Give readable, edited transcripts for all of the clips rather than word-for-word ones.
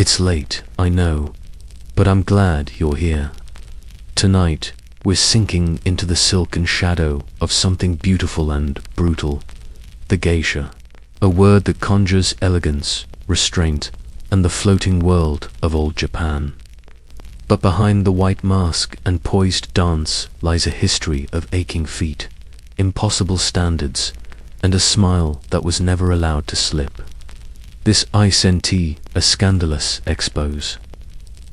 It's late, I know, but I'm glad you're here. Tonight, we're sinking into the silken shadow of something beautiful and brutal. The geisha, a word that conjures elegance, restraint, and the floating world of old Japan. But behind the white mask and poised dance lies a history of aching feet, impossible standards, and a smile that was never allowed to slip. This isn't a scandalous expose,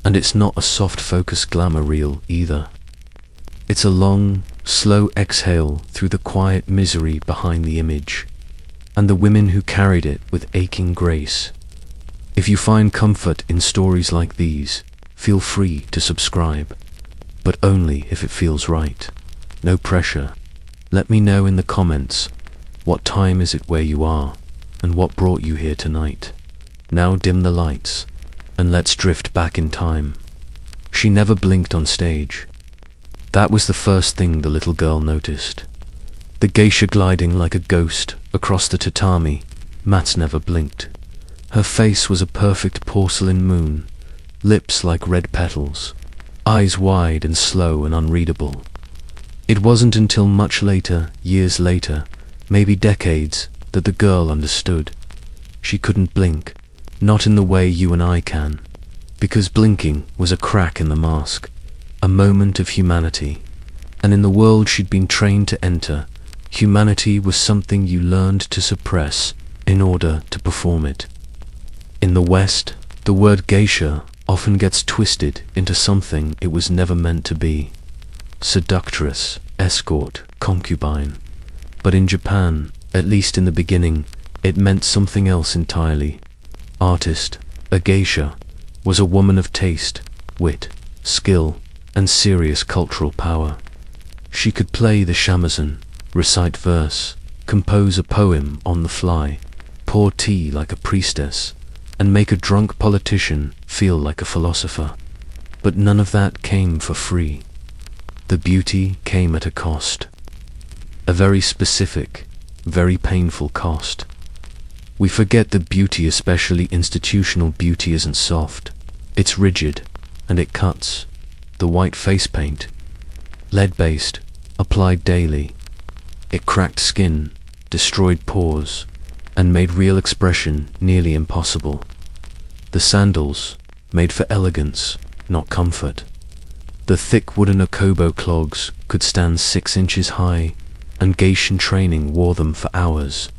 and it's not a soft focus glamour reel either. It's a long, slow exhale through the quiet misery behind the image, and the women who carried it with aching grace. If you find comfort in stories like these, feel free to subscribe, but only if it feels right. No pressure. Let me know in the comments, what time is it where you are, and what brought you here tonight. Now dim the lights, and let's drift back in time. She never blinked on stage. That was the first thing the little girl noticed. The geisha gliding like a ghost across the tatami. Mats never blinked. Her face was a perfect porcelain moon, lips like red petals, eyes wide and slow and unreadable. It wasn't until much later, years later, maybe decades, that the girl understood. She couldn't blink, not in the way you and I can, because blinking was a crack in the mask, a moment of humanity, and in the world she'd been trained to enter, humanity was something you learned to suppress in order to perform it. In the West, the word geisha often gets twisted into something it was never meant to be. Seductress, escort, concubine. But in Japan, at least in the beginning, it meant something else entirely. Artist, a geisha, was a woman of taste, wit, skill, and serious cultural power. She could play the shamisen, recite verse, compose a poem on the fly, pour tea like a priestess, and make a drunk politician feel like a philosopher. But none of that came for free. The beauty came at a cost. A very specific, very painful cost. We forget that beauty, especially institutional beauty, isn't soft. It's rigid, and it cuts. The white face paint, lead-based, applied daily. It cracked skin, destroyed pores, and made real expression nearly impossible. The sandals, made for elegance, not comfort. The thick wooden okobo clogs could stand 6 inches high, and Geishan training wore them for hours.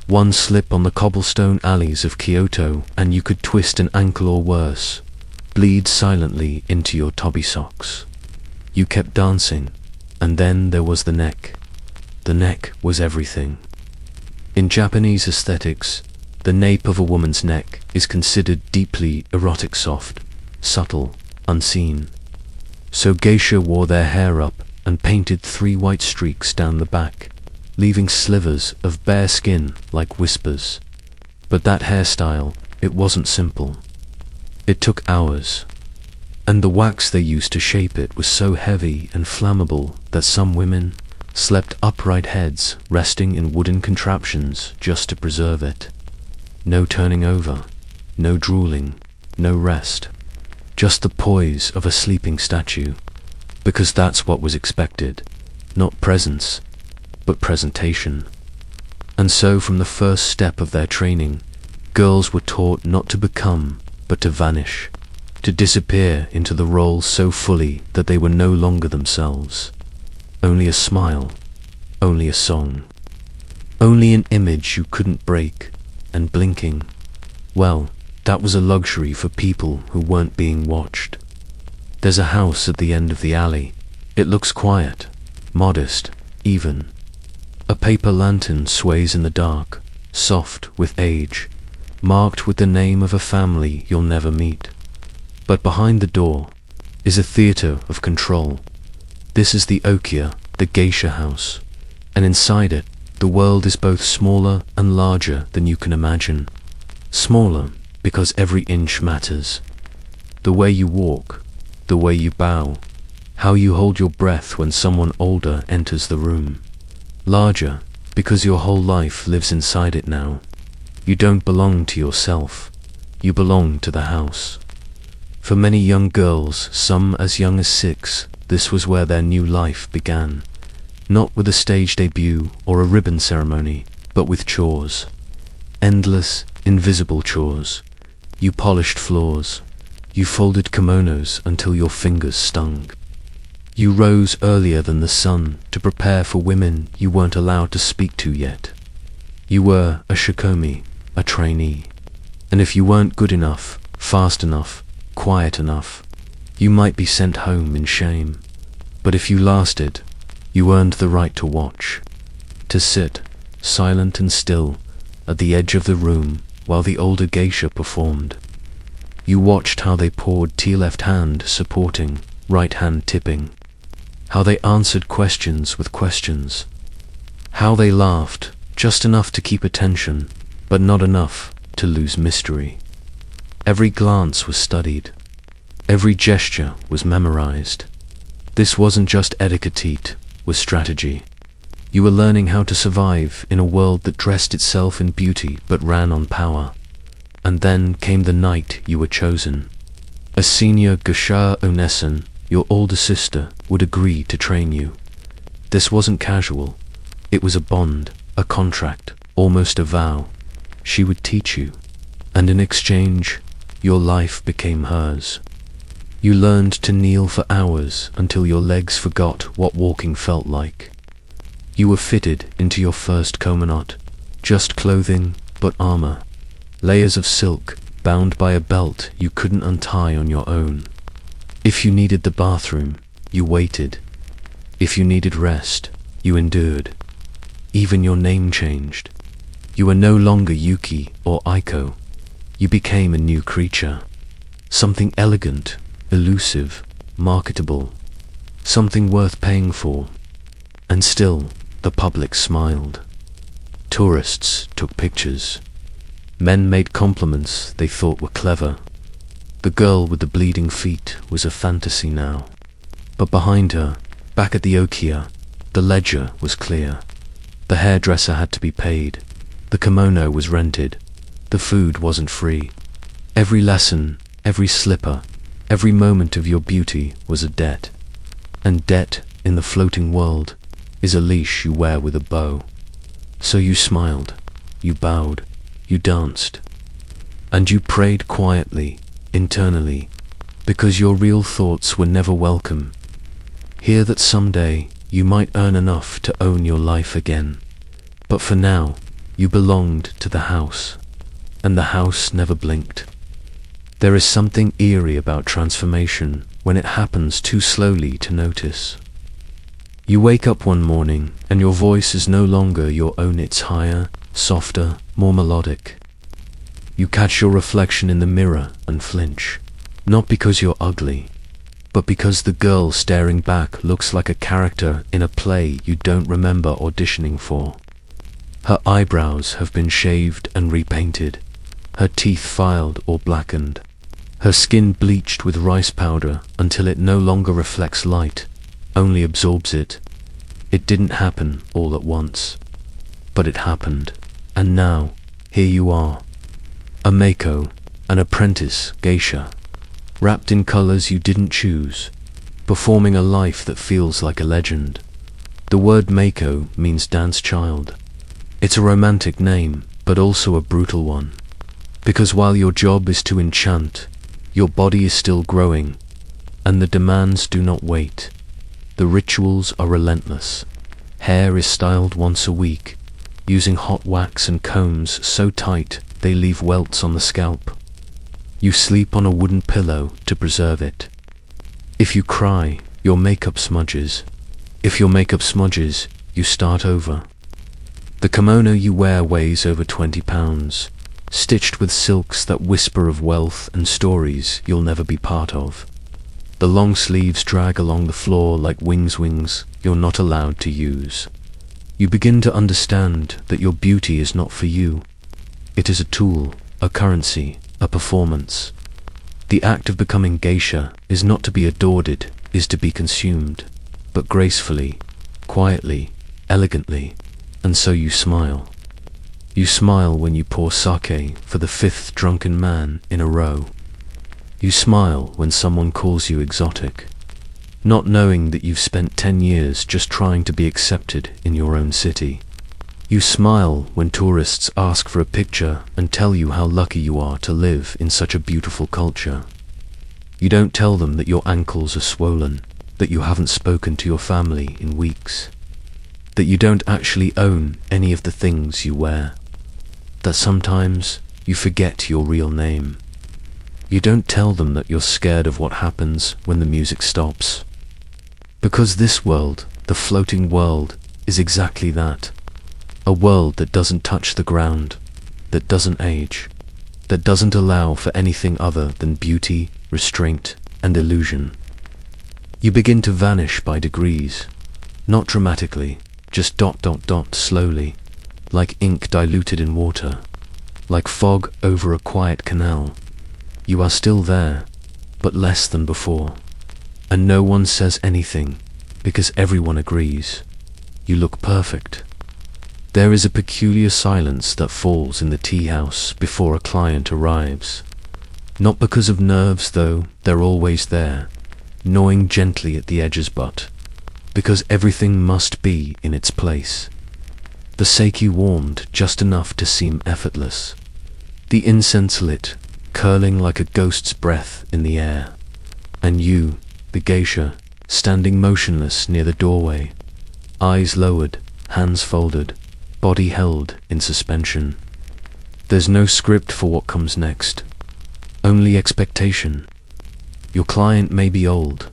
One slip on the cobblestone alleys of Kyoto and you could twist an ankle or worse, bleed silently into your Toby socks. You kept dancing, and then there was the neck. The neck was everything. In Japanese aesthetics, the nape of a woman's neck is considered deeply erotic, soft, subtle, unseen. So geisha wore their hair up and painted 3 white streaks down the back, leaving slivers of bare skin like whispers. But that hairstyle, it wasn't simple. It took hours, and the wax they used to shape it was so heavy and flammable that some women slept upright heads resting in wooden contraptions just to preserve it. No turning over, no drooling, no rest, just the poise of a sleeping statue, because that's what was expected, not presence, but presentation. And so from the first step of their training, girls were taught not to become, but to vanish, to disappear into the role so fully that they were no longer themselves. Only a smile, only a song, only an image you couldn't break, and blinking, well, that was a luxury for people who weren't being watched. There's a house at the end of the alley. It looks quiet, modest, even. A paper lantern sways in the dark, soft with age, marked with the name of a family you'll never meet. But behind the door is a theater of control. This is the Okya, the geisha house, and inside it, the world is both smaller and larger than you can imagine. Smaller because every inch matters. The way you walk, the way you bow, how you hold your breath when someone older enters the room. Larger because your whole life lives inside it now. You don't belong to yourself. you belonged to the house. For many young girls, some as young as 6, this was where their new life began. Not with a stage debut or a ribbon ceremony, but with chores. Endless, invisible chores. You polished floors. You folded kimonos until your fingers stung. You rose earlier than the sun to prepare for women you weren't allowed to speak to yet. You were a shikomi, a trainee. And if you weren't good enough, fast enough, quiet enough, you might be sent home in shame. But if you lasted, you earned the right to watch. To sit, silent and still, at the edge of the room while the older geisha performed. You watched how they poured tea, left hand supporting, right hand tipping. How they answered questions with questions. How they laughed, just enough to keep attention, but not enough to lose mystery. Every glance was studied. Every gesture was memorized. This wasn't just etiquette, it was strategy. You were learning how to survive in a world that dressed itself in beauty but ran on power. And then came the night you were chosen. A senior Geisha Onesan, your older sister, would agree to train you. This wasn't casual. It was a bond, a contract, almost a vow. She would teach you, and in exchange, your life became hers. You learned to kneel for hours until your legs forgot what walking felt like. You were fitted into your first komonot, just clothing but armor, layers of silk bound by a belt you couldn't untie on your own. If you needed the bathroom, you waited. If you needed rest, you endured. Even your name changed. You were no longer Yuki or Aiko. You became a new creature. Something elegant, elusive, marketable. Something worth paying for. And still, the public smiled. Tourists took pictures. Men made compliments they thought were clever. The girl with the bleeding feet was a fantasy now. But behind her, back at the Okia, the ledger was clear. The hairdresser had to be paid. The kimono was rented. The food wasn't free. Every lesson, every slipper, every moment of your beauty was a debt. And debt in the floating world is a leash you wear with a bow. So you smiled, you bowed, you danced. And you prayed quietly, internally, because your real thoughts were never welcome. Hear that someday you might earn enough to own your life again. But for now, you belonged to the house, and the house never blinked. There is something eerie about transformation when it happens too slowly to notice. You wake up one morning and your voice is no longer your own, it's higher, softer, more melodic. You catch your reflection in the mirror and flinch, not because you're ugly, but because the girl staring back looks like a character in a play you don't remember auditioning for. Her eyebrows have been shaved and repainted, her teeth filed or blackened, her skin bleached with rice powder until it no longer reflects light, only absorbs it. It didn't happen all at once, but it happened, and now, here you are. A Mako, an apprentice geisha, wrapped in colors you didn't choose, performing a life that feels like a legend. The word Mako means dance child. It's a romantic name, but also a brutal one. Because while your job is to enchant, your body is still growing, and the demands do not wait. The rituals are relentless. Hair is styled once a week, using hot wax and combs so tight they leave welts on the scalp. You sleep on a wooden pillow to preserve it. If you cry, your makeup smudges. If your makeup smudges, you start over. The kimono you wear weighs over 20 pounds, stitched with silks that whisper of wealth and stories you'll never be part of. The long sleeves drag along the floor like wings you're not allowed to use. You begin to understand that your beauty is not for you. It is a tool, a currency, a performance. The act of becoming geisha is not to be adored, it is to be consumed, but gracefully, quietly, elegantly, and so you smile. You smile when you pour sake for the fifth drunken man in a row. You smile when someone calls you exotic, not knowing that you've spent 10 years just trying to be accepted in your own city. You smile when tourists ask for a picture and tell you how lucky you are to live in such a beautiful culture. You don't tell them that your ankles are swollen, that you haven't spoken to your family in weeks, that you don't actually own any of the things you wear, that sometimes you forget your real name. You don't tell them that you're scared of what happens when the music stops. Because this world, the floating world, is exactly that. A world that doesn't touch the ground, that doesn't age, that doesn't allow for anything other than beauty, restraint, and illusion. You begin to vanish by degrees, not dramatically, just ... slowly, like ink diluted in water, like fog over a quiet canal. You are still there, but less than before. And no one says anything, because everyone agrees. You look perfect. There is a peculiar silence that falls in the tea house before a client arrives. Not because of nerves, though, they're always there, gnawing gently at the edges, but because everything must be in its place. The sake warmed just enough to seem effortless. The incense lit, curling like a ghost's breath in the air. And you, the geisha, standing motionless near the doorway, eyes lowered, hands folded, body held in suspension. There's no script for what comes next, only expectation. Your client may be old,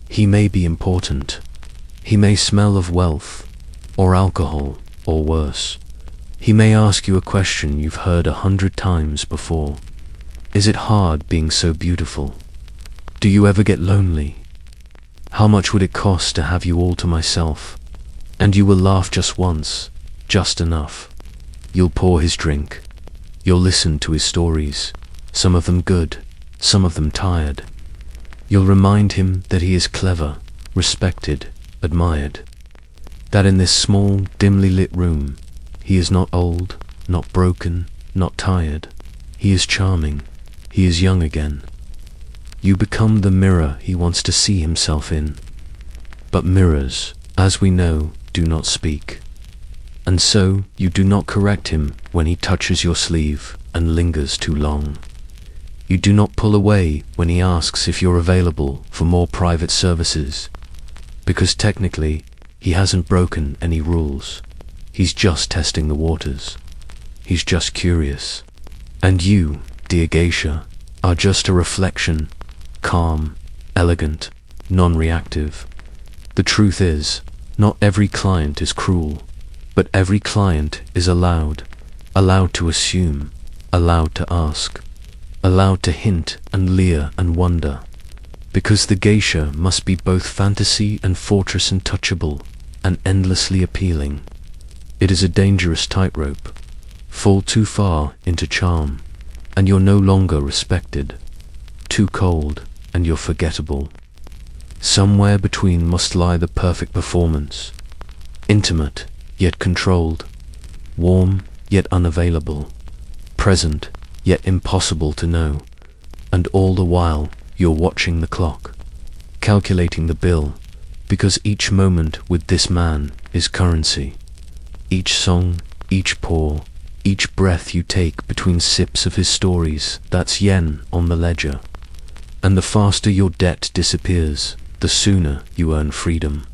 he may be important, he may smell of wealth, or alcohol, or worse. He may ask you a question you've heard 100 times before. Is it hard being so beautiful? Do you ever get lonely? How much would it cost to have you all to myself? And you will laugh just once, just enough. You'll pour his drink. You'll listen to his stories, some of them good, some of them tired. You'll remind him that he is clever, respected, admired. That in this small, dimly lit room, he is not old, not broken, not tired. He is charming. He is young again. You become the mirror he wants to see himself in. But mirrors, as we know, do not speak. And so you do not correct him when he touches your sleeve and lingers too long. You do not pull away when he asks if you're available for more private services, because technically he hasn't broken any rules. He's just testing the waters. He's just curious. And you, dear geisha, are just a reflection, calm, elegant, non-reactive. The truth is, not every client is cruel, but every client is allowed to assume, allowed to ask, allowed to hint and leer and wonder, because the geisha must be both fantasy and fortress untouchable and endlessly appealing. It is a dangerous tightrope. Fall too far into charm, and you're no longer respected. Too cold, and you're forgettable. Somewhere between must lie the perfect performance. Intimate, yet controlled. Warm, yet unavailable. Present, yet impossible to know. And all the while, you're watching the clock, calculating the bill, because each moment with this man is currency. Each song, each pour, each breath you take between sips of his stories, that's yen on the ledger. And the faster your debt disappears, the sooner you earn freedom.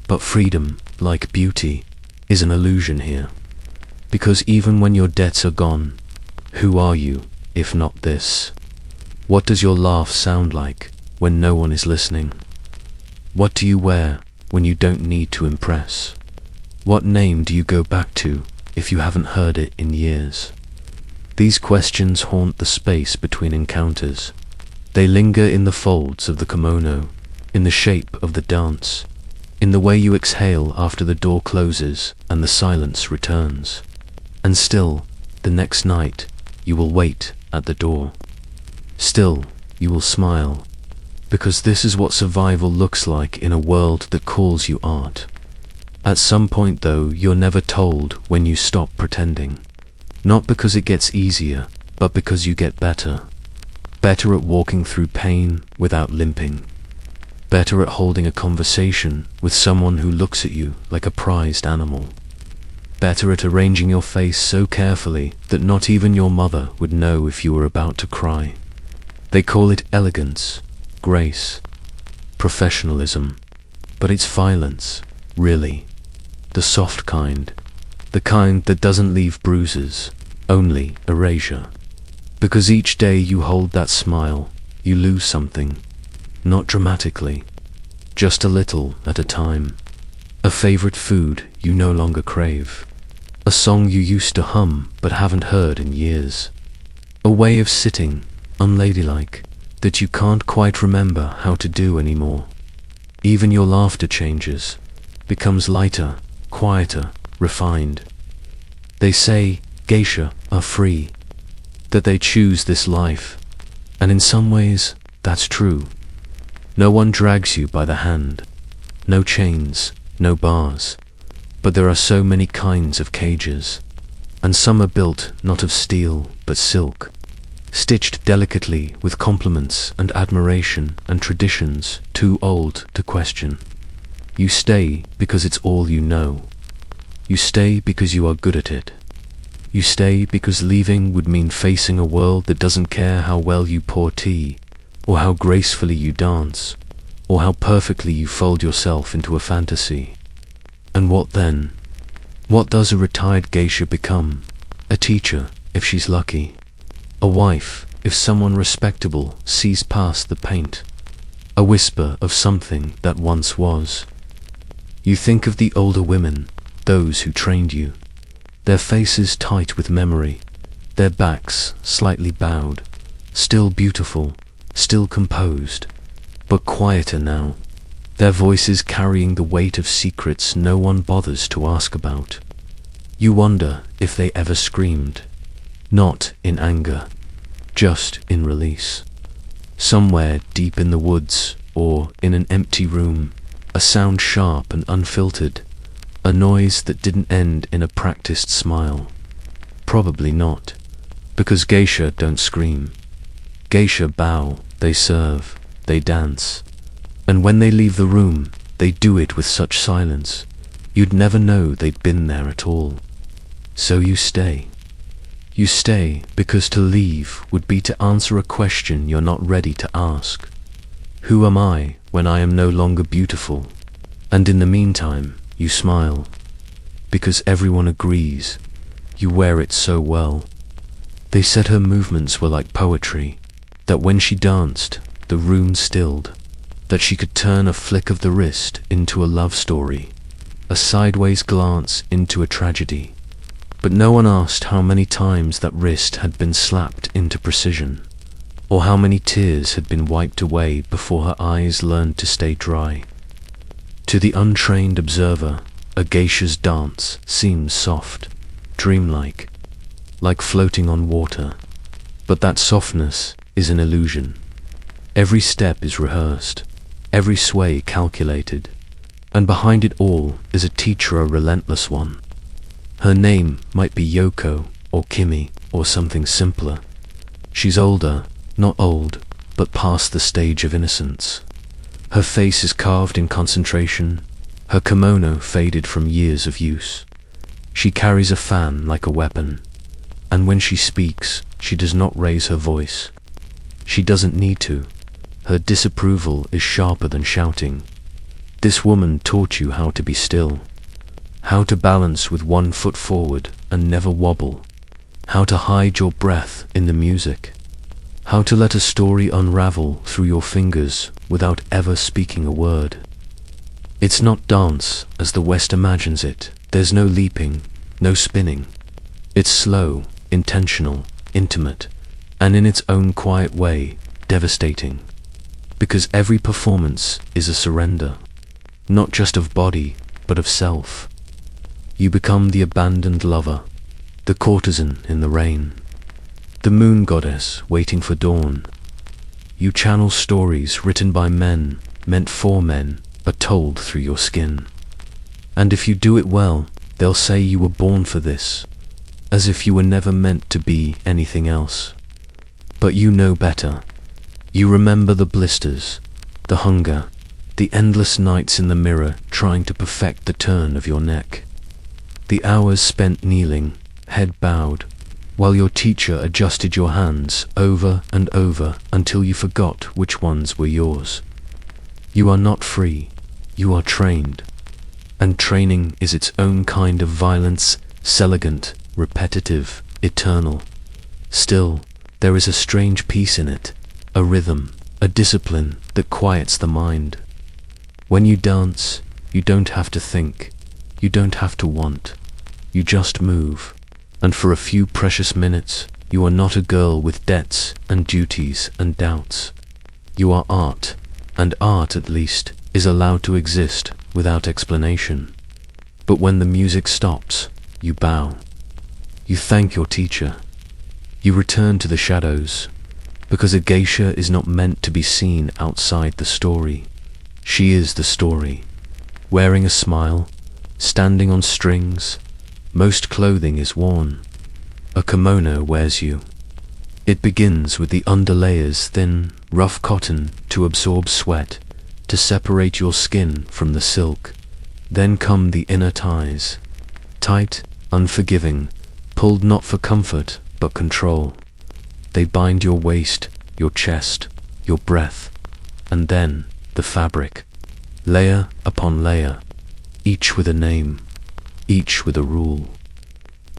But freedom, like beauty, is an illusion here. Because even when your debts are gone, who are you, if not this? What does your laugh sound like when no one is listening? What do you wear when you don't need to impress? What name do you go back to if you haven't heard it in years? These questions haunt the space between encounters. They linger in the folds of the kimono, in the shape of the dance, in the way you exhale after the door closes and the silence returns. And still, the next night, you will wait at the door. Still, you will smile, because this is what survival looks like in a world that calls you art. At some point, though, you're never told when you stop pretending. Not because it gets easier, but because you get better. Better at walking through pain without limping. Better at holding a conversation with someone who looks at you like a prized animal. Better at arranging your face so carefully that not even your mother would know if you were about to cry. They call it elegance, grace, professionalism, but it's violence, really. The soft kind. The kind that doesn't leave bruises, only erasure. Because each day you hold that smile, you lose something. Not dramatically, just a little at a time. A favorite food you no longer crave. A song you used to hum but haven't heard in years. A way of sitting, unladylike, that you can't quite remember how to do anymore. Even your laughter changes, becomes lighter, quieter, refined. They say geisha are free, that they choose this life, and in some ways that's true. No one drags you by the hand, no chains, no bars, but there are so many kinds of cages, and some are built not of steel but silk, stitched delicately with compliments and admiration and traditions too old to question. You stay because it's all you know. You stay because you are good at it. You stay because leaving would mean facing a world that doesn't care how well you pour tea, or how gracefully you dance, or how perfectly you fold yourself into a fantasy. And what then? What does a retired geisha become? A teacher, if she's lucky. A wife, if someone respectable sees past the paint. A whisper of something that once was. You think of the older women, those who trained you. Their faces tight with memory, their backs slightly bowed, still beautiful, still composed, but quieter now, their voices carrying the weight of secrets no one bothers to ask about. You wonder if they ever screamed, not in anger, just in release. Somewhere deep in the woods or in an empty room, a sound sharp and unfiltered, a noise that didn't end in a practiced smile. Probably not, because geisha don't scream. Geisha bow, they serve, they dance. And when they leave the room, they do it with such silence, you'd never know they'd been there at all. So you stay. You stay because to leave would be to answer a question you're not ready to ask. Who am I when I am no longer beautiful? And in the meantime, you smile, because everyone agrees, you wear it so well. They said her movements were like poetry, that when she danced, the room stilled, that she could turn a flick of the wrist into a love story, a sideways glance into a tragedy. But no one asked how many times that wrist had been slapped into precision, or how many tears had been wiped away before her eyes learned to stay dry. To the untrained observer, a geisha's dance seems soft, dreamlike, like floating on water. But that softness is an illusion. Every step is rehearsed, every sway calculated, and behind it all is a teacher, a relentless one. Her name might be Yoko, or Kimi, or something simpler. She's older, not old, but past the stage of innocence. Her face is carved in concentration, her kimono faded from years of use. She carries a fan like a weapon, and when she speaks, she does not raise her voice. She doesn't need to. Her disapproval is sharper than shouting. This woman taught you how to be still, how to balance with one foot forward and never wobble, how to hide your breath in the music, how to let a story unravel through your fingers without ever speaking a word. It's not dance as the West imagines it. There's no leaping, no spinning. It's slow, intentional, intimate, and in its own quiet way, devastating. Because every performance is a surrender, not just of body, but of self. You become the abandoned lover, the courtesan in the rain, the moon goddess waiting for dawn. You channel stories written by men, meant for men, but told through your skin. And if you do it well, they'll say you were born for this. as if you were never meant to be anything else. But you know better. You remember the blisters, the hunger, the endless nights in the mirror trying to perfect the turn of your neck. The hours spent kneeling, head bowed, while your teacher adjusted your hands over and over until you forgot which ones were yours. You are not free, you are trained. And training is its own kind of violence, elegant, repetitive, eternal. Still, there is a strange peace in it, a rhythm, a discipline that quiets the mind. When you dance, you don't have to think, you don't have to want, you just move. And for a few precious minutes, you are not a girl with debts and duties and doubts. You are art, and art, at least, is allowed to exist without explanation. But when the music stops, you bow. You thank your teacher. You return to the shadows, because a geisha is not meant to be seen outside the story. She is the story, wearing a smile, standing on strings. Most clothing is worn. A kimono wears you. It begins with the underlayers, thin, rough cotton to absorb sweat, to separate your skin from the silk. Then come the inner ties, tight, unforgiving, pulled not for comfort but control. They bind your waist, your chest, your breath, and then the fabric, layer upon layer, each with a name, each with a rule.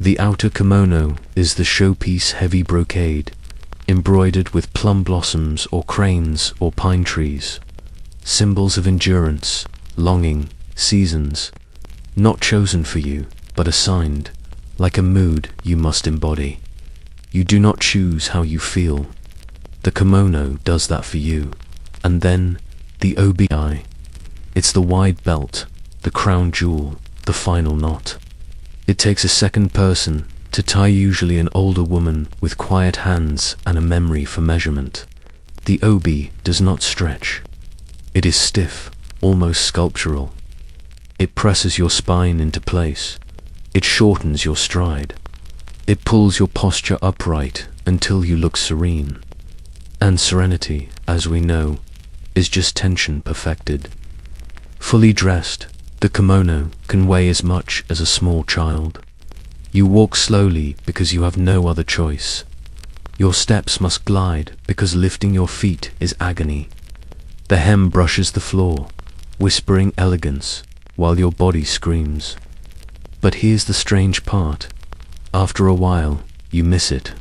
The outer kimono is the showpiece heavy brocade, embroidered with plum blossoms or cranes or pine trees, symbols of endurance, longing, seasons, not chosen for you, but assigned, like a mood you must embody. You do not choose how you feel. The kimono does that for you. And then, the obi. It's the wide belt, the crown jewel, the final knot. It takes a second person to tie, usually an older woman with quiet hands and a memory for measurement. The obi does not stretch. It is stiff, almost sculptural. It presses your spine into place. It shortens your stride. It pulls your posture upright until you look serene. And serenity, as we know, is just tension perfected. Fully dressed, the kimono can weigh as much as a small child. You walk slowly because you have no other choice. Your steps must glide because lifting your feet is agony. The hem brushes the floor, whispering elegance, while your body screams. But here's the strange part. After a while, you miss it.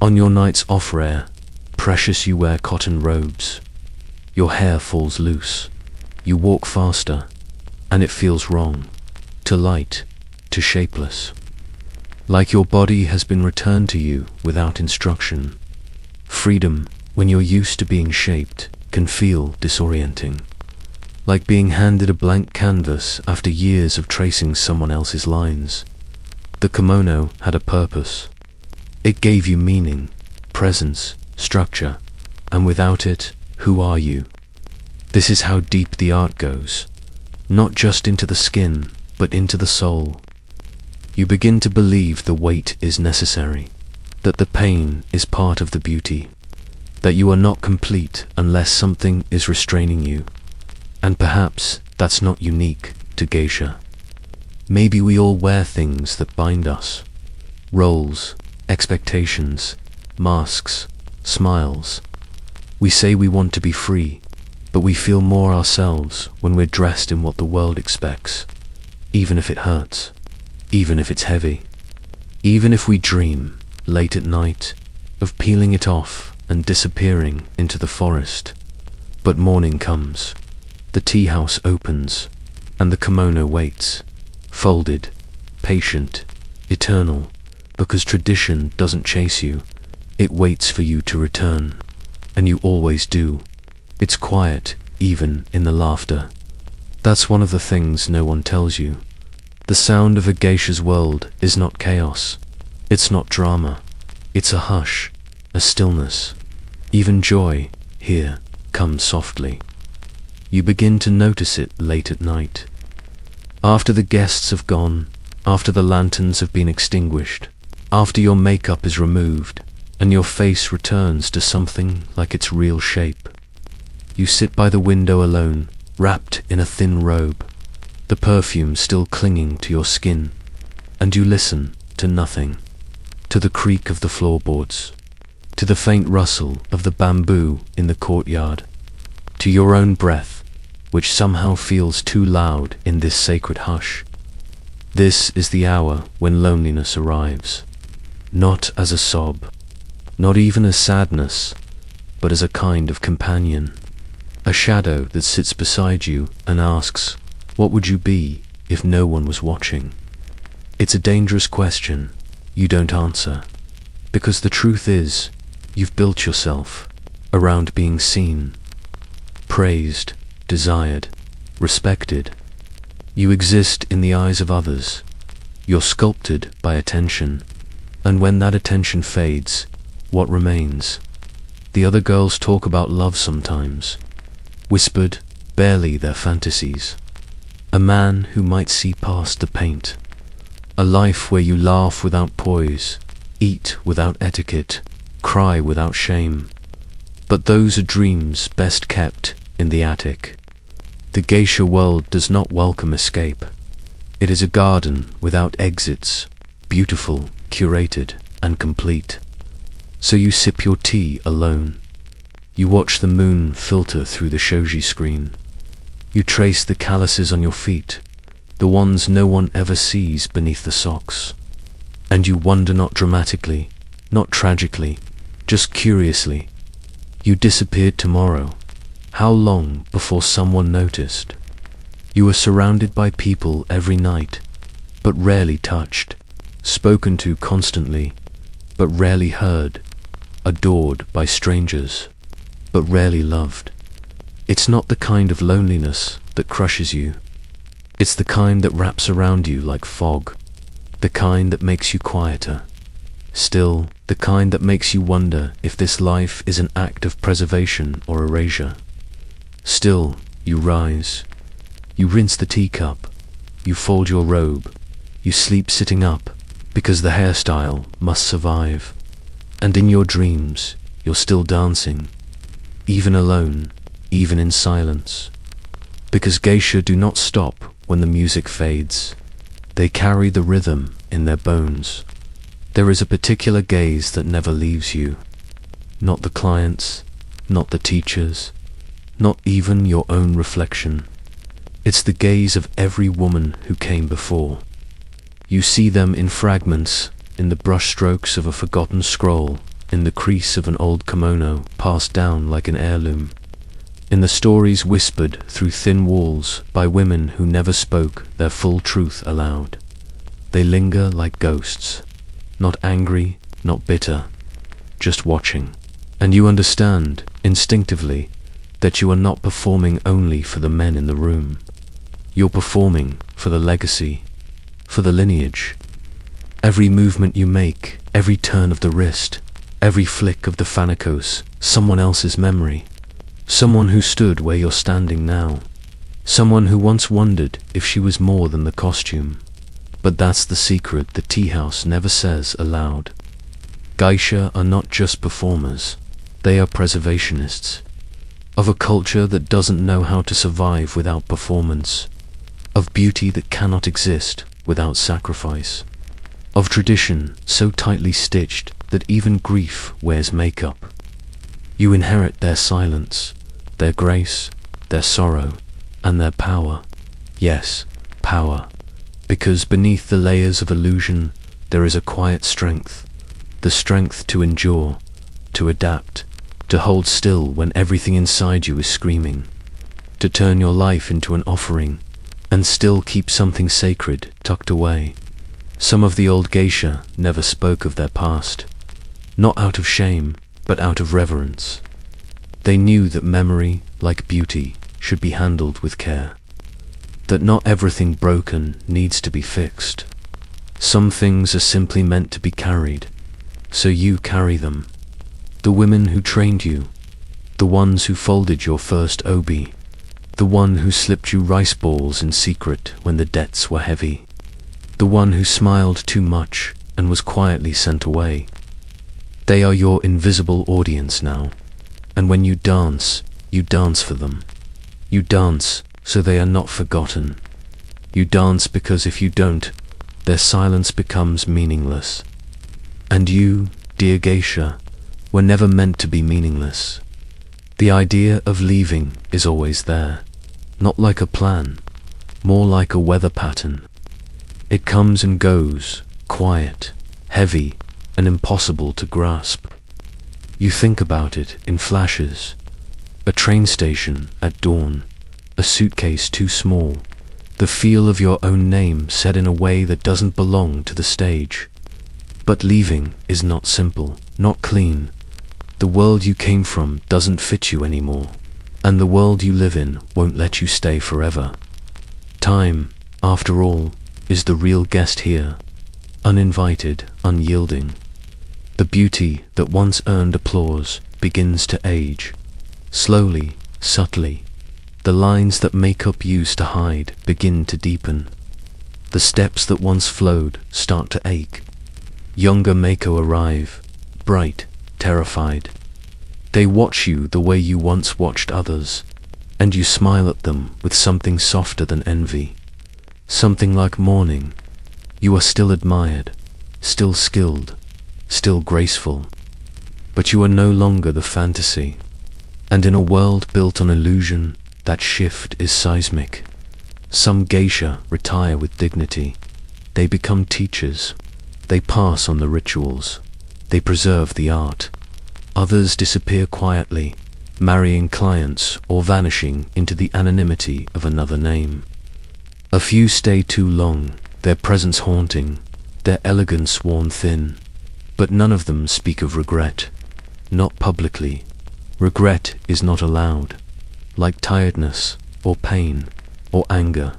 On your nights off rare, precious, you wear cotton robes. Your hair falls loose. You walk faster, and it feels wrong, too light, too shapeless. Like your body has been returned to you without instruction. Freedom, when you're used to being shaped, can feel disorienting. Like being handed a blank canvas after years of tracing someone else's lines. The kimono had a purpose. It gave you meaning, presence, structure, and without it, who are you? This is how deep the art goes, not just into the skin, but into the soul. You begin to believe the weight is necessary, that the pain is part of the beauty, that you are not complete unless something is restraining you. And perhaps that's not unique to geisha. Maybe we all wear things that bind us. Roles, expectations, masks, smiles. We say we want to be free, but we feel more ourselves when we're dressed in what the world expects, even if it hurts, even if it's heavy, even if we dream, late at night, of peeling it off and disappearing into the forest. But morning comes, the tea house opens, and the kimono waits, folded, patient, eternal, because tradition doesn't chase you, it waits for you to return, and you always do. It's quiet, even in the laughter. That's one of the things no one tells you. The sound of a geisha's world is not chaos, it's not drama, it's a hush, a stillness. Even joy, here, comes softly. You begin to notice it late at night. After the guests have gone, after the lanterns have been extinguished, After your makeup is removed, and your face returns to something like its real shape, you sit by the window alone, wrapped in a thin robe, the perfume still clinging to your skin, and you listen to nothing, to the creak of the floorboards, to the faint rustle of the bamboo in the courtyard, to your own breath, which somehow feels too loud in this sacred hush. This is the hour when loneliness arrives, not as a sob, not even as sadness, but as a kind of companion, a shadow that sits beside you and asks, what would you be if no one was watching? It's a dangerous question you don't answer, because the truth is, you've built yourself around being seen, praised, desired, respected. You exist in the eyes of others. You're sculpted by attention, and when that attention fades, what remains? The other girls talk about love sometimes, whispered, barely their fantasies. A man who might see past the paint. A life where you laugh without poise, eat without etiquette, cry without shame. But those are dreams best kept in the attic. The geisha world does not welcome escape. It is a garden without exits, beautiful, curated, and complete. So you sip your tea alone. You watch the moon filter through the shoji screen. You trace the calluses on your feet, the ones no one ever sees beneath the socks. And you wonder not dramatically, not tragically, just curiously. You disappeared tomorrow. How long before someone noticed? You were surrounded by people every night, but rarely touched, spoken to constantly, but rarely heard, adored by strangers, but rarely loved. It's not the kind of loneliness that crushes you. It's the kind that wraps around you like fog, the kind that makes you quieter. Still, the kind that makes you wonder if this life is an act of preservation or erasure. Still, you rise. You rinse the teacup. You fold your robe. You sleep sitting up, because the hairstyle must survive. And in your dreams, you're still dancing, even alone, even in silence. Because geisha do not stop when the music fades. They carry the rhythm in their bones. There is a particular gaze that never leaves you. Not the clients, not the teachers, not even your own reflection. It's the gaze of every woman who came before. You see them in fragments, in the brushstrokes of a forgotten scroll, in the crease of an old kimono passed down like an heirloom, in the stories whispered through thin walls by women who never spoke their full truth aloud. They linger like ghosts, not angry, not bitter, just watching. And you understand, instinctively, that you are not performing only for the men in the room. You're performing for the legacy, for the lineage. Every movement you make, every turn of the wrist, every flick of the fanacos, someone else's memory. Someone who stood where you're standing now. Someone who once wondered if she was more than the costume. But that's the secret the tea house never says aloud. Geisha are not just performers. They are preservationists. Of a culture that doesn't know how to survive without performance. Of beauty that cannot exist without sacrifice. Of tradition so tightly stitched that even grief wears makeup. You inherit their silence, their grace, their sorrow, and their power. Yes, power. Because beneath the layers of illusion, there is a quiet strength. The strength to endure, to adapt, to hold still when everything inside you is screaming. To turn your life into an offering, and still keep something sacred tucked away. Some of the old geisha never spoke of their past. Not out of shame, but out of reverence. They knew that memory, like beauty, should be handled with care. That not everything broken needs to be fixed. Some things are simply meant to be carried, so you carry them. The women who trained you, the ones who folded your first obi, the one who slipped you rice balls in secret when the debts were heavy, the one who smiled too much and was quietly sent away. They are your invisible audience now, and when you dance for them. You dance so they are not forgotten. You dance because if you don't, their silence becomes meaningless. And you, dear Geisha, were never meant to be meaningless. The idea of leaving is always there, not like a plan, more like a weather pattern. It comes and goes, quiet, heavy, and impossible to grasp. You think about it in flashes. A train station at dawn, a suitcase too small, the feel of your own name said in a way that doesn't belong to the stage. But leaving is not simple, not clean. The world you came from doesn't fit you anymore, and the world you live in won't let you stay forever. Time, after all, is the real guest here, uninvited, unyielding. The beauty that once earned applause begins to age. Slowly, subtly, the lines that makeup used to hide begin to deepen. The steps that once flowed start to ache. Younger Mako arrive, bright, terrified. They watch you the way you once watched others, and you smile at them with something softer than envy. Something like mourning. You are still admired, still skilled, still graceful, but you are no longer the fantasy. And in a world built on illusion, that shift is seismic. Some geisha retire with dignity. They become teachers. They pass on the rituals. They preserve the art. Others disappear quietly, marrying clients or vanishing into the anonymity of another name. A few stay too long, their presence haunting, their elegance worn thin, but none of them speak of regret, not publicly. Regret is not allowed, like tiredness, or pain, or anger.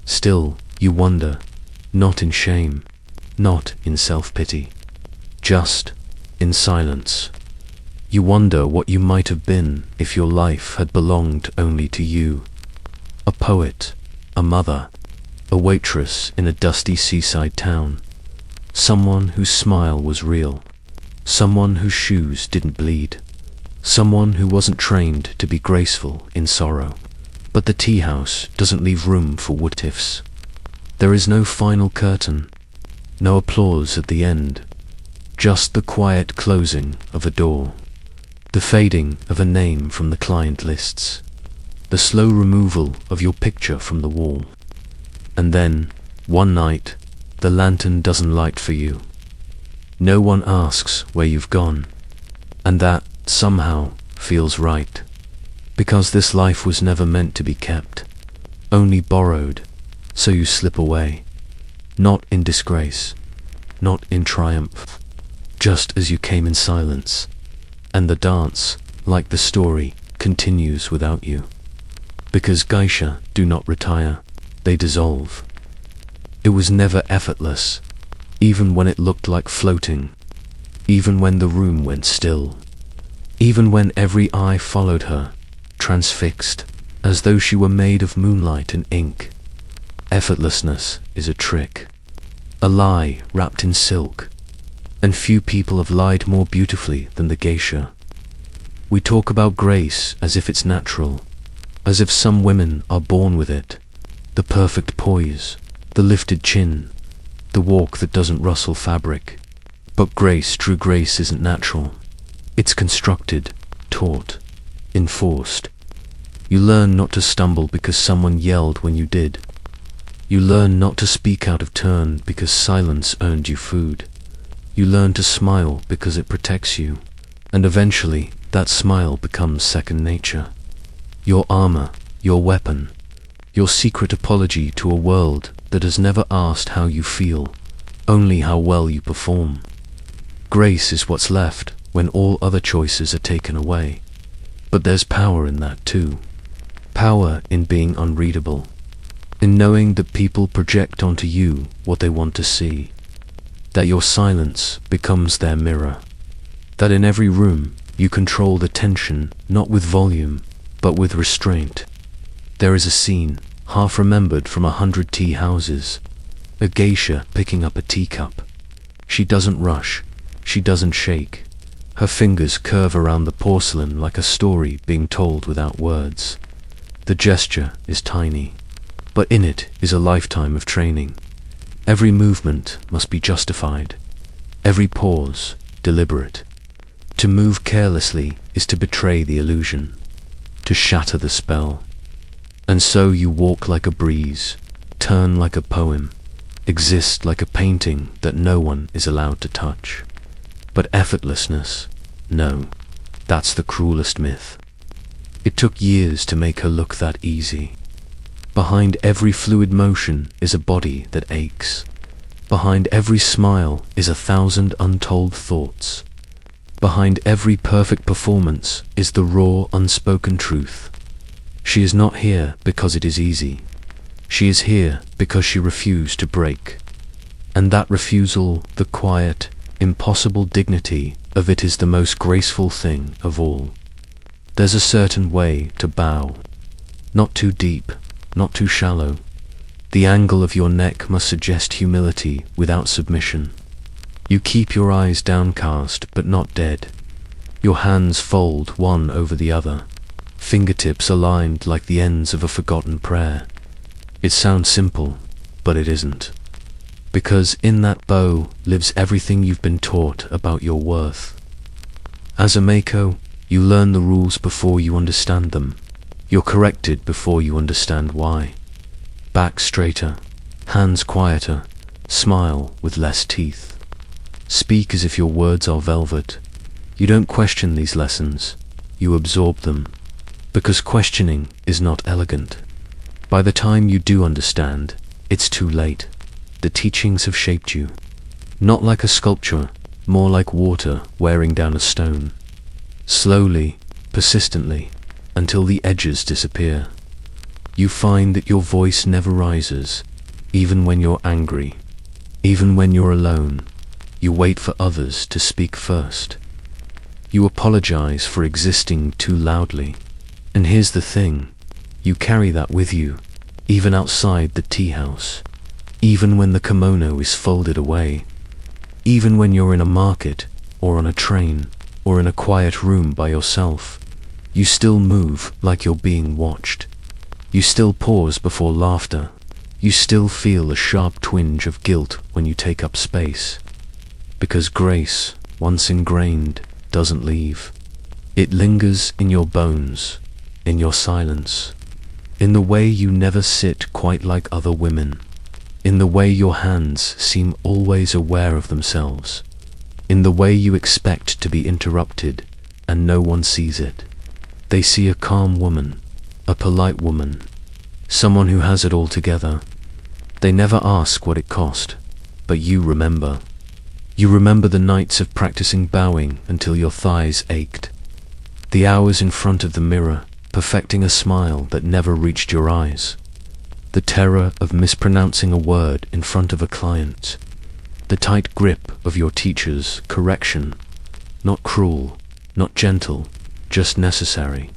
Still, you wonder, not in shame, not in self-pity, just in silence. You wonder what you might have been if your life had belonged only to you. A poet, a mother, a waitress in a dusty seaside town. Someone whose smile was real, someone whose shoes didn't bleed. Someone who wasn't trained to be graceful in sorrow. But the tea house doesn't leave room for what-ifs. There is no final curtain, no applause at the end, just the quiet closing of a door, the fading of a name from the client lists, the slow removal of your picture from the wall. And then, one night, the lantern doesn't light for you. No one asks where you've gone, and that somehow feels right, because this life was never meant to be kept, only borrowed, so you slip away, not in disgrace, not in triumph, just as you came in silence, and the dance, like the story, continues without you. Because geisha do not retire, they dissolve. It was never effortless, even when it looked like floating, even when the room went still. Even when every eye followed her, transfixed, as though she were made of moonlight and ink. Effortlessness is a trick, a lie wrapped in silk, and few people have lied more beautifully than the geisha. We talk about grace as if it's natural, as if some women are born with it, the perfect poise, the lifted chin, the walk that doesn't rustle fabric. But grace, true grace, isn't natural. It's constructed, taught, enforced. You learn not to stumble because someone yelled when you did. You learn not to speak out of turn because silence earned you food. You learn to smile because it protects you, and eventually that smile becomes second nature. Your armor, your weapon, your secret apology to a world that has never asked how you feel, only how well you perform. Grace is what's left when all other choices are taken away. But there's power in that too. Power in being unreadable, in knowing that people project onto you what they want to see, that your silence becomes their mirror, that in every room you control the tension not with volume, but with restraint. There is a scene, half remembered from 100 tea houses, a geisha picking up a teacup. She doesn't rush. She doesn't shake. Her fingers curve around the porcelain like a story being told without words. The gesture is tiny, but in it is a lifetime of training. Every movement must be justified. Every pause, deliberate. To move carelessly is to betray the illusion, to shatter the spell. And so you walk like a breeze, turn like a poem, exist like a painting that no one is allowed to touch. But effortlessness, no, that's the cruelest myth. It took years to make her look that easy. Behind every fluid motion is a body that aches. Behind every smile is 1,000 untold thoughts. Behind every perfect performance is the raw, unspoken truth. She is not here because it is easy. She is here because she refused to break. And that refusal, the quiet, impossible dignity of it, is the most graceful thing of all. There's a certain way to bow. Not too deep, not too shallow. The angle of your neck must suggest humility without submission. You keep your eyes downcast but not dead. Your hands fold one over the other, fingertips aligned like the ends of a forgotten prayer. It sounds simple, but it isn't. Because in that bow lives everything you've been taught about your worth. As a Mako, you learn the rules before you understand them. You're corrected before you understand why. Back straighter, hands quieter, smile with less teeth. Speak as if your words are velvet. You don't question these lessons, you absorb them. Because questioning is not elegant. By the time you do understand, it's too late. The teachings have shaped you. Not like a sculpture, more like water wearing down a stone. Slowly, persistently, until the edges disappear. You find that your voice never rises, even when you're angry, even when you're alone. You wait for others to speak first. You apologize for existing too loudly. And here's the thing, you carry that with you, even outside the tea house, even when the kimono is folded away, even when you're in a market, or on a train, or in a quiet room by yourself. You still move like you're being watched. You still pause before laughter. You still feel a sharp twinge of guilt when you take up space. Because grace, once ingrained, doesn't leave. It lingers in your bones, in your silence, in the way you never sit quite like other women, in the way your hands seem always aware of themselves, in the way you expect to be interrupted and no one sees it. They see a calm woman, a polite woman, someone who has it all together. They never ask what it cost, but you remember. You remember the nights of practicing bowing until your thighs ached, the hours in front of the mirror, perfecting a smile that never reached your eyes, the terror of mispronouncing a word in front of a client, the tight grip of your teacher's correction, not cruel, not gentle, just necessary.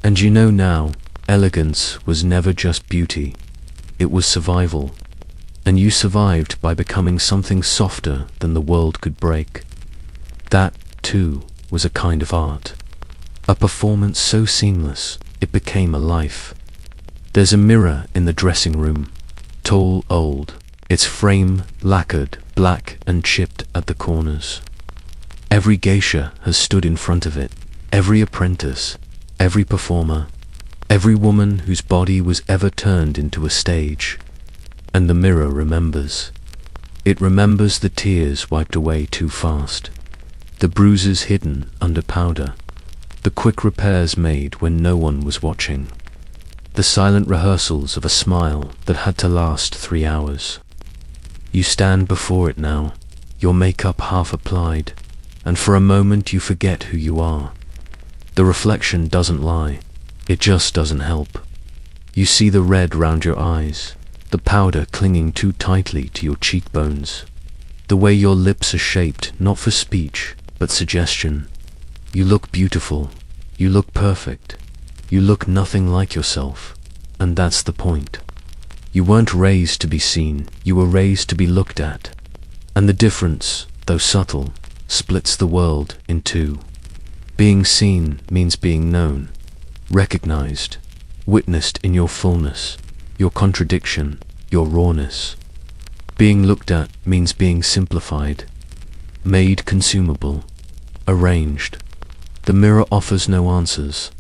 And you know now, elegance was never just beauty, it was survival. And you survived by becoming something softer than the world could break. That, too, was a kind of art. A performance so seamless, it became a life. There's a mirror in the dressing room, tall, old, its frame lacquered, black and chipped at the corners. Every geisha has stood in front of it, every apprentice, every performer, every woman whose body was ever turned into a stage. And the mirror remembers. It remembers the tears wiped away too fast, the bruises hidden under powder, the quick repairs made when no one was watching, the silent rehearsals of a smile that had to last 3 hours. You stand before it now, your makeup half applied, and for a moment you forget who you are. The reflection doesn't lie, it just doesn't help. You see the red round your eyes, the powder clinging too tightly to your cheekbones, the way your lips are shaped not for speech, but suggestion. You look beautiful, you look perfect, you look nothing like yourself, and that's the point. You weren't raised to be seen, you were raised to be looked at. And the difference, though subtle, splits the world in two. Being seen means being known, recognized, witnessed in your fullness, your contradiction, your rawness. Being looked at means being simplified, made consumable, arranged. The mirror offers no answers,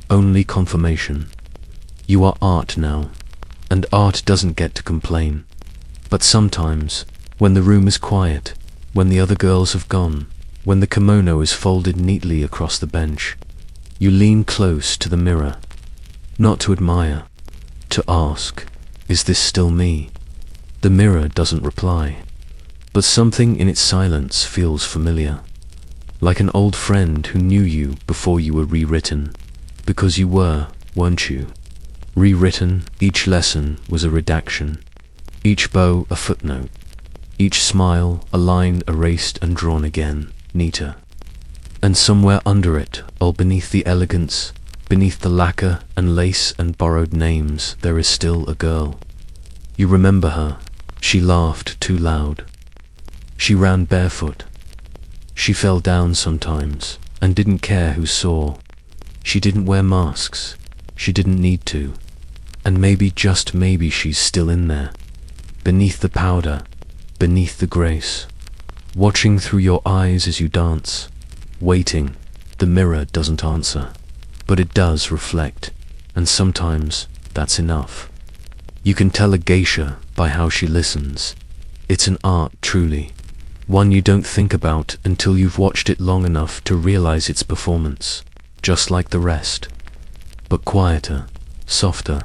only confirmation. You are art now, and art doesn't get to complain. But sometimes, when the room is quiet, when the other girls have gone, when the kimono is folded neatly across the bench, you lean close to the mirror, not to admire, to ask, is this still me? The mirror doesn't reply, but something in its silence feels familiar, like an old friend who knew you before you were rewritten, because you were, weren't you? Rewritten, each lesson was a redaction, each bow a footnote, each smile a line erased and drawn again, neater. And somewhere under it, all beneath the elegance, beneath the lacquer and lace and borrowed names, there is still a girl. You remember her. She laughed too loud. She ran barefoot. She fell down sometimes and didn't care who saw. She didn't wear masks. She didn't need to. And maybe, just maybe, she's still in there, beneath the powder, beneath the grace, watching through your eyes as you dance, waiting. The mirror doesn't answer, but it does reflect, and sometimes that's enough. You can tell a geisha by how she listens. It's an art, truly, one you don't think about until you've watched it long enough to realize its performance, just like the rest, but quieter, softer,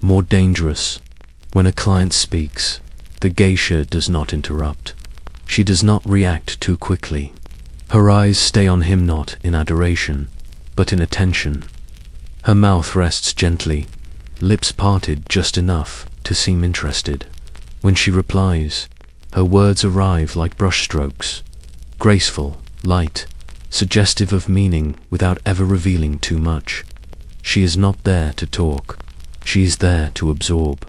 more dangerous. When a client speaks, the geisha does not interrupt. She does not react too quickly. Her eyes stay on him, not in adoration, but in attention. Her mouth rests gently, lips parted just enough to seem interested. When she replies, her words arrive like brushstrokes, graceful, light, suggestive of meaning without ever revealing too much. She is not there to talk. She is there to absorb,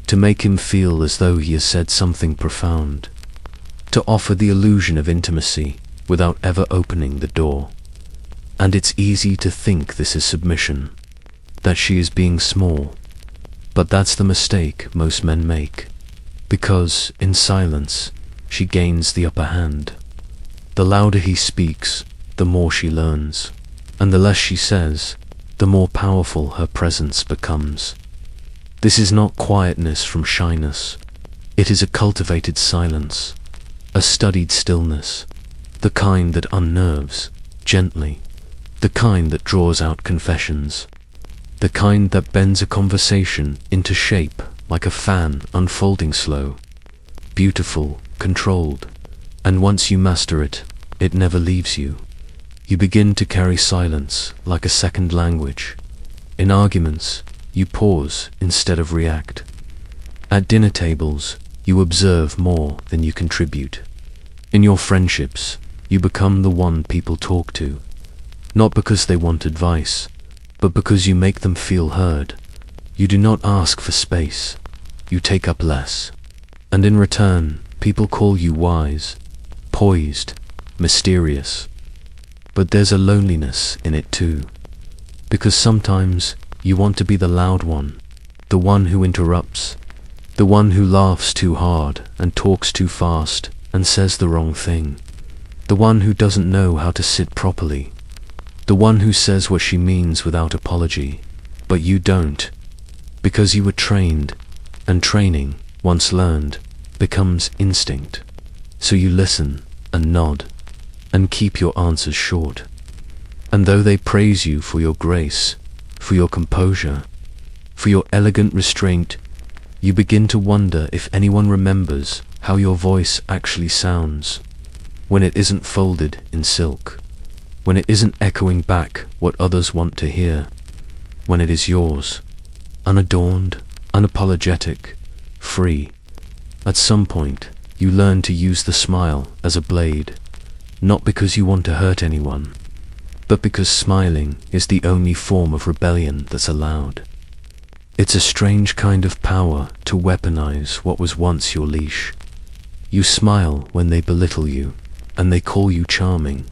to make him feel as though he has said something profound, to offer the illusion of intimacy without ever opening the door. And it's easy to think this is submission, that she is being small. But that's the mistake most men make, because in silence she gains the upper hand. The louder he speaks, the more she learns, and the less she says, the more powerful her presence becomes. This is not quietness from shyness. It is a cultivated silence, a studied stillness, the kind that unnerves, gently, the kind that draws out confessions, the kind that bends a conversation into shape like a fan unfolding slow, beautiful, controlled, and once you master it, it never leaves you. You begin to carry silence like a second language. In arguments, you pause instead of react. At dinner tables, you observe more than you contribute. In your friendships, you become the one people talk to, not because they want advice, but because you make them feel heard. You do not ask for space. You take up less. And in return, people call you wise, poised, mysterious. But there's a loneliness in it too, because sometimes you want to be the loud one, the one who interrupts, the one who laughs too hard and talks too fast and says the wrong thing, the one who doesn't know how to sit properly, the one who says what she means without apology. But you don't, because you were trained, and training, once learned, becomes instinct. So you listen and nod and keep your answers short. And though they praise you for your grace, for your composure, for your elegant restraint, you begin to wonder if anyone remembers how your voice actually sounds, when it isn't folded in silk, when it isn't echoing back what others want to hear, when it is yours, unadorned, unapologetic, free. At some point, you learn to use the smile as a blade, not because you want to hurt anyone, but because smiling is the only form of rebellion that's allowed. It's a strange kind of power to weaponize what was once your leash. You smile when they belittle you, and they call you charming.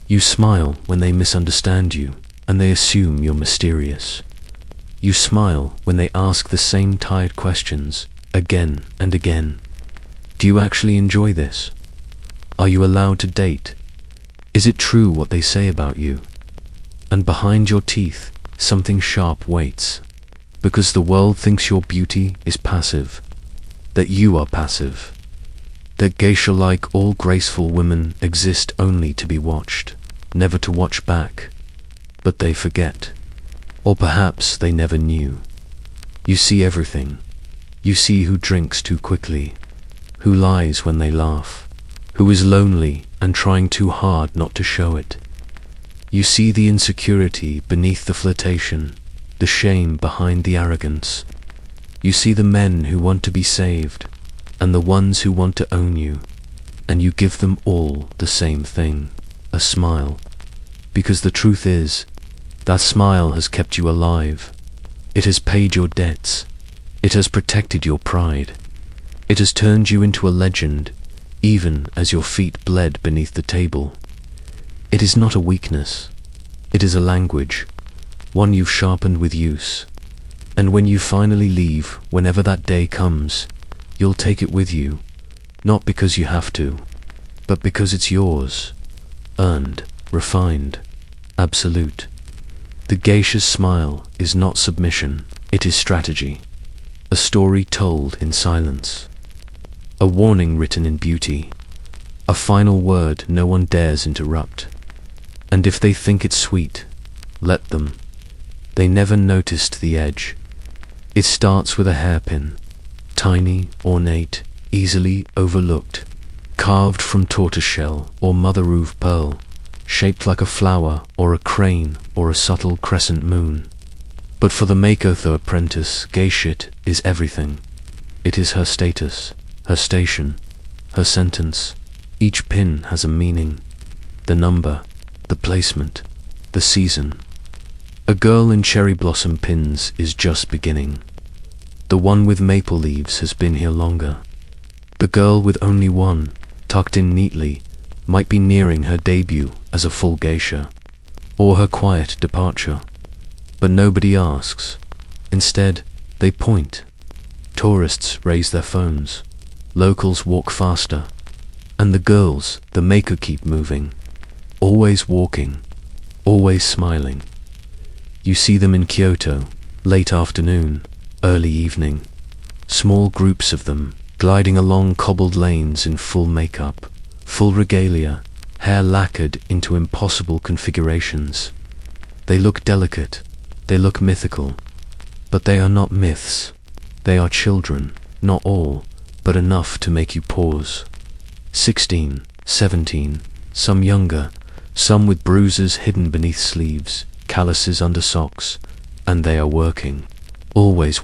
You smile when they misunderstand you, and they assume you're mysterious. You smile when they ask the same tired questions, again and again. Do you actually enjoy this? Are you allowed to date? Is it true what they say about you? And behind your teeth, something sharp waits, because the world thinks your beauty is passive, that you are passive, that geisha, like all graceful women, exist only to be watched, never to watch back. But they forget, or perhaps they never knew. You see everything. You see who drinks too quickly, who lies when they laugh, who is lonely and trying too hard not to show it. You see the insecurity beneath the flirtation, the shame behind the arrogance. You see the men who want to be saved, and the ones who want to own you, and you give them all the same thing, a smile. Because the truth is, that smile has kept you alive. It has paid your debts. It has protected your pride. It has turned you into a legend, even as your feet bled beneath the table. It is not a weakness. It is a language, one you've sharpened with use. And when you finally leave, whenever that day comes, you'll take it with you, not because you have to, but because it's yours, earned, refined, absolute. The geisha's smile is not submission, it is strategy, a story told in silence, a warning written in beauty, a final word no one dares interrupt. And if they think it's sweet, let them. They never noticed the edge. It starts with a hairpin, tiny, ornate, easily overlooked, carved from tortoiseshell or mother-of pearl, shaped like a flower or a crane or a subtle crescent moon. But for the Makeover apprentice, geisha is everything. It is her status, her station, her sentence. Each pin has a meaning, the number, the placement, the season. A girl in cherry blossom pins is just beginning. The one with maple leaves has been here longer. The girl with only one, tucked in neatly, might be nearing her debut as a full geisha, or her quiet departure. But nobody asks. Instead, they point. Tourists raise their phones. Locals walk faster. And the girls, the maker, keep moving. Always walking. Always smiling. You see them in Kyoto, late afternoon, early evening. Small groups of them, gliding along cobbled lanes in full makeup, full regalia, hair lacquered into impossible configurations. They look delicate, they look mythical, but they are not myths. They are children, not all, but enough to make you pause. 16, 17, some younger, some with bruises hidden beneath sleeves, calluses under socks, and they are working, always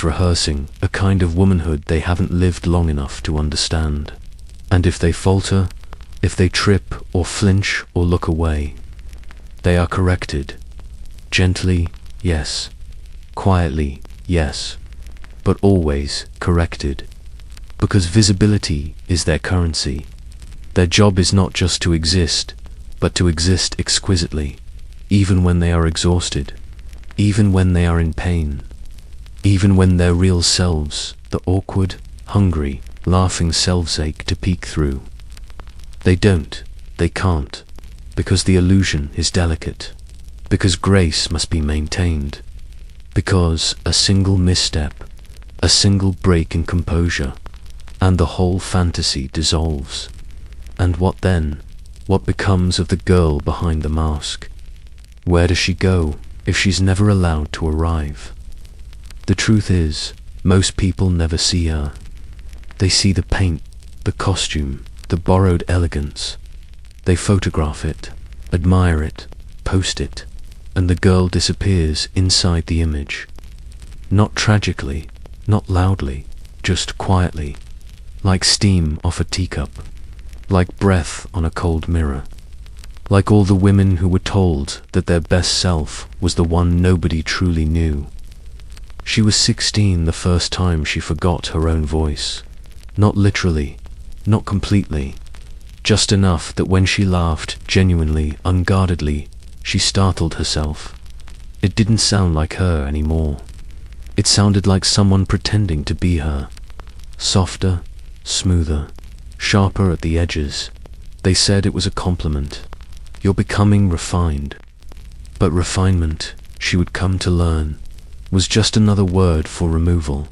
rehearsing a kind of womanhood they haven't lived long enough to understand. And if they falter, if they trip or flinch or look away, they are corrected. Gently, yes. Quietly, yes. But always corrected. Because visibility is their currency. Their job is not just to exist, but to exist exquisitely, even when they are exhausted, even when they are in pain, even when their real selves, the awkward, hungry, laughing selves, ache to peek through. They can't, because the illusion is delicate, because grace must be maintained, because a single misstep, a single break in composure, and the whole fantasy dissolves. And what then? What becomes of the girl behind the mask? Where does she go if she's never allowed to arrive? The truth is, most people never see her. They see the paint, the costume, the borrowed elegance. They photograph it, admire it, post it, and the girl disappears inside the image. Not tragically, not loudly, just quietly, like steam off a teacup, like breath on a cold mirror, like all the women who were told that their best self was the one nobody truly knew. She was 16 the first time she forgot her own voice, Not literally, not completely, just enough that when she laughed genuinely, unguardedly, she startled herself. It didn't sound like her anymore. It sounded like someone pretending to be her. Softer, smoother, sharper at the edges. They said it was a compliment. You're becoming refined. But refinement, she would come to learn, was just another word for removal.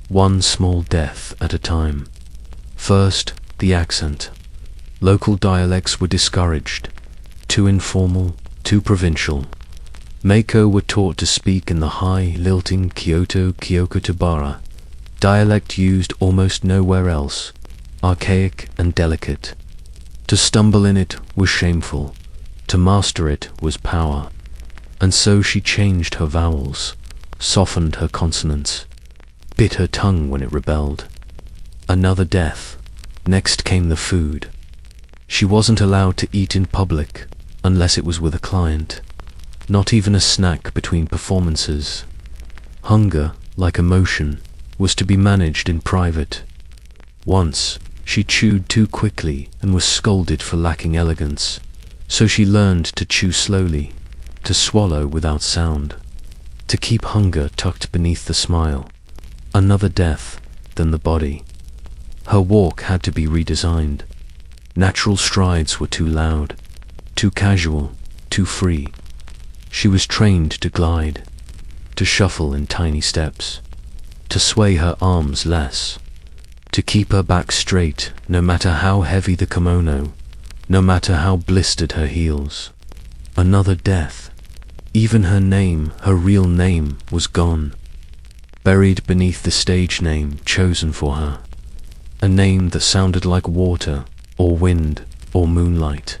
One small death at a time. First, the accent. Local dialects were discouraged. Too informal, too provincial. Meiko were taught to speak in the high, lilting Kyoto Kyokotobara, dialect used almost nowhere else, archaic and delicate. To stumble in it was shameful. To master it was power. And so she changed her vowels, softened her consonants, bit her tongue when it rebelled. Another death. Next came the food. She wasn't allowed to eat in public unless it was with a client. Not even a snack between performances. Hunger, like emotion, was to be managed in private. Once, she chewed too quickly and was scolded for lacking elegance, so she learned to chew slowly, to swallow without sound, to keep hunger tucked beneath the smile. Another death than the body. Her walk had to be redesigned. Natural strides were too loud, too casual, too free. She was trained to glide, to shuffle in tiny steps, to sway her arms less, to keep her back straight no matter how heavy the kimono, no matter how blistered her heels. Another death. Even her name, her real name, was gone, buried beneath the stage name chosen for her. A name that sounded like water, or wind, or moonlight.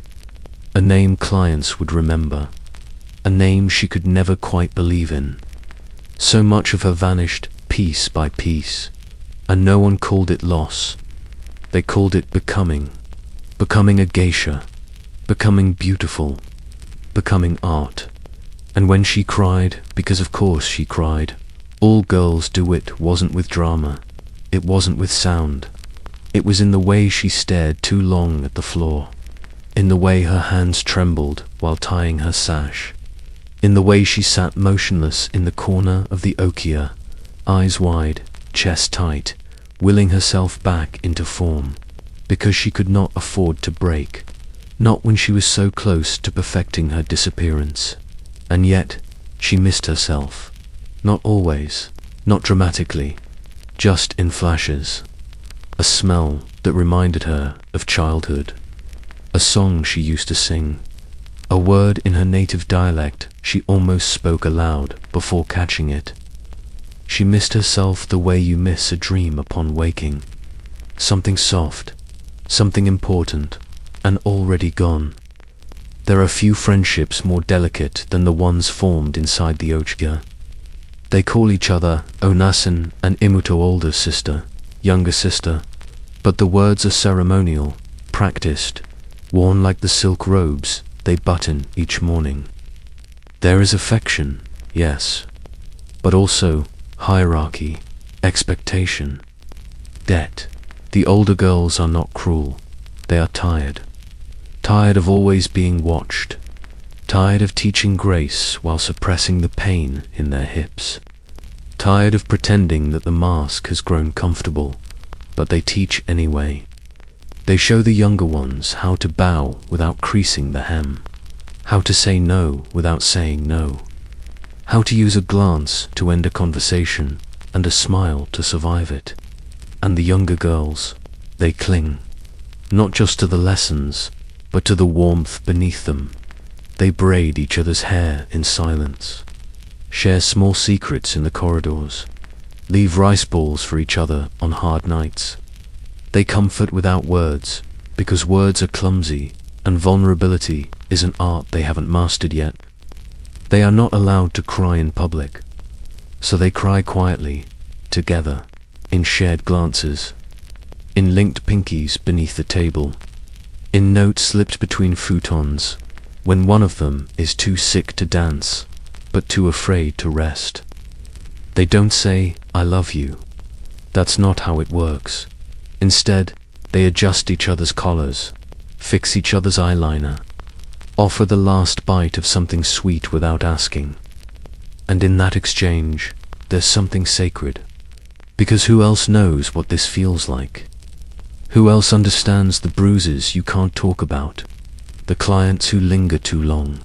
A name clients would remember. A name she could never quite believe in. So much of her vanished piece by piece, and no one called it loss. They called it becoming. Becoming a geisha. Becoming beautiful. Becoming art. And when she cried, because of course she cried, all girls do it, wasn't with drama. It wasn't with sound. It was in the way she stared too long at the floor. In the way her hands trembled while tying her sash. In the way she sat motionless in the corner of the okia, eyes wide, chest tight, willing herself back into form, because she could not afford to break, not when she was so close to perfecting her disappearance. And yet, she missed herself. Not always, not dramatically, just in flashes. A smell that reminded her of childhood. A song she used to sing. A word in her native dialect she almost spoke aloud before catching it. She missed herself the way you miss a dream upon waking. Something soft, something important, and already gone. There are few friendships more delicate than the ones formed inside the ochiya. They call each other Onasan and Imuto, older sister, younger sister, but the words are ceremonial, practiced, worn like the silk robes they button each morning. There is affection, yes, but also hierarchy, expectation, debt. The older girls are not cruel, they are tired. Tired of always being watched. Tired of teaching grace while suppressing the pain in their hips. Tired of pretending that the mask has grown comfortable, but they teach anyway. They show the younger ones how to bow without creasing the hem, how to say no without saying no, how to use a glance to end a conversation and a smile to survive it. And the younger girls, they cling, not just to the lessons, but to the warmth beneath them. They braid each other's hair in silence, share small secrets in the corridors, leave rice balls for each other on hard nights. They comfort without words, because words are clumsy, and vulnerability is an art they haven't mastered yet. They are not allowed to cry in public, so they cry quietly, together, in shared glances, in linked pinkies beneath the table, in notes slipped between futons, when one of them is too sick to dance, but too afraid to rest. They don't say, "I love you." That's not how it works. Instead, they adjust each other's collars, fix each other's eyeliner, offer the last bite of something sweet without asking. And in that exchange, there's something sacred. Because who else knows what this feels like? Who else understands the bruises you can't talk about? The clients who linger too long?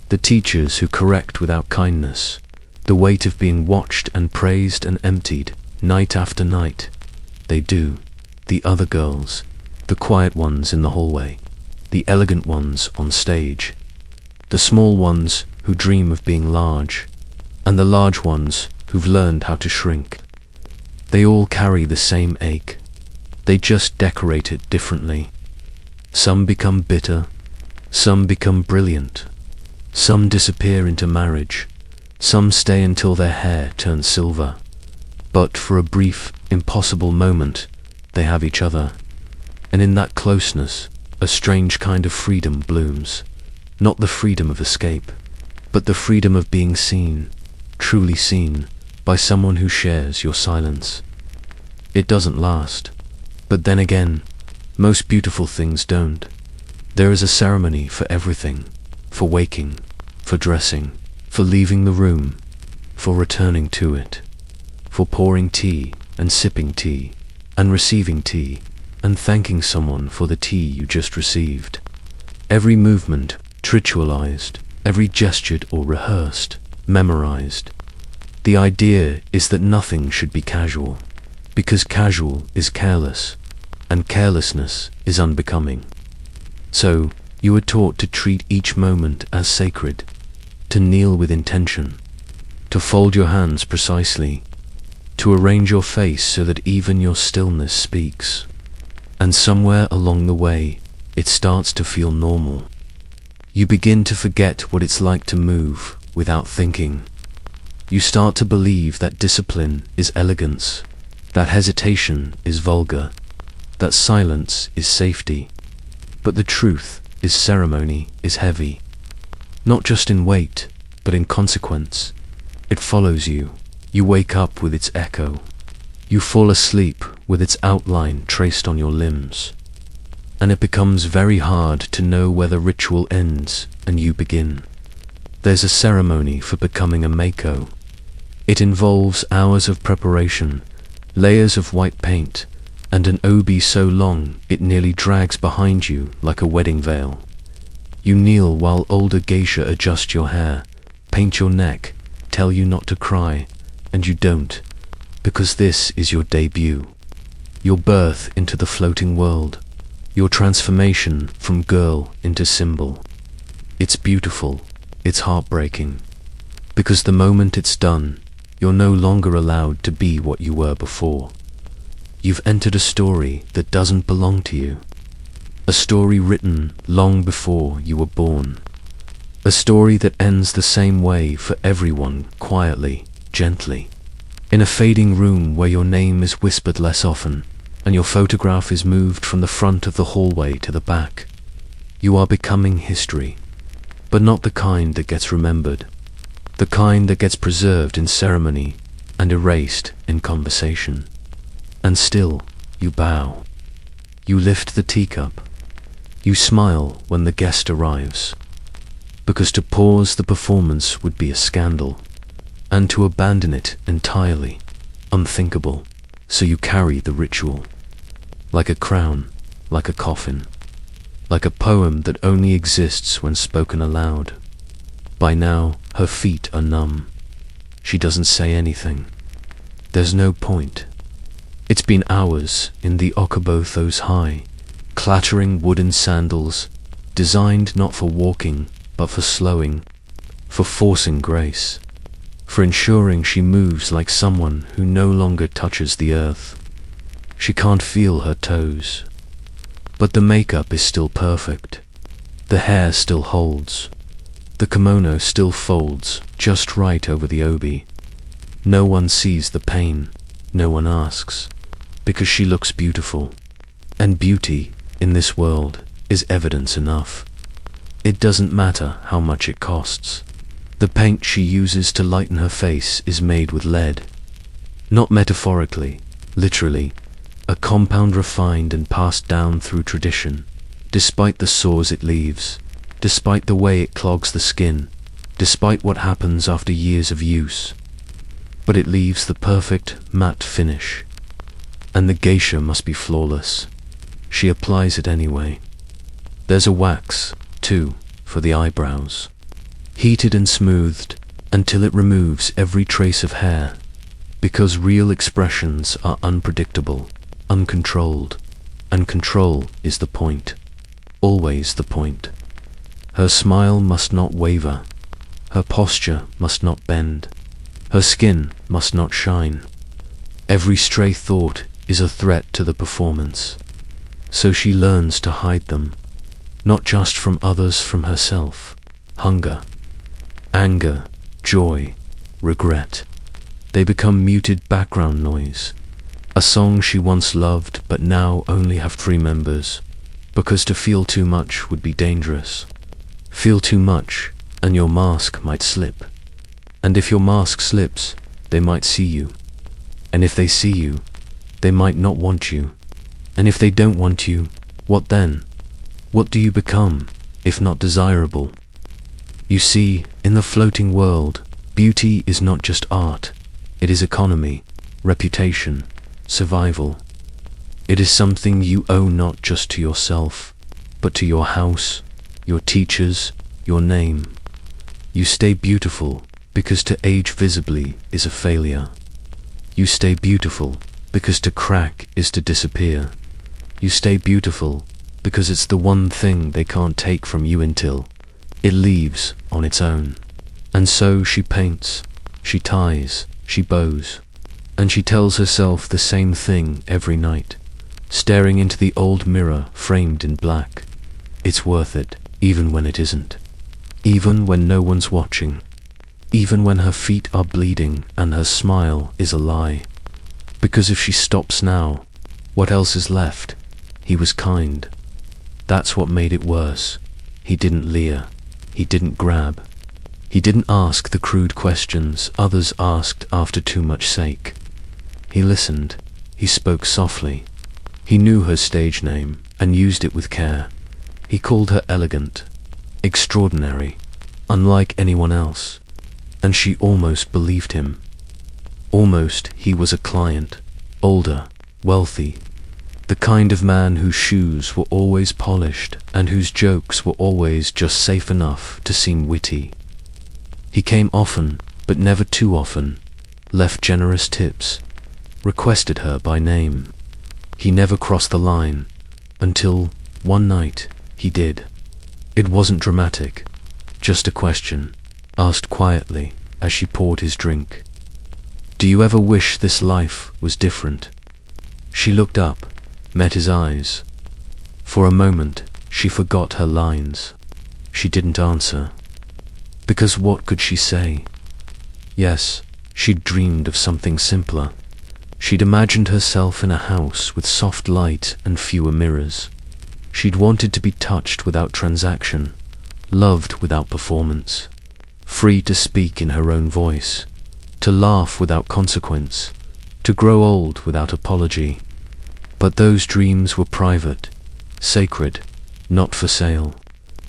The teachers who correct without kindness? The weight of being watched and praised and emptied, night after night? They do. The other girls, the quiet ones in the hallway, the elegant ones on stage, the small ones who dream of being large, and the large ones who've learned how to shrink. They all carry the same ache. They just decorate it differently. Some become bitter, some become brilliant, some disappear into marriage, some stay until their hair turns silver. But for a brief, impossible moment, they have each other. And in that closeness, a strange kind of freedom blooms. Not the freedom of escape, but the freedom of being seen, truly seen, by someone who shares your silence. It doesn't last. But then again, most beautiful things don't. There is a ceremony for everything, for waking, for dressing, for leaving the room, for returning to it, for pouring tea and sipping tea, and receiving tea, and thanking someone for the tea you just received. Every movement ritualized, every gestured or rehearsed, memorized. The idea is that nothing should be casual, because casual is careless, and carelessness is unbecoming. So, you are taught to treat each moment as sacred, to kneel with intention, to fold your hands precisely, to arrange your face so that even your stillness speaks. And somewhere along the way, it starts to feel normal. You begin to forget what it's like to move without thinking. You start to believe that discipline is elegance, that hesitation is vulgar, that silence is safety. But the truth is ceremony is heavy, not just in weight, but in consequence. It follows you. You wake up with its echo. You fall asleep with its outline traced on your limbs. And it becomes very hard to know where the ritual ends and you begin. There's a ceremony for becoming a Mako. It involves hours of preparation, layers of white paint, and an obi so long it nearly drags behind you like a wedding veil. You kneel while older geisha adjust your hair, paint your neck, tell you not to cry, and you don't, because this is your debut, your birth into the floating world, your transformation from girl into symbol. It's beautiful, it's heartbreaking, because the moment it's done, you're no longer allowed to be what you were before. You've entered a story that doesn't belong to you, a story written long before you were born, a story that ends the same way for everyone, quietly, gently, in a fading room where your name is whispered less often, and your photograph is moved from the front of the hallway to the back. You are becoming history, but not the kind that gets remembered, the kind that gets preserved in ceremony and erased in conversation. And still, you bow. You lift the teacup. You smile when the guest arrives, because to pause the performance would be a scandal, and to abandon it entirely, unthinkable. So you carry the ritual, like a crown, like a coffin, like a poem that only exists when spoken aloud. By now, her feet are numb. She doesn't say anything. There's no point. It's been hours in the Okabothos high, clattering wooden sandals, designed not for walking, but for slowing, for forcing grace, for ensuring she moves like someone who no longer touches the earth. She can't feel her toes. But the makeup is still perfect. The hair still holds. The kimono still folds just right over the obi. No one sees the pain. No one asks, because she looks beautiful. And beauty, in this world, is evidence enough. It doesn't matter how much it costs. The paint she uses to lighten her face is made with lead. Not metaphorically, literally, a compound refined and passed down through tradition, despite the sores it leaves, despite the way it clogs the skin, despite what happens after years of use. But it leaves the perfect matte finish. And the geisha must be flawless. She applies it anyway. There's a wax, too, for the eyebrows, heated and smoothed until it removes every trace of hair, because real expressions are unpredictable, uncontrolled, and control is the point, always the point. Her smile must not waver, her posture must not bend, her skin must not shine. Every stray thought is a threat to the performance, so she learns to hide them, not just from others, from herself. Hunger, anger, joy, regret. They become muted background noise. A song she once loved but now only have 3 members, because to feel too much would be dangerous. Feel too much and your mask might slip. And if your mask slips, they might see you. And if they see you, they might not want you. And if they don't want you, what then? What do you become, if not desirable? You see, in the floating world, beauty is not just art. It is economy, reputation, survival. It is something you owe not just to yourself, but to your house, your teachers, your name. You stay beautiful because to age visibly is a failure. You stay beautiful because to crack is to disappear. You stay beautiful because it's the one thing they can't take from you until it leaves on its own. And so she paints, she ties, she bows, and she tells herself the same thing every night, staring into the old mirror framed in black. It's worth it, even when it isn't. Even when no one's watching. Even when her feet are bleeding and her smile is a lie. Because if she stops now, what else is left? He was kind. That's what made it worse. He didn't leer. He didn't grab. He didn't ask the crude questions others asked after too much sake. He listened. He spoke softly. He knew her stage name and used it with care. He called her elegant, extraordinary, unlike anyone else. And she almost believed him. Almost he was a client, older, wealthy, the kind of man whose shoes were always polished and whose jokes were always just safe enough to seem witty. He came often, but never too often, left generous tips, requested her by name. He never crossed the line, until one night he did. It wasn't dramatic, just a question, asked quietly as she poured his drink. Do you ever wish this life was different? She looked up, met his eyes. For a moment, she forgot her lines. She didn't answer. Because what could she say? Yes, she'd dreamed of something simpler. She'd imagined herself in a house with soft light and fewer mirrors. She'd wanted to be touched without transaction, loved without performance, free to speak in her own voice, to laugh without consequence, to grow old without apology. But those dreams were private, sacred, not for sale.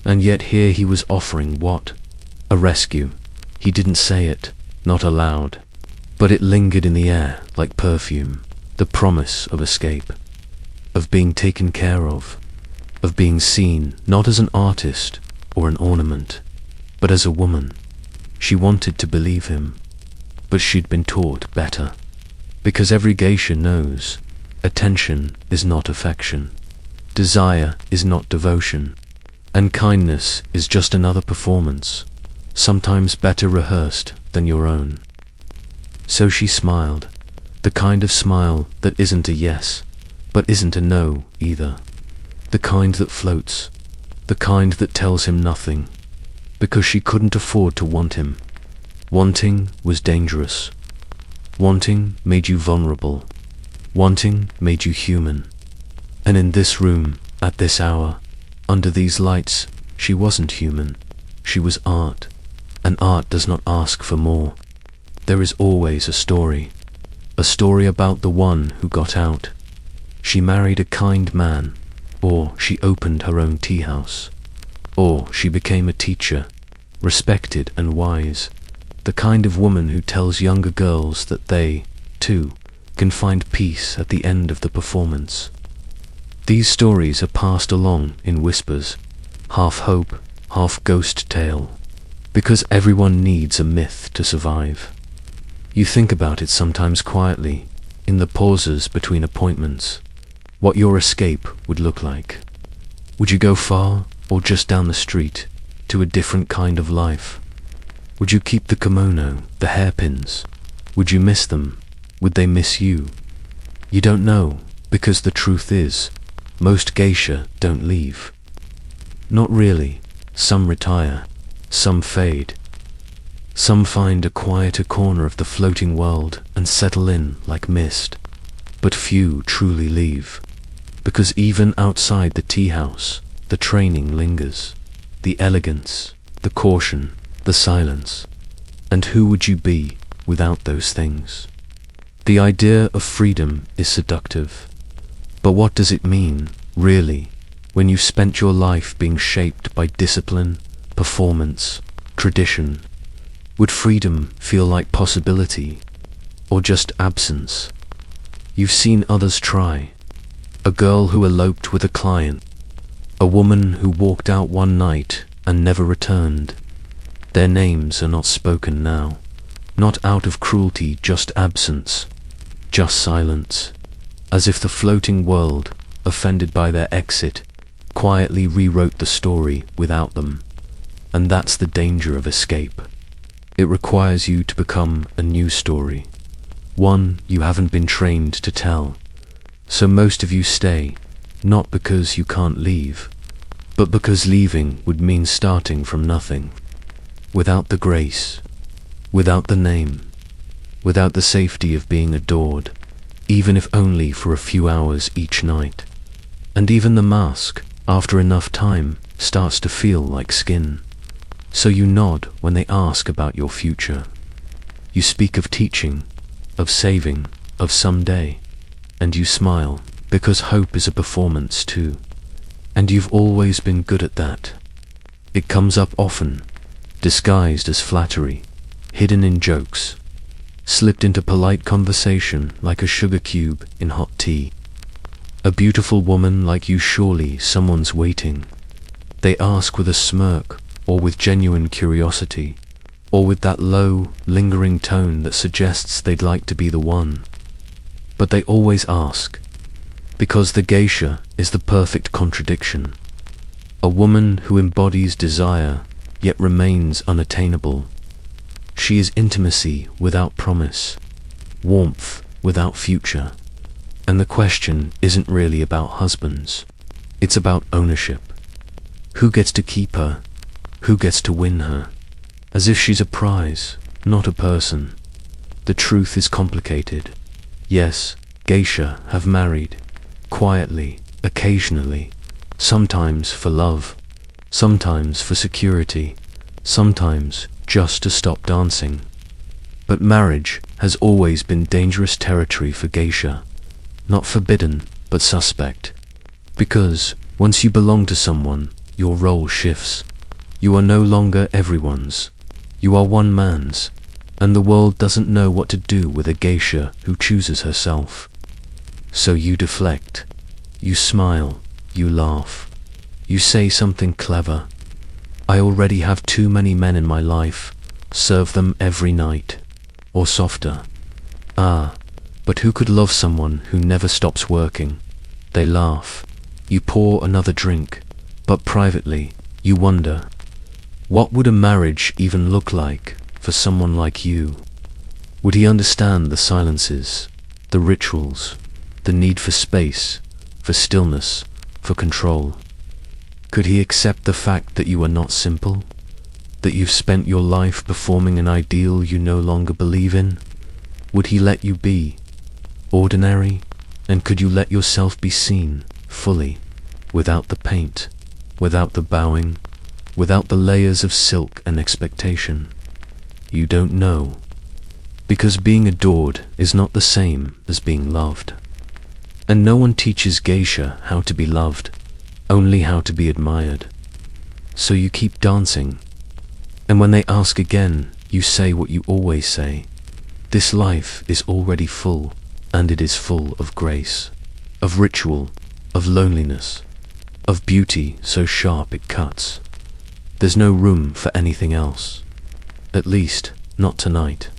And yet here he was offering what? A rescue. He didn't say it, not aloud, but it lingered in the air like perfume, the promise of escape, of being taken care of being seen not as an artist or an ornament, but as a woman. She wanted to believe him, but she'd been taught better. Because every geisha knows, attention is not affection, desire is not devotion, and kindness is just another performance, sometimes better rehearsed than your own. So she smiled, the kind of smile that isn't a yes, but isn't a no either. The kind that floats, the kind that tells him nothing, because she couldn't afford to want him. Wanting was dangerous. Wanting made you vulnerable. Wanting made you human. And in this room, at this hour, under these lights, she wasn't human. She was art, and art does not ask for more. There is always a story about the one who got out. She married a kind man, or she opened her own tea house, or she became a teacher, respected and wise, the kind of woman who tells younger girls that they, too, can find peace at the end of the performance. These stories are passed along in whispers, half hope, half ghost tale, because everyone needs a myth to survive. You think about it sometimes quietly, in the pauses between appointments, what your escape would look like. Would you go far, or just down the street, to a different kind of life? Would you keep the kimono, the hairpins? Would you miss them? Would they miss you? You don't know, because the truth is, most geisha don't leave. Not really. Some retire, some fade. Some find a quieter corner of the floating world and settle in like mist. But few truly leave, because even outside the tea house, the training lingers, the elegance, the caution, the silence. And who would you be without those things? The idea of freedom is seductive. But what does it mean, really, when you've spent your life being shaped by discipline, performance, tradition? Would freedom feel like possibility, or just absence? You've seen others try. A girl who eloped with a client, a woman who walked out one night and never returned. Their names are not spoken now, not out of cruelty, just absence, just silence, as if the floating world, offended by their exit, quietly rewrote the story without them. And that's the danger of escape. It requires you to become a new story, one you haven't been trained to tell. So most of you stay, not because you can't leave, but because leaving would mean starting from nothing, without the grace, without the name, without the safety of being adored, even if only for a few hours each night. And even the mask, after enough time, starts to feel like skin. So you nod when they ask about your future. You speak of teaching, of saving, of someday, and you smile, because hope is a performance too. And you've always been good at that. It comes up often, disguised as flattery, hidden in jokes, slipped into polite conversation like a sugar cube in hot tea. A beautiful woman like you, surely someone's waiting. They ask with a smirk, or with genuine curiosity, or with that low, lingering tone that suggests they'd like to be the one. But they always ask, because the geisha is the perfect contradiction. A woman who embodies desire, yet remains unattainable. She is intimacy without promise, warmth without future. And the question isn't really about husbands. It's about ownership. Who gets to keep her? Who gets to win her? As if she's a prize, not a person. The truth is complicated. Yes, geisha have married, quietly, occasionally, sometimes for love, sometimes for security, sometimes just to stop dancing. But marriage has always been dangerous territory for geisha. Not forbidden, but suspect. Because once you belong to someone, your role shifts. You are no longer everyone's. You are one man's. And the world doesn't know what to do with a geisha who chooses herself. So you deflect. You smile. You laugh. You say something clever. I already have too many men in my life. Serve them every night. Or softer. Ah. But who could love someone who never stops working? They laugh. You pour another drink, but privately, you wonder, what would a marriage even look like for someone like you? Would he understand the silences, the rituals, the need for space, for stillness, for control? Could he accept the fact that you are not simple? That you've spent your life performing an ideal you no longer believe in? Would he let you be ordinary? And could you let yourself be seen fully, without the paint, without the bowing, without the layers of silk and expectation? You don't know, because being adored is not the same as being loved. And no one teaches Geisha how to be loved, only how to be admired. So you keep dancing, and when they ask again, you say what you always say. This life is already full, and it is full of grace, of ritual, of loneliness, of beauty so sharp it cuts. There's no room for anything else. At least, not tonight.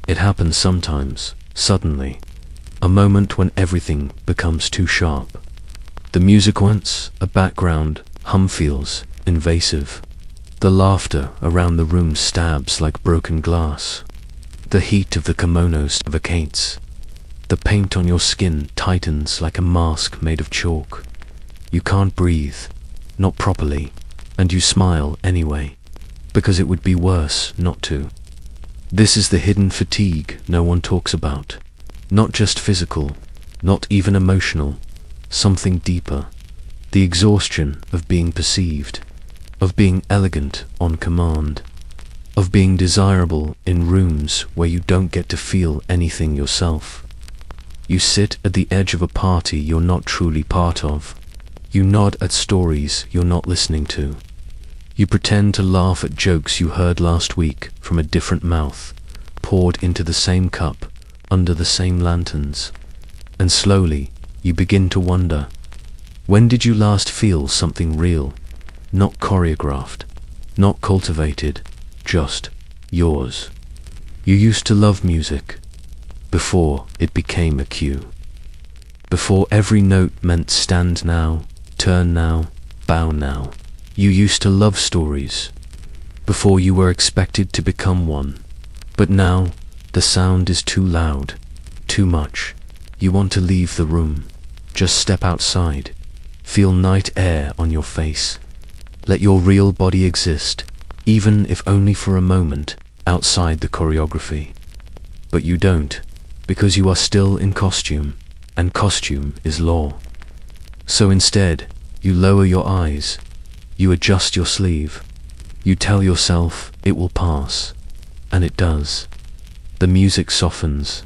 It happens sometimes, suddenly, a moment when everything becomes too sharp. The music wants a background hum feels invasive. The laughter around the room stabs like broken glass. The heat of the kimono suffocates. The paint on your skin tightens like a mask made of chalk. You can't breathe, not properly, and you smile anyway, because it would be worse not to. This is the hidden fatigue no one talks about. Not just physical, not even emotional, something deeper. The exhaustion of being perceived, of being elegant on command, of being desirable in rooms where you don't get to feel anything yourself. You sit at the edge of a party you're not truly part of. You nod at stories you're not listening to. You pretend to laugh at jokes you heard last week from a different mouth, poured into the same cup, under the same lanterns. And slowly, you begin to wonder, when did you last feel something real? Not choreographed, not cultivated, just yours. You used to love music, before it became a cue. Before every note meant stand now, turn now, bow now. You used to love stories, before you were expected to become one. But now, the sound is too loud, too much. You want to leave the room, just step outside, feel night air on your face. Let your real body exist, even if only for a moment, outside the choreography. But you don't, because you are still in costume, and costume is law. So instead, you lower your eyes, you adjust your sleeve, you tell yourself it will pass, and it does. The music softens,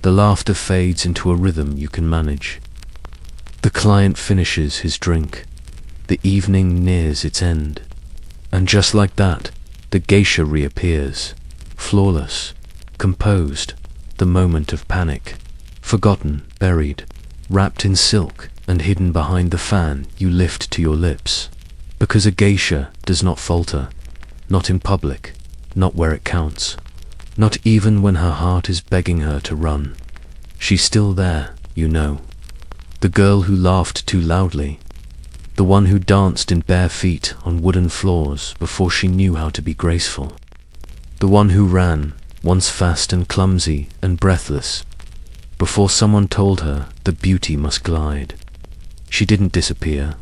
the laughter fades into a rhythm you can manage. The client finishes his drink, the evening nears its end, and just like that, the geisha reappears, flawless, composed, the moment of panic, forgotten, buried, wrapped in silk and hidden behind the fan you lift to your lips. Because a geisha does not falter, not in public, not where it counts, not even when her heart is begging her to run. She's still there, you know. The girl who laughed too loudly, the one who danced in bare feet on wooden floors before she knew how to be graceful, the one who ran, once fast and clumsy and breathless, before someone told her that beauty must glide. She didn't disappear,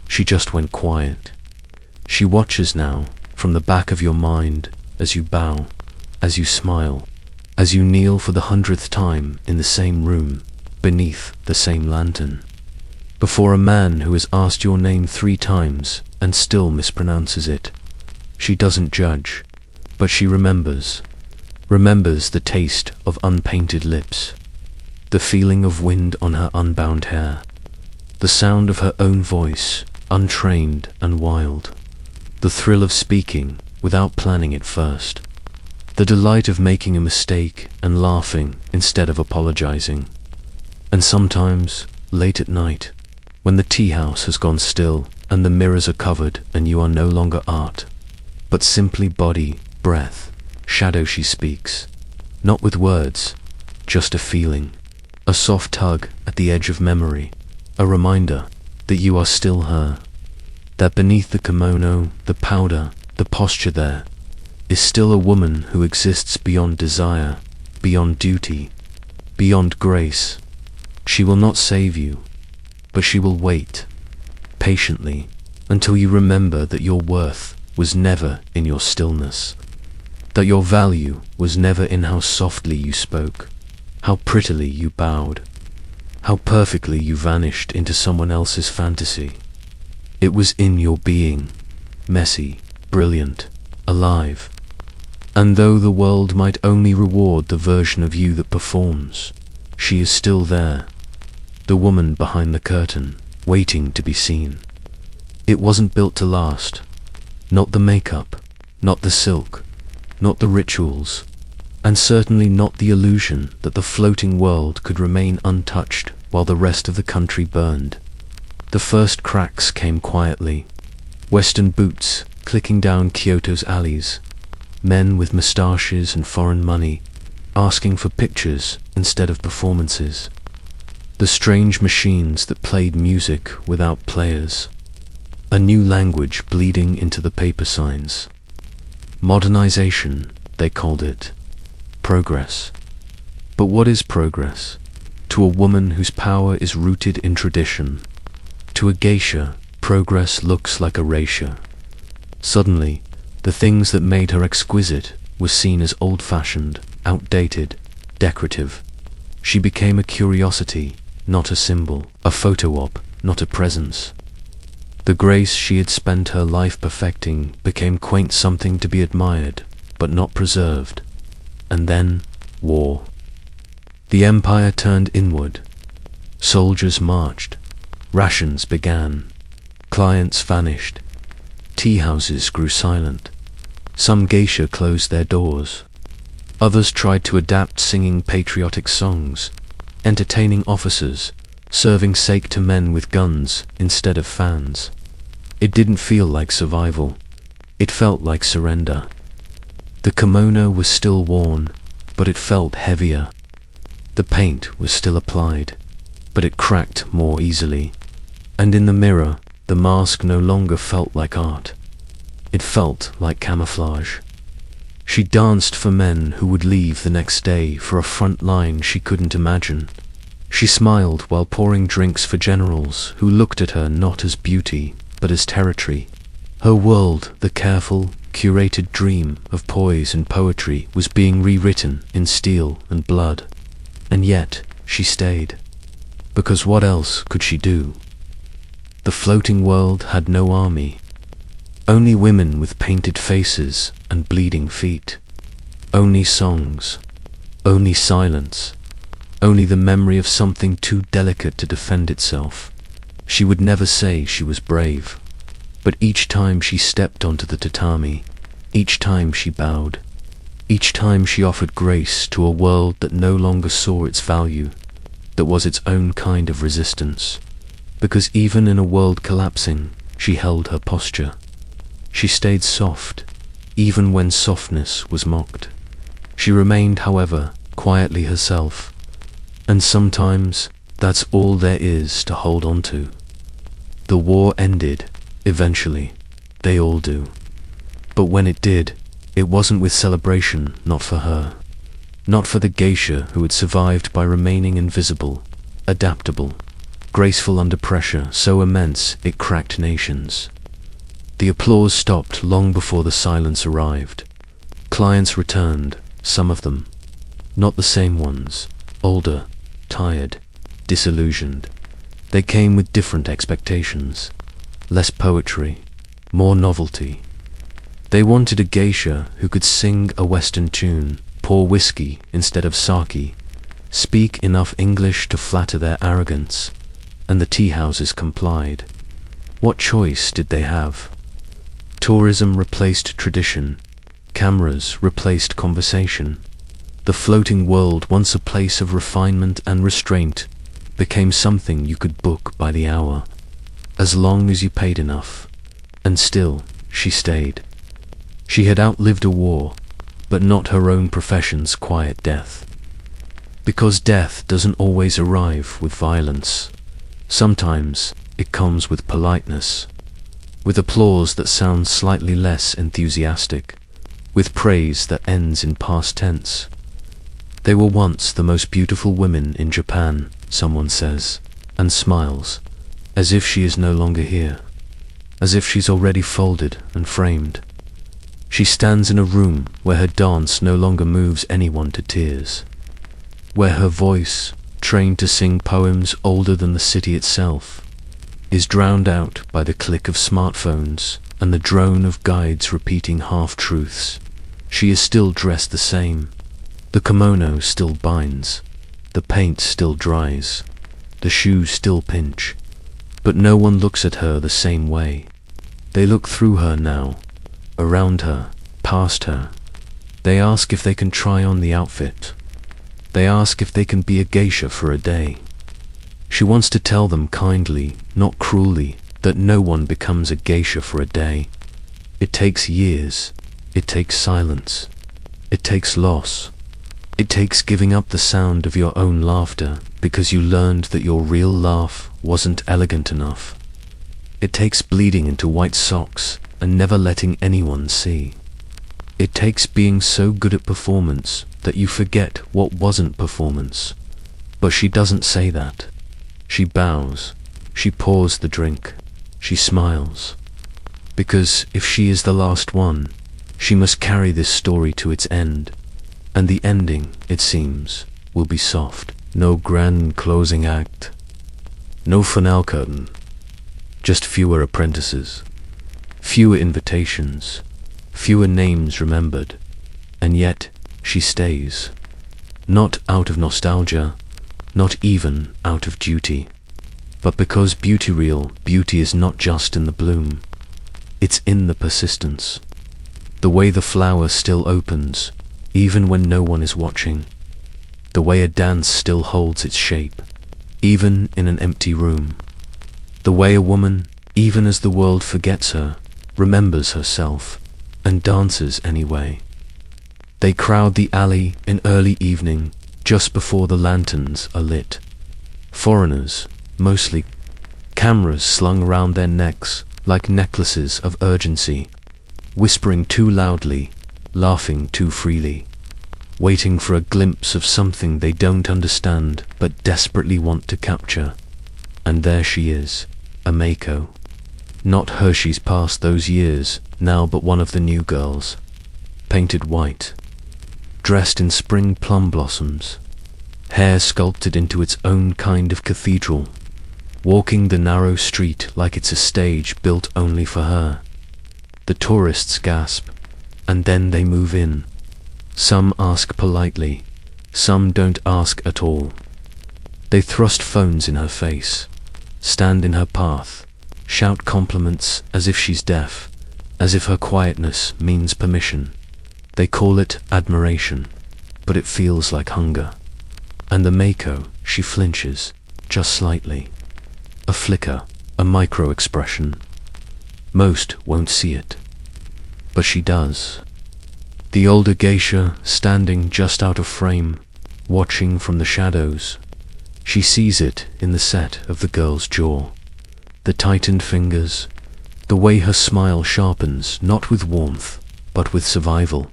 she just went quiet. She watches now, from the back of your mind, as you bow, as you smile, as you kneel for the 100th time in the same room, beneath the same lantern, before a man who has asked your name 3 times and still mispronounces it. She doesn't judge, but she remembers the taste of unpainted lips, the feeling of wind on her unbound hair, the sound of her own voice, untrained and wild, the thrill of speaking without planning it first, the delight of making a mistake and laughing instead of apologizing. And sometimes, late at night, when the tea house has gone still and the mirrors are covered and you are no longer art, but simply body, breath, shadow, she speaks, not with words, just a feeling, a soft tug at the edge of memory, a reminder that you are still her, that beneath the kimono, the powder, the posture there, is still a woman who exists beyond desire, beyond duty, beyond grace. She will not save you, but she will wait, patiently, until you remember that your worth was never in your stillness, that your value was never in how softly you spoke, how prettily you bowed, how perfectly you vanished into someone else's fantasy. It was in your being, messy, brilliant, alive. And though the world might only reward the version of you that performs, she is still there. the woman behind the curtain, waiting to be seen. It wasn't built to last. Not the makeup, not the silk, not the rituals, and certainly not the illusion that the floating world could remain untouched while the rest of the country burned. The first cracks came quietly. Western boots clicking down Kyoto's alleys, men with moustaches and foreign money asking for pictures instead of performances. The strange machines that played music without players. A new language bleeding into the paper signs. Modernization, they called it. Progress. But what is progress? To a woman whose power is rooted in tradition. To a geisha, progress looks like erasure. Suddenly, the things that made her exquisite were seen as old-fashioned, outdated, decorative. She became a curiosity, not a symbol, a photo op, not a presence. The grace she had spent her life perfecting became quaint something to be admired, but not preserved. And then, war. The empire turned inward. Soldiers marched. Rations began. Clients vanished. Tea houses grew silent. Some geisha closed their doors. Others tried to adapt singing patriotic songs, entertaining officers, serving sake to men with guns instead of fans. It didn't feel like survival. It felt like surrender. The kimono was still worn, but it felt heavier. The paint was still applied, but it cracked more easily. And in the mirror, the mask no longer felt like art. It felt like camouflage. She danced for men who would leave the next day for a front line she couldn't imagine. She smiled while pouring drinks for generals who looked at her not as beauty, but as territory. Her world, the careful, curated dream of poise and poetry, was being rewritten in steel and blood. And yet, she stayed. Because what else could she do? The floating world had no army. Only women with painted faces and bleeding feet. Only songs. Only silence. Only the memory of something too delicate to defend itself. She would never say she was brave. But each time she stepped onto the tatami, each time she bowed, each time she offered grace to a world that no longer saw its value, that was its own kind of resistance. Because even in a world collapsing, she held her posture. She stayed soft, even when softness was mocked. She remained, however, quietly herself. And sometimes, that's all there is to hold on to. The war ended, eventually. They all do. But when it did, it wasn't with celebration, not for her. Not for the geisha who had survived by remaining invisible, adaptable, graceful under pressure so immense it cracked nations. The applause stopped long before the silence arrived. Clients returned, some of them. Not the same ones, older, tired, disillusioned. They came with different expectations. Less poetry, more novelty. They wanted a geisha who could sing a Western tune, pour whiskey instead of sake, speak enough English to flatter their arrogance, and the tea houses complied. What choice did they have? Tourism replaced tradition. Cameras replaced conversation. The floating world, once a place of refinement and restraint, became something you could book by the hour, as long as you paid enough. And still, she stayed. She had outlived a war, but not her own profession's quiet death. Because death doesn't always arrive with violence. Sometimes it comes with politeness, with applause that sounds slightly less enthusiastic, with praise that ends in past tense. They were once the most beautiful women in Japan, someone says, and smiles, as if she is no longer here, as if she's already folded and framed. She stands in a room where her dance no longer moves anyone to tears, where her voice, trained to sing poems older than the city itself, is drowned out by the click of smartphones and the drone of guides repeating half-truths. She is still dressed the same. The kimono still binds. The paint still dries. the shoes still pinch, but no one looks at her the same way. They look through her now, around her, past her. They ask if they can try on the outfit. They ask if they can be a geisha for a day. She wants to tell them kindly, not cruelly, that no one becomes a geisha for a day. It takes years. It takes silence. It takes loss. It takes giving up the sound of your own laughter because you learned that your real laugh wasn't elegant enough. It takes bleeding into white socks and never letting anyone see. It takes being so good at performance that you forget what wasn't performance. But she doesn't say that. She bows. She pours the drink. She smiles. Because if she is the last one, she must carry this story to its end. And the ending, it seems, will be soft. No grand closing act. No finale curtain. Just fewer apprentices. Fewer invitations. Fewer names remembered. And yet, she stays. Not out of nostalgia, not even out of duty. But because real beauty is not just in the bloom. It's in the persistence. The way the flower still opens, even when no one is watching. The way a dance still holds its shape, even in an empty room. The way a woman, even as the world forgets her, remembers herself, and dances anyway. They crowd the alley in early evening, just before the lanterns are lit. Foreigners, mostly, cameras slung around their necks like necklaces of urgency, whispering too loudly, laughing too freely, waiting for a glimpse of something they don't understand but desperately want to capture. And there she is, a Mako. Not Hershey's past those years, now but one of the new girls. Painted white, dressed in spring plum blossoms, hair sculpted into its own kind of cathedral, walking the narrow street like it's a stage built only for her. The tourists gasp, and then they move in. Some ask politely, some don't ask at all. They thrust phones in her face, stand in her path, shout compliments as if she's deaf, as if her quietness means permission. They call it admiration, but it feels like hunger. And the Mako, she flinches, just slightly. A flicker, a micro-expression. Most won't see it, but she does. The older geisha, standing just out of frame, watching from the shadows. She sees it in the set of the girl's jaw, the tightened fingers, the way her smile sharpens not with warmth, but with survival.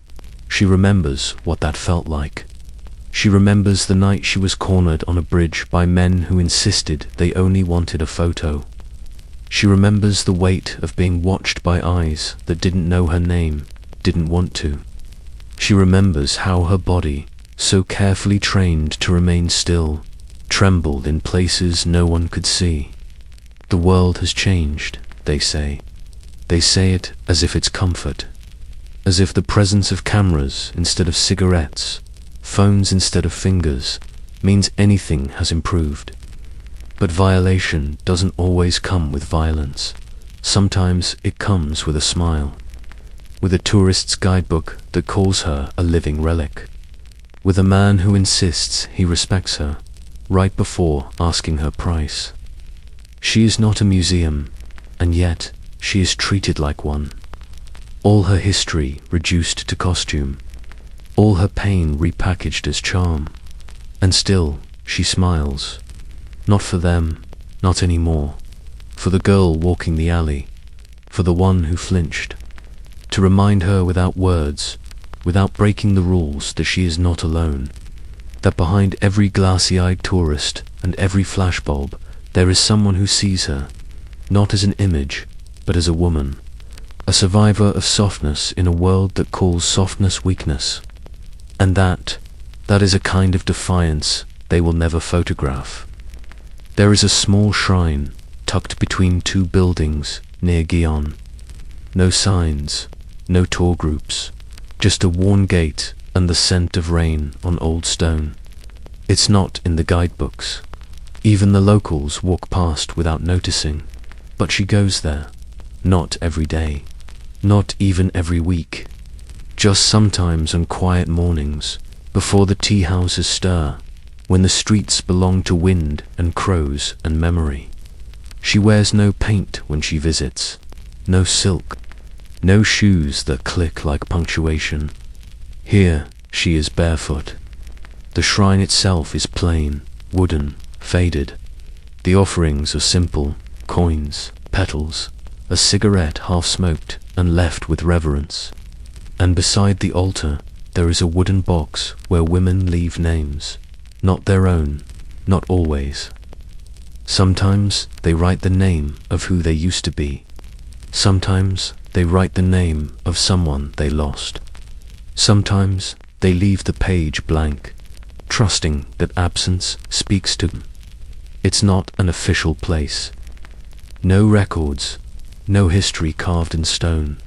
She remembers what that felt like. She remembers the night she was cornered on a bridge by men who insisted they only wanted a photo. She remembers the weight of being watched by eyes that didn't know her name, didn't want to. She remembers how her body, so carefully trained to remain still, trembled in places no one could see. The world has changed, they say. They say it as if it's comfort, as if the presence of cameras instead of cigarettes, phones instead of fingers, means anything has improved. But violation doesn't always come with violence. Sometimes it comes with a smile, with a tourist's guidebook that calls her a living relic, with a man who insists he respects her, right before asking her price. She is not a museum, and yet she is treated like one. All her history reduced to costume, all her pain repackaged as charm, and still she smiles. Not for them, not anymore, for the girl walking the alley, for the one who flinched, to remind her without words, without breaking the rules, that she is not alone, that behind every glassy-eyed tourist and every flashbulb there is someone who sees her, not as an image, but as a woman, a survivor of softness in a world that calls softness weakness. And that is a kind of defiance they will never photograph. There is a small shrine tucked between two buildings near Gion. No signs, no tour groups, just a worn gate and the scent of rain on old stone. It's not in the guidebooks. Even the locals walk past without noticing, but she goes there. Not every day, not even every week. Just sometimes on quiet mornings, before the tea houses stir, when the streets belong to wind and crows and memory. She wears no paint when she visits, no silk, no shoes that click like punctuation. Here she is barefoot. The shrine itself is plain, wooden, faded. The offerings are simple: coins, petals, a cigarette half smoked and left with reverence. And beside the altar there is a wooden box where women leave names, not their own, not always. Sometimes they write the name of who they used to be. Sometimes they write the name of someone they lost. Sometimes they leave the page blank, trusting that absence speaks to them. It's not an official place. No records, no history carved in stone.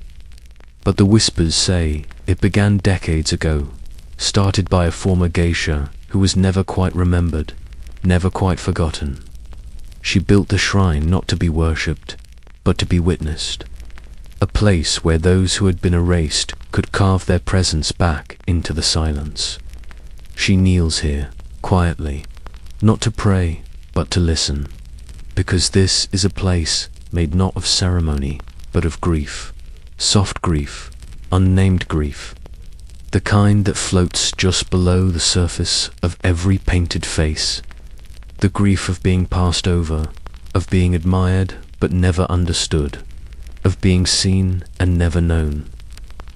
But the whispers say it began decades ago, started by a former geisha who was never quite remembered, never quite forgotten. She built the shrine not to be worshipped, but to be witnessed. A place where those who had been erased could carve their presence back into the silence. She kneels here, quietly, not to pray, but to listen, because this is a place made not of ceremony, but of grief. Soft grief, unnamed grief, the kind that floats just below the surface of every painted face, the grief of being passed over, of being admired but never understood, of being seen and never known.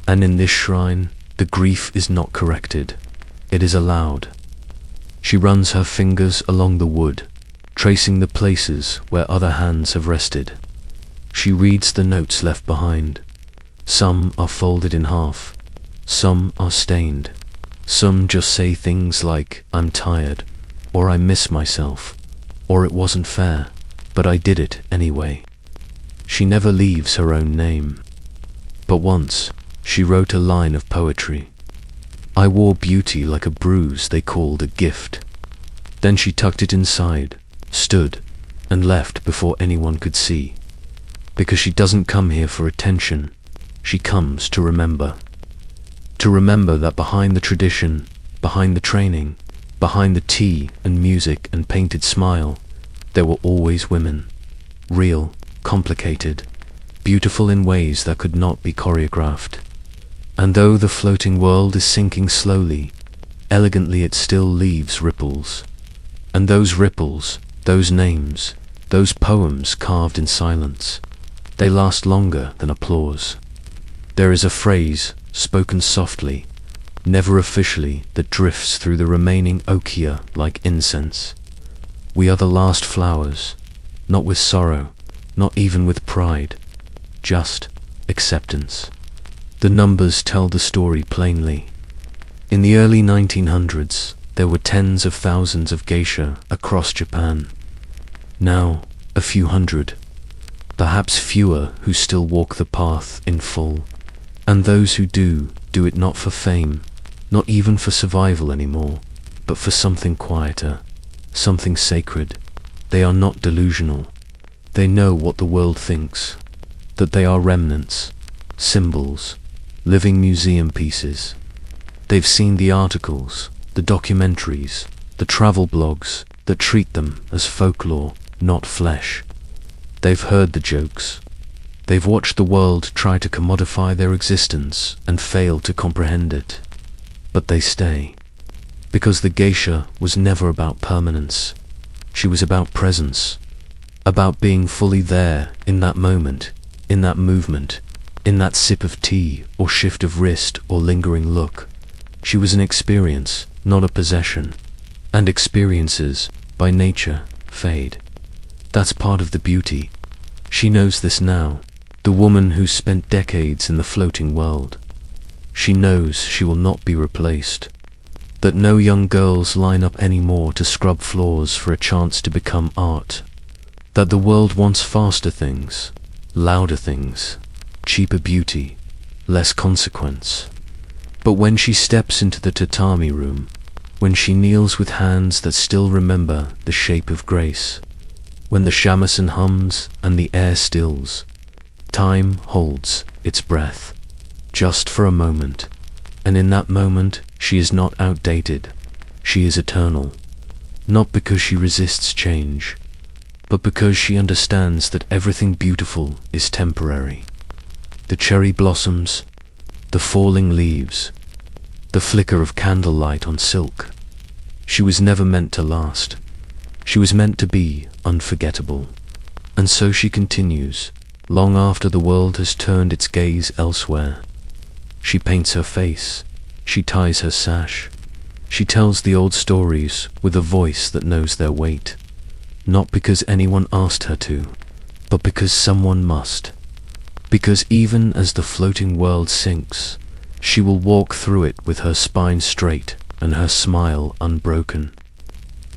And in this shrine, the grief is not corrected, it is allowed. She runs her fingers along the wood, tracing the places where other hands have rested. She reads the notes left behind. Some are folded in half, some are stained, some just say things like, "I'm tired," or "I miss myself," or "It wasn't fair, but I did it anyway." She never leaves her own name. But once, she wrote a line of poetry. "I wore beauty like a bruise they called a gift." Then she tucked it inside, stood, and left before anyone could see. Because she doesn't come here for attention. She comes to remember. To remember that behind the tradition, behind the training, behind the tea and music and painted smile, there were always women. Real, complicated, beautiful in ways that could not be choreographed. And though the floating world is sinking slowly, elegantly it still leaves ripples. And those ripples, those names, those poems carved in silence, they last longer than applause. There is a phrase, spoken softly, never officially, that drifts through the remaining okia like incense. We are the last flowers, not with sorrow, not even with pride, just acceptance. The numbers tell the story plainly. In the early 1900s, there were tens of thousands of geisha across Japan. Now, a few hundred, perhaps fewer who still walk the path in full. And those who do it not for fame, not even for survival anymore, but for something quieter, something sacred. They are not delusional. They know what the world thinks, that they are remnants, symbols, living museum pieces. They've seen the articles, the documentaries, the travel blogs that treat them as folklore, not flesh. They've heard the jokes. They've watched the world try to commodify their existence and fail to comprehend it. But they stay. Because the geisha was never about permanence. She was about presence. About being fully there in that moment, in that movement, in that sip of tea or shift of wrist or lingering look. She was an experience, not a possession. And experiences, by nature, fade. That's part of the beauty. She knows this now. The woman who spent decades in the floating world. She knows she will not be replaced. That no young girls line up anymore to scrub floors for a chance to become art. That the world wants faster things, louder things, cheaper beauty, less consequence. But when she steps into the tatami room, when she kneels with hands that still remember the shape of grace, when the shamisen hums and the air stills, time holds its breath, just for a moment, and in that moment she is not outdated, she is eternal, not because she resists change, but because she understands that everything beautiful is temporary. The cherry blossoms, the falling leaves, the flicker of candlelight on silk. She was never meant to last. She was meant to be unforgettable. And so she continues, long after the world has turned its gaze elsewhere. She paints her face, she ties her sash, she tells the old stories with a voice that knows their weight, not because anyone asked her to, but because someone must. Because even as the floating world sinks, she will walk through it with her spine straight and her smile unbroken.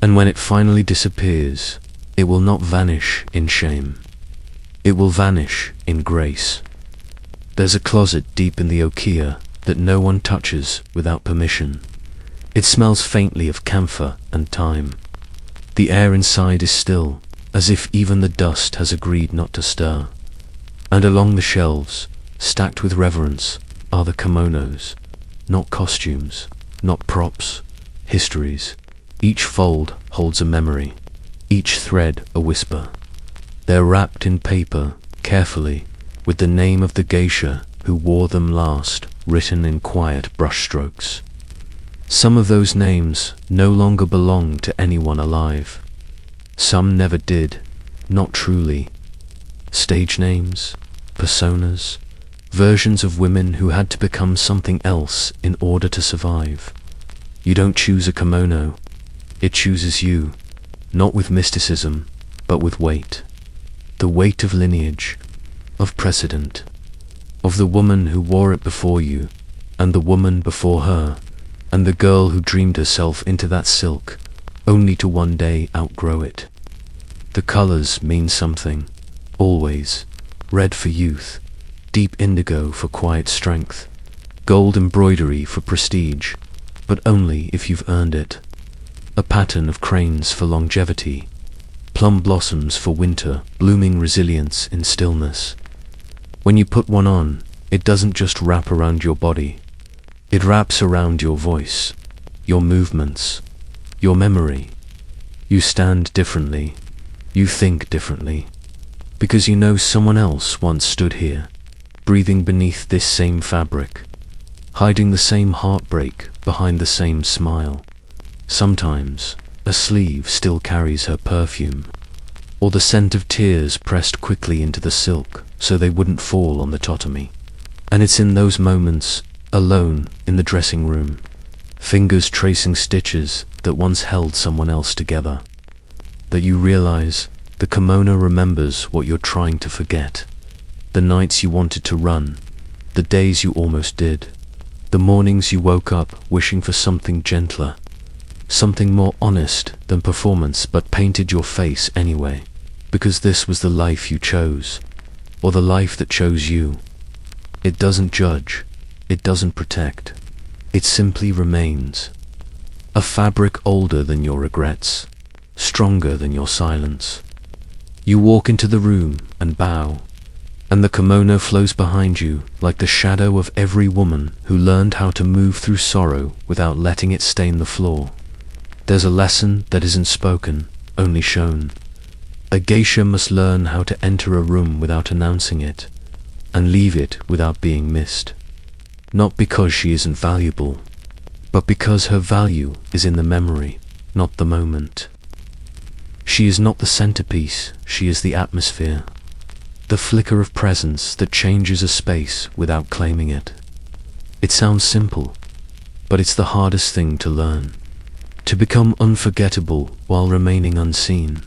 And when it finally disappears, it will not vanish in shame. It will vanish in grace. There's a closet deep in the okia that no one touches without permission. It smells faintly of camphor and thyme. The air inside is still, as if even the dust has agreed not to stir. And along the shelves, stacked with reverence, are the kimonos, not costumes, not props, histories. Each fold holds a memory, each thread a whisper. They're wrapped in paper, carefully, with the name of the geisha who wore them last, written in quiet brushstrokes. Some of those names no longer belong to anyone alive. Some never did, not truly. Stage names, personas, versions of women who had to become something else in order to survive. You don't choose a kimono, it chooses you, not with mysticism, but with weight. The weight of lineage, of precedent, of the woman who wore it before you, and the woman before her, and the girl who dreamed herself into that silk, only to one day outgrow it. The colors mean something, always. Red for youth, deep indigo for quiet strength, gold embroidery for prestige, but only if you've earned it. A pattern of cranes for longevity, plum blossoms for winter, blooming resilience in stillness. When you put one on, it doesn't just wrap around your body. It wraps around your voice, your movements, your memory. You stand differently. You think differently. Because you know someone else once stood here, breathing beneath this same fabric, hiding the same heartbreak behind the same smile. Sometimes, a sleeve still carries her perfume, or the scent of tears pressed quickly into the silk so they wouldn't fall on the tatami. And it's in those moments, alone in the dressing room, fingers tracing stitches that once held someone else together, that you realize the kimono remembers what you're trying to forget. The nights you wanted to run, the days you almost did, the mornings you woke up wishing for something gentler, something more honest than performance, but painted your face anyway, because this was the life you chose, or the life that chose you. It doesn't judge, it doesn't protect, it simply remains. A fabric older than your regrets, stronger than your silence. You walk into the room and bow, and the kimono flows behind you like the shadow of every woman who learned how to move through sorrow without letting it stain the floor. There's a lesson that isn't spoken, only shown. A geisha must learn how to enter a room without announcing it, and leave it without being missed. Not because she isn't valuable, but because her value is in the memory, not the moment. She is not the centerpiece, she is the atmosphere, the flicker of presence that changes a space without claiming it. It sounds simple, but it's the hardest thing to learn. To become unforgettable while remaining unseen.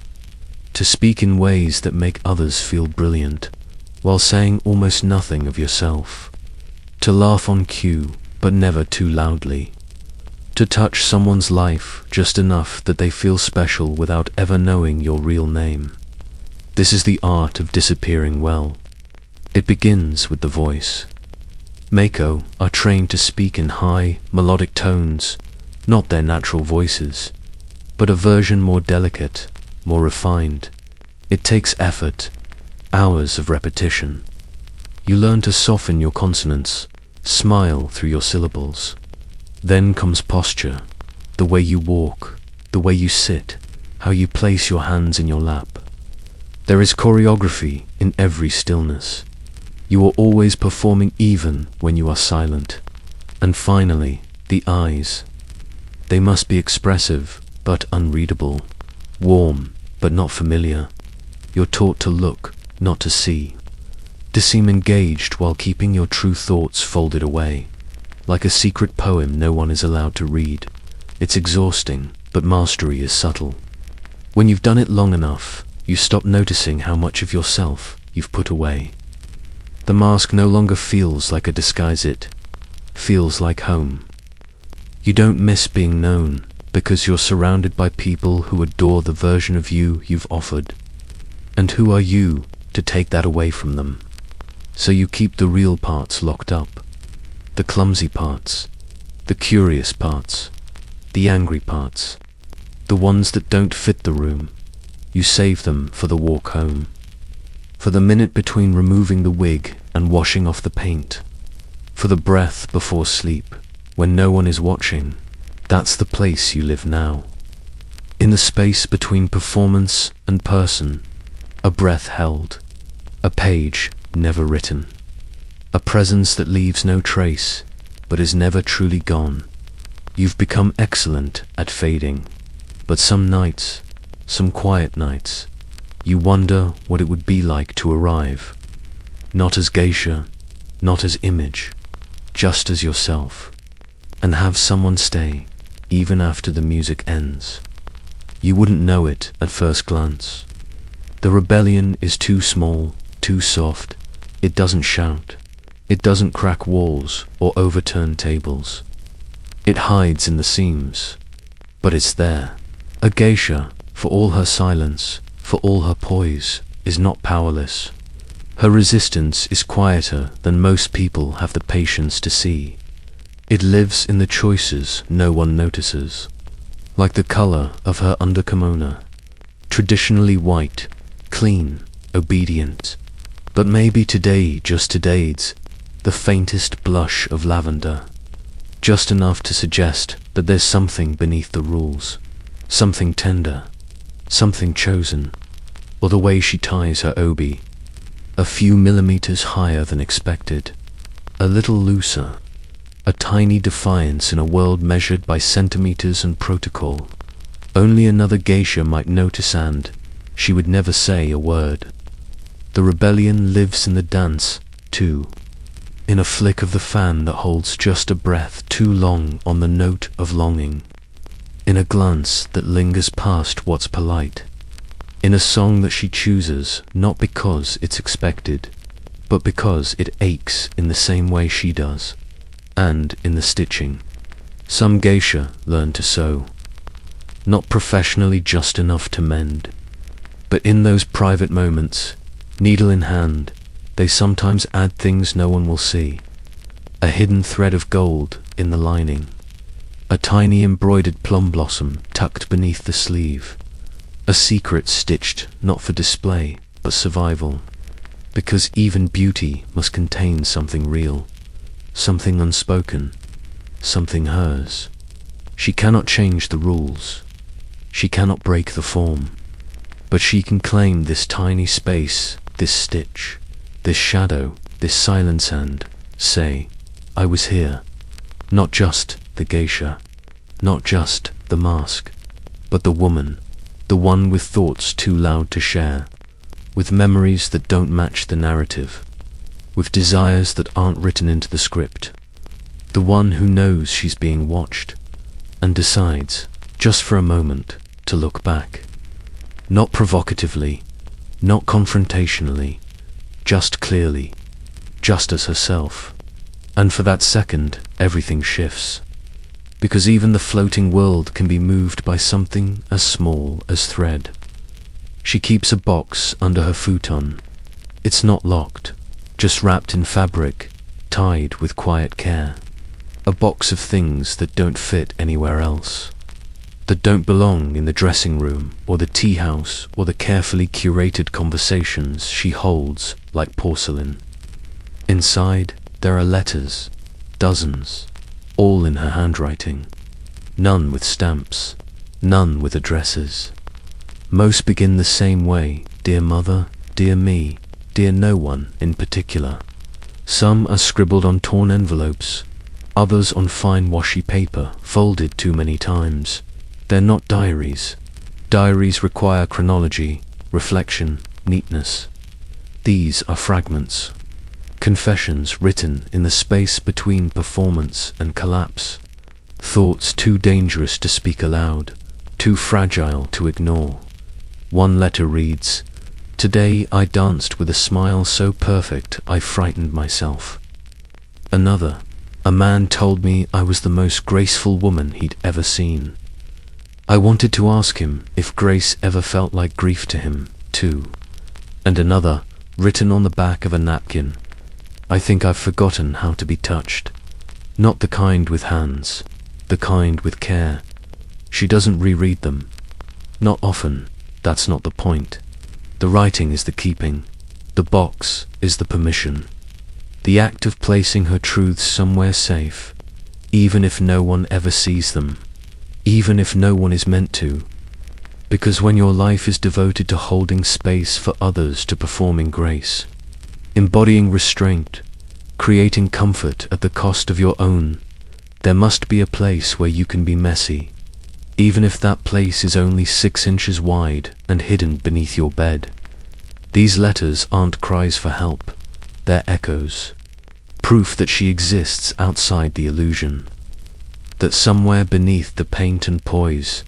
To speak in ways that make others feel brilliant, while saying almost nothing of yourself. To laugh on cue, but never too loudly. To touch someone's life just enough that they feel special without ever knowing your real name. This is the art of disappearing well. It begins with the voice. Mako are trained to speak in high, melodic tones, not their natural voices, but a version more delicate, more refined. It takes effort, hours of repetition. You learn to soften your consonants, smile through your syllables. Then comes posture, the way you walk, the way you sit, how you place your hands in your lap. There is choreography in every stillness. You are always performing even when you are silent. And finally, the eyes. They must be expressive, but unreadable, warm, but not familiar. You're taught to look, not to see, to seem engaged while keeping your true thoughts folded away, like a secret poem no one is allowed to read. It's exhausting, but mastery is subtle. When you've done it long enough, you stop noticing how much of yourself you've put away. The mask no longer feels like a disguise, it feels like home. You don't miss being known because you're surrounded by people who adore the version of you you've offered. And who are you to take that away from them? So you keep the real parts locked up, the clumsy parts, the curious parts, the angry parts, the ones that don't fit the room. You save them for the walk home, for the minute between removing the wig and washing off the paint, for the breath before sleep, when no one is watching. That's the place you live now. In the space between performance and person, a breath held, a page never written, a presence that leaves no trace, but is never truly gone. You've become excellent at fading, but some nights, some quiet nights, you wonder what it would be like to arrive, not as Geisha, not as image, just as yourself, and have someone stay, even after the music ends. You wouldn't know it at first glance. The rebellion is too small, too soft. It doesn't shout. It doesn't crack walls or overturn tables. It hides in the seams, but it's there. A geisha, for all her silence, for all her poise, is not powerless. Her resistance is quieter than most people have the patience to see. It lives in the choices no one notices, like the color of her underkimono, traditionally white, clean, obedient, but maybe today, just today's, the faintest blush of lavender, just enough to suggest that there's something beneath the rules, something tender, something chosen, or the way she ties her obi, a few millimeters higher than expected, a little looser, a tiny defiance in a world measured by centimeters and protocol. Only another geisha might notice, and she would never say a word. The rebellion lives in the dance, too, in a flick of the fan that holds just a breath too long on the note of longing, in a glance that lingers past what's polite, in a song that she chooses not because it's expected, but because it aches in the same way she does, and in the stitching. Some geisha learn to sew, not professionally, just enough to mend, but in those private moments, needle in hand, they sometimes add things no one will see. A hidden thread of gold in the lining, a tiny embroidered plum blossom tucked beneath the sleeve, a secret stitched not for display but survival, because even beauty must contain something real, something unspoken, something hers. She cannot change the rules, she cannot break the form, but she can claim this tiny space, this stitch, this shadow, this silence, and say, I was here. Not just the geisha, not just the mask, but the woman, the one with thoughts too loud to share, with memories that don't match the narrative, with desires that aren't written into the script, the one who knows she's being watched, and decides, just for a moment, to look back. Not provocatively, not confrontationally, just clearly, just as herself. And for that second, everything shifts, because even the floating world can be moved by something as small as thread. She keeps a box under her futon. It's not locked, just wrapped in fabric, tied with quiet care. A box of things that don't fit anywhere else, that don't belong in the dressing room or the tea house or the carefully curated conversations she holds like porcelain. Inside, there are letters, dozens, all in her handwriting, none with stamps, none with addresses. Most begin the same way: dear mother, dear me, dear no one in particular. Some are scribbled on torn envelopes, others on fine washy paper, folded too many times. They're not diaries. Diaries require chronology, reflection, neatness. These are fragments, confessions written in the space between performance and collapse, thoughts too dangerous to speak aloud, too fragile to ignore. One letter reads, "Today I danced with a smile so perfect I frightened myself." Another, "A man told me I was the most graceful woman he'd ever seen. I wanted to ask him if grace ever felt like grief to him, too." And another, written on the back of a napkin, "I think I've forgotten how to be touched. Not the kind with hands, the kind with care." She doesn't reread them. Not often, that's not the point. The writing is the keeping. The box is the permission. The act of placing her truths somewhere safe, even if no one ever sees them, even if no one is meant to. Because when your life is devoted to holding space for others, to performing grace, embodying restraint, creating comfort at the cost of your own, there must be a place where you can be messy, even if that place is only 6 inches wide and hidden beneath your bed. These letters aren't cries for help, they're echoes, proof that she exists outside the illusion, that somewhere beneath the paint and poise,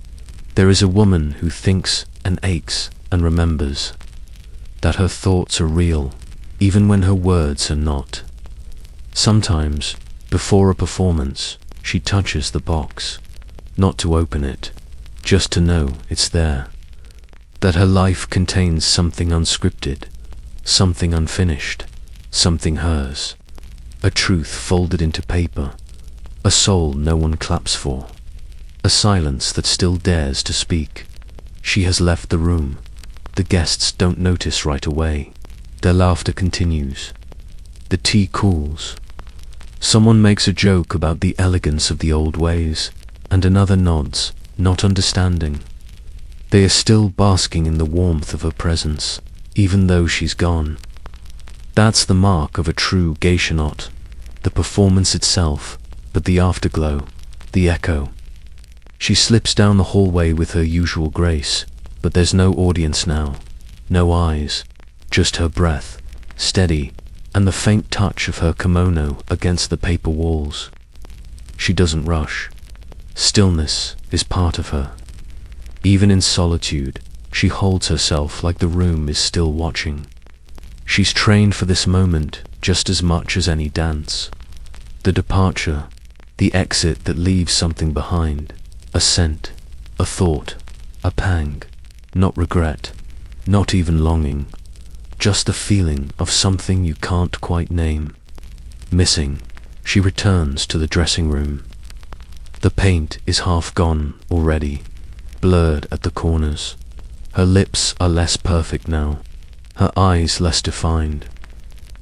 there is a woman who thinks and aches and remembers, that her thoughts are real, even when her words are not. Sometimes, before a performance, she touches the box, not to open it, just to know it's there, that her life contains something unscripted, something unfinished, something hers, a truth folded into paper, a soul no one claps for, a silence that still dares to speak. She has left the room. The guests don't notice right away. Their laughter continues. The tea cools. Someone makes a joke about the elegance of the old ways, and another nods, not understanding. They are still basking in the warmth of her presence, even though she's gone. That's the mark of a true geisha, not the performance itself, but the afterglow, the echo. She slips down the hallway with her usual grace, but there's no audience now, no eyes, just her breath, steady, and the faint touch of her kimono against the paper walls. She doesn't rush. Stillness is part of her. Even in solitude, she holds herself like the room is still watching. She's trained for this moment just as much as any dance. The departure, the exit that leaves something behind, a scent, a thought, a pang, not regret, not even longing, just the feeling of something you can't quite name. Missing, she returns to the dressing room. The paint is half gone already, blurred at the corners. Her lips are less perfect now, her eyes less defined.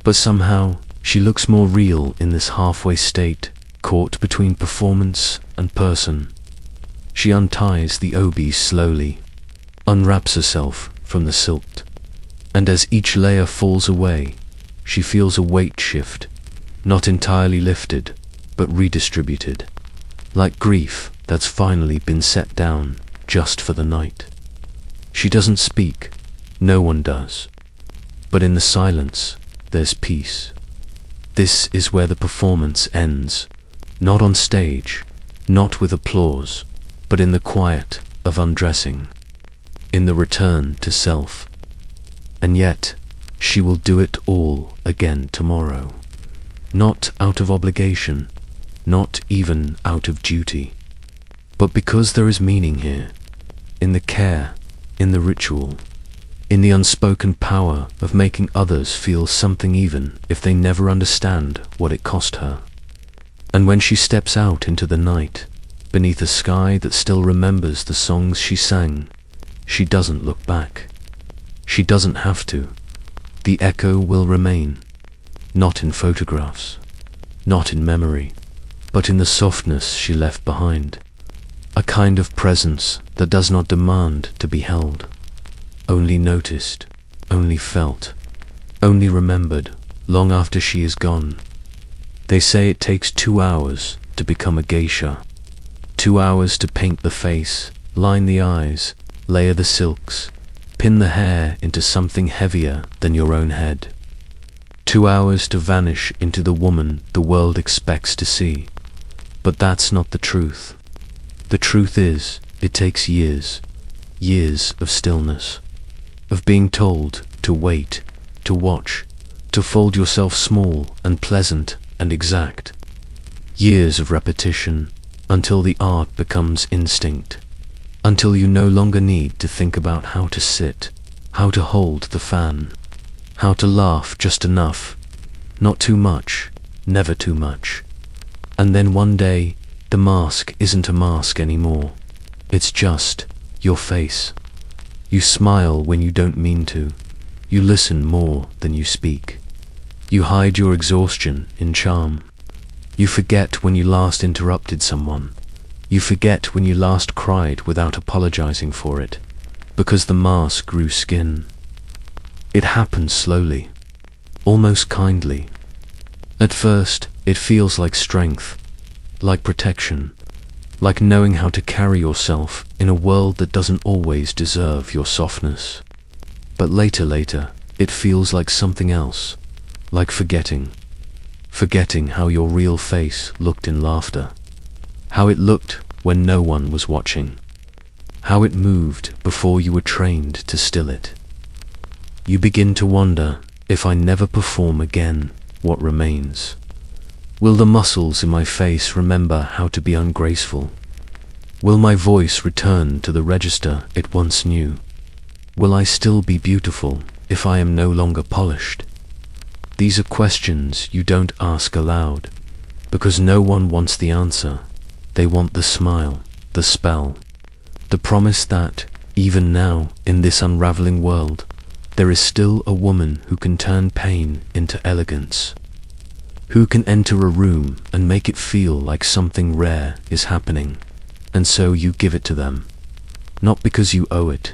But somehow, she looks more real in this halfway state, caught between performance and person. She unties the obi slowly, unwraps herself from the silk, and as each layer falls away, she feels a weight shift, not entirely lifted, but redistributed, like grief that's finally been set down just for the night. She doesn't speak, no one does, but in the silence, there's peace. This is where the performance ends, not on stage, not with applause, but in the quiet of undressing, in the return to self. And yet, she will do it all again tomorrow, not out of obligation, not even out of duty, but because there is meaning here, in the care, in the ritual, in the unspoken power of making others feel something even if they never understand what it cost her. And when she steps out into the night, beneath a sky that still remembers the songs she sang, she doesn't look back. She doesn't have to. The echo will remain, not in photographs, not in memory, but in the softness she left behind. A kind of presence that does not demand to be held, only noticed, only felt, only remembered long after she is gone. They say it takes 2 hours to become a geisha. 2 hours to paint the face, line the eyes, layer the silks, pin the hair into something heavier than your own head. 2 hours to vanish into the woman the world expects to see. But that's not the truth. The truth is, it takes years, years of stillness, of being told to wait, to watch, to fold yourself small and pleasant and exact. Years of repetition until the art becomes instinct, until you no longer need to think about how to sit, how to hold the fan, how to laugh just enough, not too much, never too much. And then one day, the mask isn't a mask anymore. It's just your face. You smile when you don't mean to. You listen more than you speak. You hide your exhaustion in charm. You forget when you last interrupted someone. You forget when you last cried without apologizing for it, because the mask grew skin. It happens slowly, almost kindly. At first, it feels like strength, like protection, like knowing how to carry yourself in a world that doesn't always deserve your softness. But later, it feels like something else, like forgetting how your real face looked in laughter, how it looked when no one was watching, how it moved before you were trained to still it. You begin to wonder, if I never perform again, what remains? Will the muscles in my face remember how to be ungraceful? Will my voice return to the register it once knew? Will I still be beautiful if I am no longer polished? These are questions you don't ask aloud, because no one wants the answer. They want the smile, the spell, the promise that, even now, in this unraveling world, there is still a woman who can turn pain into elegance, who can enter a room and make it feel like something rare is happening, and so you give it to them, not because you owe it,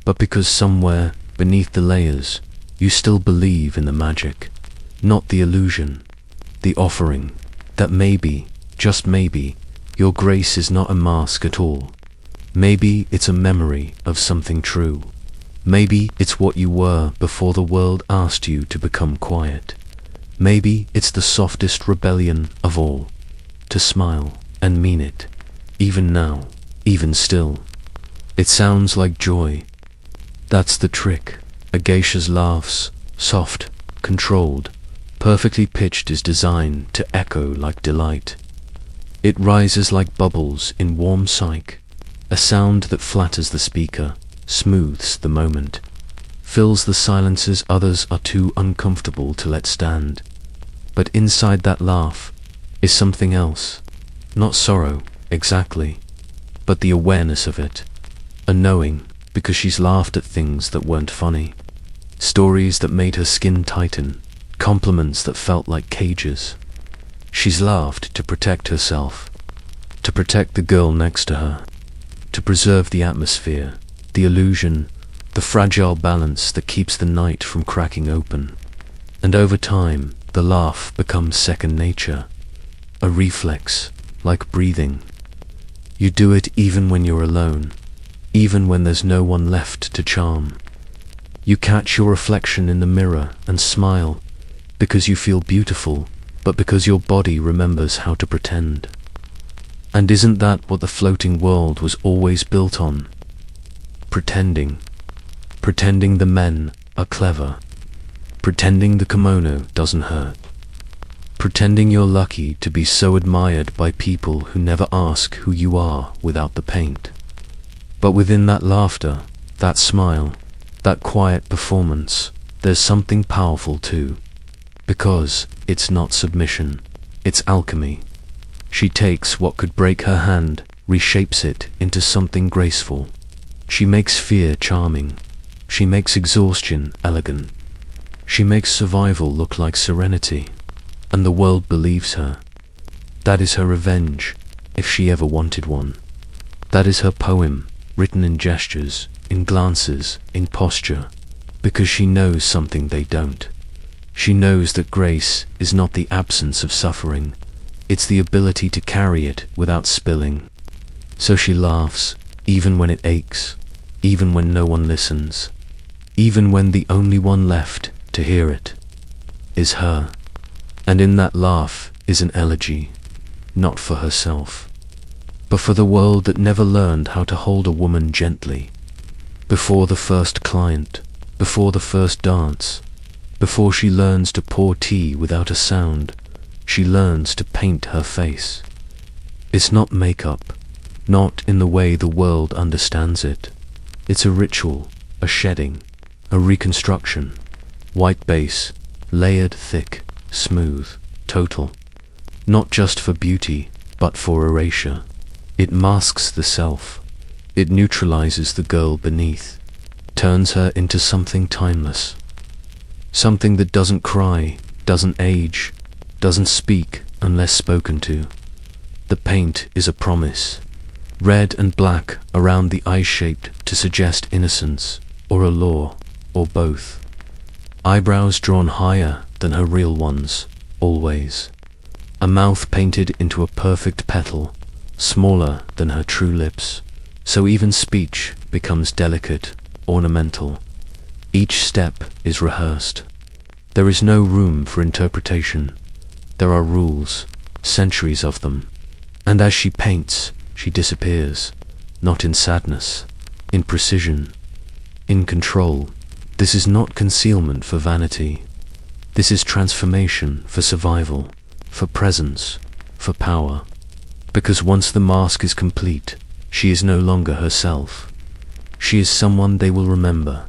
but because somewhere beneath the layers, you still believe in the magic, not the illusion, the offering, that maybe, just maybe, your grace is not a mask at all. Maybe it's a memory of something true. Maybe it's what you were before the world asked you to become quiet. Maybe it's the softest rebellion of all, to smile and mean it, even now, even still. It sounds like joy. That's the trick. A geisha's laughs, soft, controlled, perfectly pitched, is designed to echo like delight. It rises like bubbles in warm psyche, a sound that flatters the speaker, smooths the moment, fills the silences others are too uncomfortable to let stand. But inside that laugh is something else, not sorrow, exactly, but the awareness of it, a knowing, because she's laughed at things that weren't funny, stories that made her skin tighten, compliments that felt like cages. She's laughed to protect herself, to protect the girl next to her, to preserve the atmosphere, the illusion, the fragile balance that keeps the night from cracking open. And over time, the laugh becomes second nature, a reflex, like breathing. You do it even when you're alone, even when there's no one left to charm. You catch your reflection in the mirror and smile, because you feel beautiful, but because your body remembers how to pretend. And isn't that what the floating world was always built on? Pretending. Pretending the men are clever. Pretending the kimono doesn't hurt. Pretending you're lucky to be so admired by people who never ask who you are without the paint. But within that laughter, that smile, that quiet performance, there's something powerful too. Because it's not submission, it's alchemy. She takes what could break her hand, reshapes it into something graceful. She makes fear charming. She makes exhaustion elegant. She makes survival look like serenity. And the world believes her. That is her revenge, if she ever wanted one. That is her poem, written in gestures, in glances, in posture, because she knows something they don't. She knows that grace is not the absence of suffering, it's the ability to carry it without spilling. So she laughs, even when it aches, even when no one listens, even when the only one left to hear it is her. And in that laugh is an elegy, not for herself, but for the world that never learned how to hold a woman gently. Before the first client, before the first dance, before she learns to pour tea without a sound, she learns to paint her face. It's not makeup, not in the way the world understands it. It's a ritual, a shedding, a reconstruction. White base, layered thick, smooth, total. Not just for beauty, but for erasure. It masks the self. It neutralizes the girl beneath, turns her into something timeless. Something that doesn't cry, doesn't age, doesn't speak unless spoken to. The paint is a promise. Red and black around the eyes shaped to suggest innocence, or allure, or both. Eyebrows drawn higher than her real ones, always. A mouth painted into a perfect petal, smaller than her true lips, so even speech becomes delicate, ornamental. Each step is rehearsed. There is no room for interpretation. There are rules, centuries of them. And as she paints, she disappears, not in sadness, in precision, in control. This is not concealment for vanity. This is transformation for survival, for presence, for power. Because once the mask is complete, she is no longer herself. She is someone they will remember.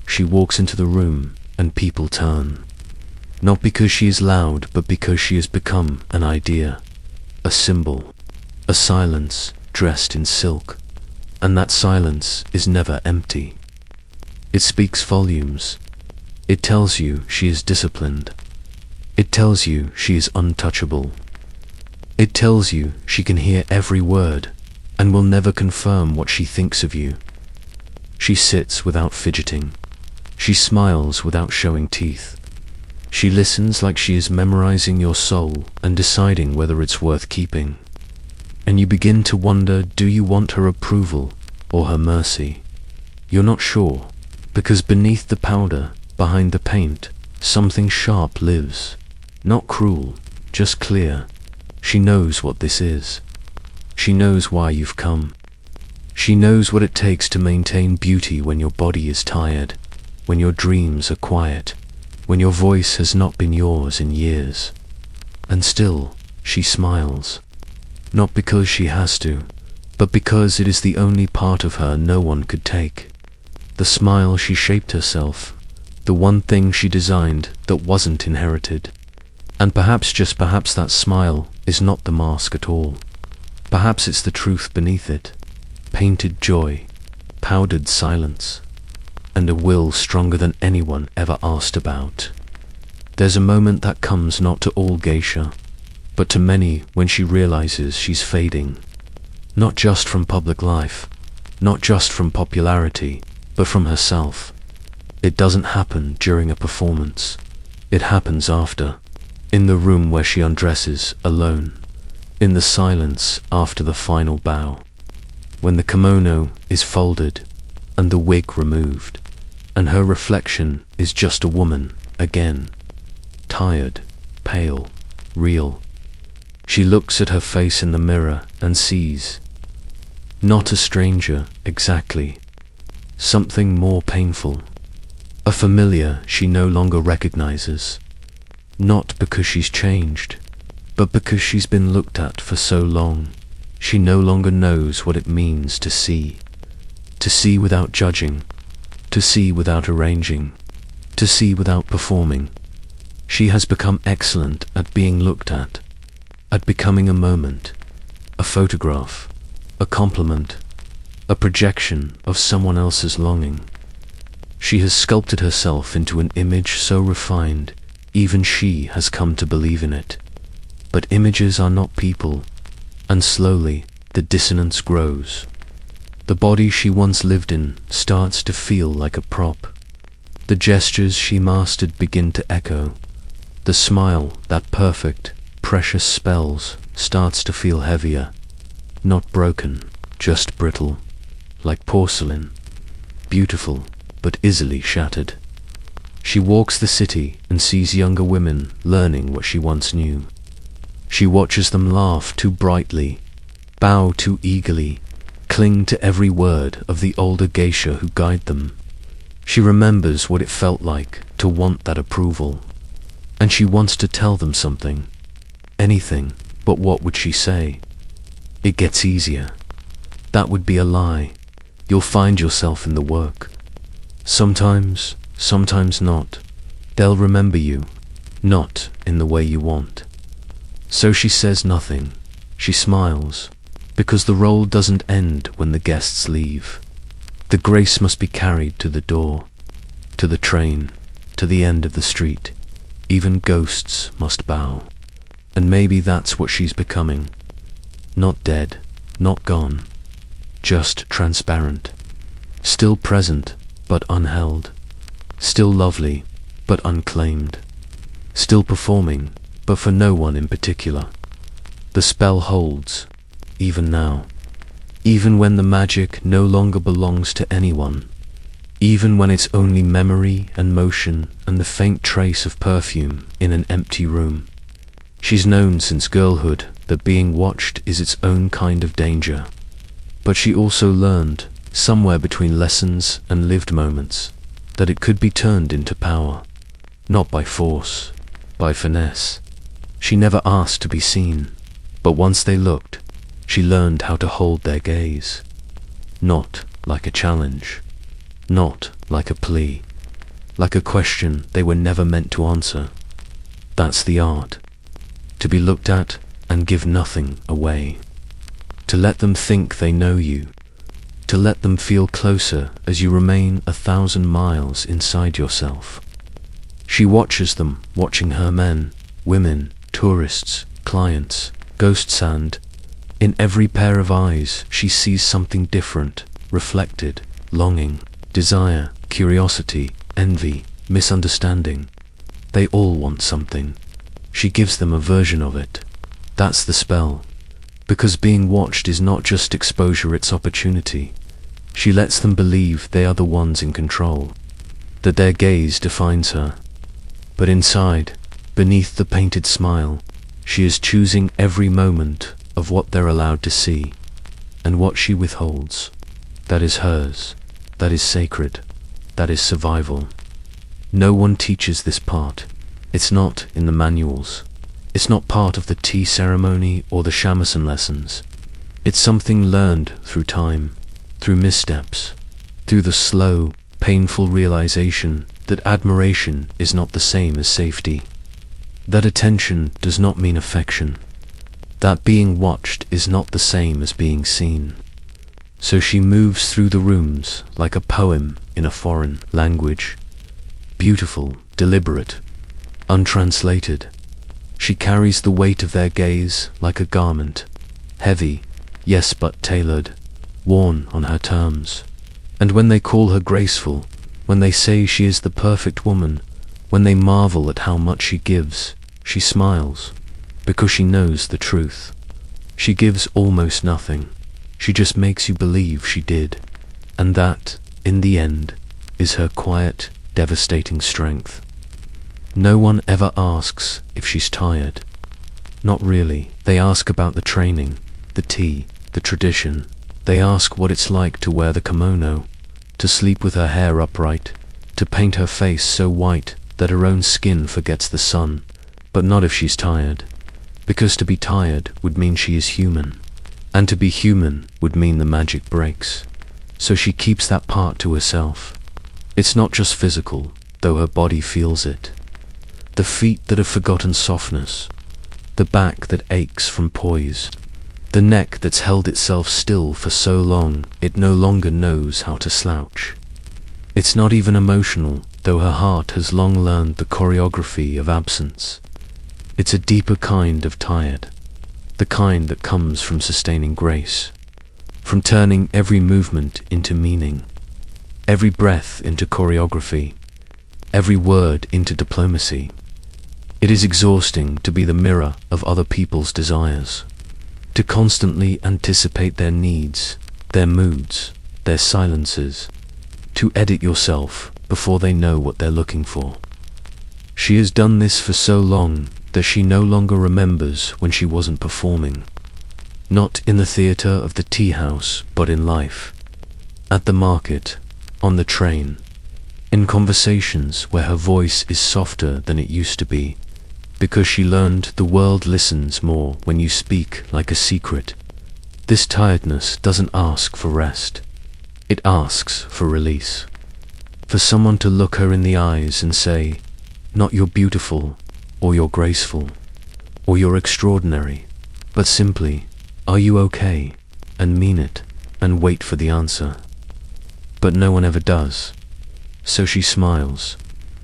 She walks into the room and people turn. Not because she is loud, but because she has become an idea, a symbol, a silence dressed in silk. And that silence is never empty. It speaks volumes. It tells you she is disciplined. It tells you she is untouchable. It tells you she can hear every word and will never confirm what she thinks of you. She sits without fidgeting. She smiles without showing teeth. She listens like she is memorizing your soul and deciding whether it's worth keeping. And you begin to wonder, do you want her approval or her mercy? You're not sure, because beneath the powder, behind the paint, something sharp lives. Not cruel, just clear. She knows what this is. She knows why you've come. She knows what it takes to maintain beauty when your body is tired, when your dreams are quiet, when your voice has not been yours in years. And still, she smiles. Not because she has to, but because it is the only part of her no one could take. The smile she shaped herself, the one thing she designed that wasn't inherited. And perhaps, just perhaps, that smile is not the mask at all. Perhaps it's the truth beneath it. Painted joy, powdered silence, and a will stronger than anyone ever asked about. There's a moment that comes not to all geisha, but to many when she realizes she's fading. Not just from public life, not just from popularity, but from herself. It doesn't happen during a performance. It happens after, in the room where she undresses alone, in the silence after the final bow, when the kimono is folded and the wig removed, and her reflection is just a woman again, tired, pale, real. She looks at her face in the mirror and sees, not a stranger exactly, something more painful, a familiar she no longer recognizes, not because she's changed, but because she's been looked at for so long. She no longer knows what it means to see without judging, to see without arranging, to see without performing. She has become excellent at being looked at, at becoming a moment, a photograph, a compliment, a projection of someone else's longing. She has sculpted herself into an image so refined, even she has come to believe in it. But images are not people, and slowly the dissonance grows. The body she once lived in starts to feel like a prop. The gestures she mastered begin to echo. The smile, that perfect, precious spells, starts to feel heavier. Not broken, just brittle, like porcelain. Beautiful, but easily shattered. She walks the city and sees younger women learning what she once knew. She watches them laugh too brightly, bow too eagerly, cling to every word of the older geisha who guide them. She remembers what it felt like to want that approval, and she wants to tell them something. Anything, but what would she say? It gets easier. That would be a lie. You'll find yourself in the work. Sometimes, sometimes not. They'll remember you, not in the way you want. So she says nothing. She smiles, because the role doesn't end when the guests leave. The grace must be carried to the door, to the train, to the end of the street. Even ghosts must bow. And maybe that's what she's becoming. Not dead, not gone, just transparent. Still present, but unheld. Still lovely, but unclaimed. Still performing, but for no one in particular. The spell holds, even now. Even when the magic no longer belongs to anyone. Even when it's only memory and motion and the faint trace of perfume in an empty room. She's known since girlhood that being watched is its own kind of danger. But she also learned, somewhere between lessons and lived moments, that it could be turned into power. Not by force, by finesse. She never asked to be seen, but once they looked, she learned how to hold their gaze. Not like a challenge, not like a plea, like a question they were never meant to answer. That's the art. To be looked at and give nothing away. To let them think they know you. To let them feel closer as you remain 1,000 miles inside yourself. She watches them watching her men, women, tourists, clients, ghosts, and in every pair of eyes she sees something different, reflected, longing, desire, curiosity, envy, misunderstanding. They all want something. She gives them a version of it. That's the spell. Because being watched is not just exposure, it's opportunity. She lets them believe they are the ones in control, that their gaze defines her. But inside, beneath the painted smile, she is choosing every moment of what they're allowed to see, and what she withholds. That is hers, that is sacred, that is survival. No one teaches this part. It's not in the manuals. It's not part of the tea ceremony or the shamisen lessons. It's something learned through time, through missteps, through the slow, painful realization that admiration is not the same as safety, that attention does not mean affection, that being watched is not the same as being seen. So she moves through the rooms like a poem in a foreign language, beautiful, deliberate, untranslated. She carries the weight of their gaze like a garment, heavy, yes, but tailored, worn on her terms. And when they call her graceful, when they say she is the perfect woman, when they marvel at how much she gives, she smiles, because she knows the truth. She gives almost nothing. She just makes you believe she did. And that, in the end, is her quiet, devastating strength. No one ever asks if she's tired. Not really. They ask about the training, the tea, the tradition. They ask what it's like to wear the kimono, to sleep with her hair upright, to paint her face so white that her own skin forgets the sun. But not if she's tired. Because to be tired would mean she is human. And to be human would mean the magic breaks. So she keeps that part to herself. It's not just physical, though her body feels it. The feet that have forgotten softness, the back that aches from poise, the neck that's held itself still for so long it no longer knows how to slouch. It's not even emotional, though her heart has long learned the choreography of absence. It's a deeper kind of tired, the kind that comes from sustaining grace, from turning every movement into meaning, every breath into choreography, every word into diplomacy. It is exhausting to be the mirror of other people's desires, to constantly anticipate their needs, their moods, their silences, to edit yourself before they know what they're looking for. She has done this for so long that she no longer remembers when she wasn't performing. Not in the theater of the tea house, but in life. At the market, on the train, in conversations where her voice is softer than it used to be, because she learned the world listens more when you speak like a secret. This tiredness doesn't ask for rest. It asks for release. For someone to look her in the eyes and say, not you're beautiful, or you're graceful, or you're extraordinary, but simply, are you okay? And mean it, and wait for the answer. But no one ever does. So she smiles.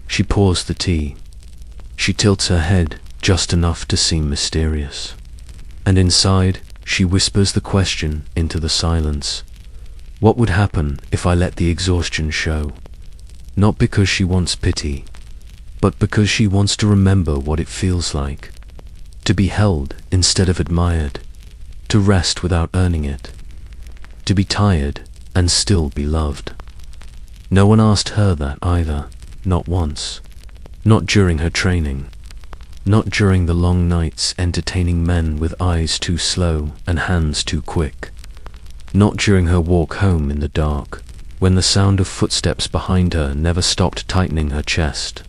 She pours the tea. She tilts her head just enough to seem mysterious. And inside, she whispers the question into the silence. What would happen if I let the exhaustion show? Not because she wants pity, but because she wants to remember what it feels like. To be held instead of admired. To rest without earning it. To be tired and still be loved. No one asked her that either, not once. Not during her training. Not during the long nights entertaining men with eyes too slow and hands too quick. Not during her walk home in the dark, when the sound of footsteps behind her never stopped tightening her chest.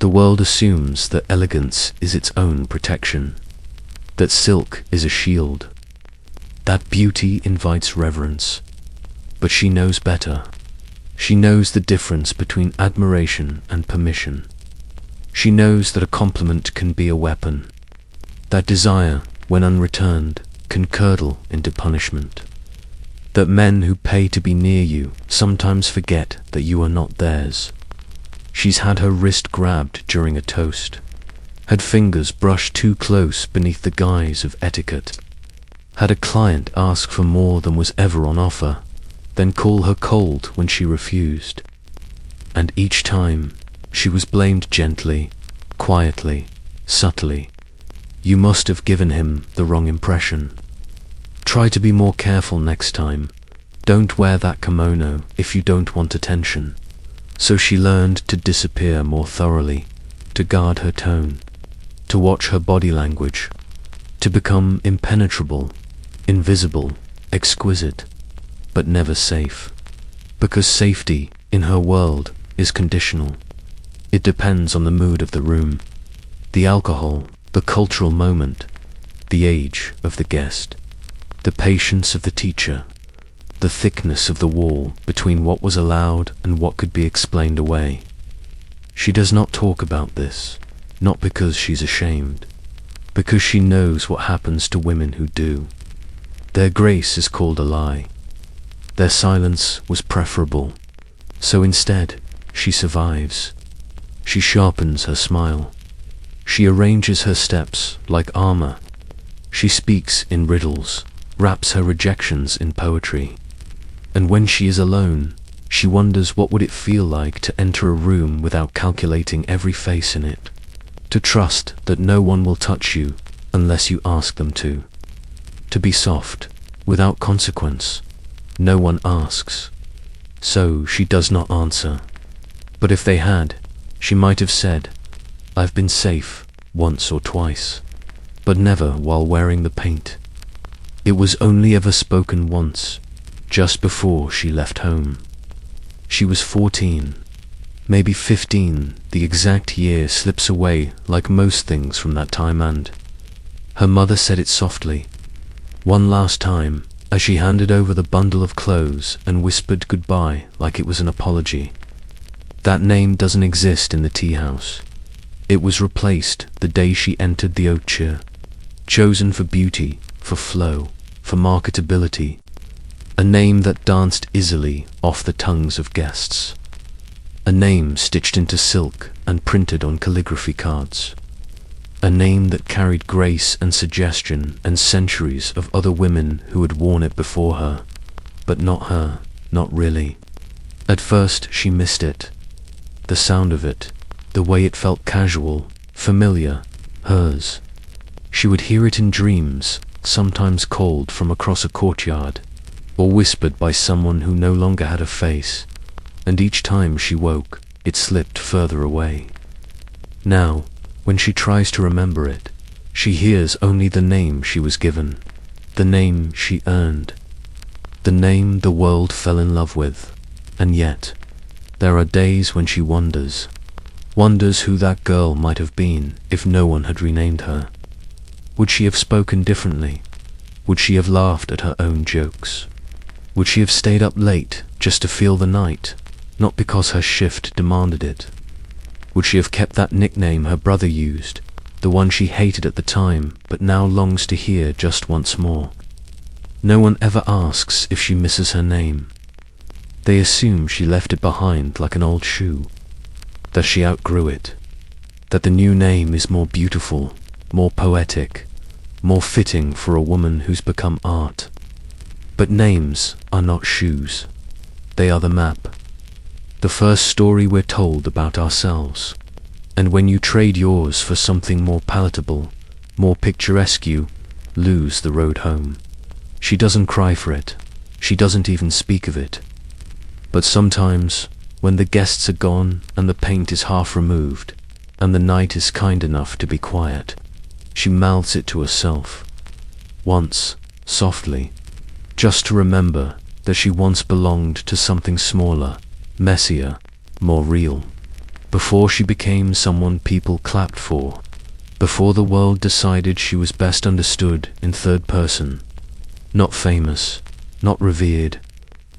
The world assumes that elegance is its own protection, that silk is a shield, that beauty invites reverence. But she knows better. She knows the difference between admiration and permission. She knows that a compliment can be a weapon, that desire, when unreturned, can curdle into punishment, that men who pay to be near you sometimes forget that you are not theirs. She's had her wrist grabbed during a toast, had fingers brushed too close beneath the guise of etiquette, had a client ask for more than was ever on offer, then call her cold when she refused. And each time, she was blamed gently, quietly, subtly. You must have given him the wrong impression. Try to be more careful next time. Don't wear that kimono if you don't want attention. So she learned to disappear more thoroughly, to guard her tone, to watch her body language, to become impenetrable, invisible, exquisite, but never safe. Because safety, in her world, is conditional. It depends on the mood of the room, the alcohol, the cultural moment, the age of the guest, the patience of the teacher, the thickness of the wall between what was allowed and what could be explained away. She does not talk about this, not because she's ashamed, because she knows what happens to women who do. Their grace is called a lie. Their silence was preferable, so instead, she survives. She sharpens her smile. She arranges her steps like armor. She speaks in riddles, wraps her rejections in poetry. And when she is alone, she wonders what would it feel like to enter a room without calculating every face in it, to trust that no one will touch you unless you ask them to be soft, without consequence. No one asks, so she does not answer. But if they had, she might have said, I've been safe once or twice, but never while wearing the paint. It was only ever spoken once, just before she left home. She was 14, maybe 15, the exact year slips away like most things from that time, and her mother said it softly, one last time, as she handed over the bundle of clothes and whispered goodbye like it was an apology. That name doesn't exist in the tea house. It was replaced the day she entered the haute, chosen for beauty, for flow, for marketability, a name that danced easily off the tongues of guests, a name stitched into silk and printed on calligraphy cards, a name that carried grace and suggestion and centuries of other women who had worn it before her, but not her, not really. At first she missed it, the sound of it, the way it felt casual, familiar, hers. She would hear it in dreams, sometimes called from across a courtyard, or whispered by someone who no longer had a face, and each time she woke, it slipped further away. Now, when she tries to remember it, she hears only the name she was given, the name she earned, the name the world fell in love with, and yet, there are days when she wonders who that girl might have been if no one had renamed her. Would she have spoken differently? Would she have laughed at her own jokes? Would she have stayed up late just to feel the night, not because her shift demanded it? Would she have kept that nickname her brother used, the one she hated at the time but now longs to hear just once more? No one ever asks if she misses her name. They assume she left it behind like an old shoe, that she outgrew it, that the new name is more beautiful, more poetic, more fitting for a woman who's become art. But names are not shoes. They are the map, the first story we're told about ourselves. And when you trade yours for something more palatable, more picturesque, you lose the road home. She doesn't cry for it. She doesn't even speak of it. But sometimes, when the guests are gone and the paint is half removed, and the night is kind enough to be quiet, she mouths it to herself, once, softly, just to remember that she once belonged to something smaller, messier, more real. Before she became someone people clapped for, before the world decided she was best understood in third person, not famous, not revered,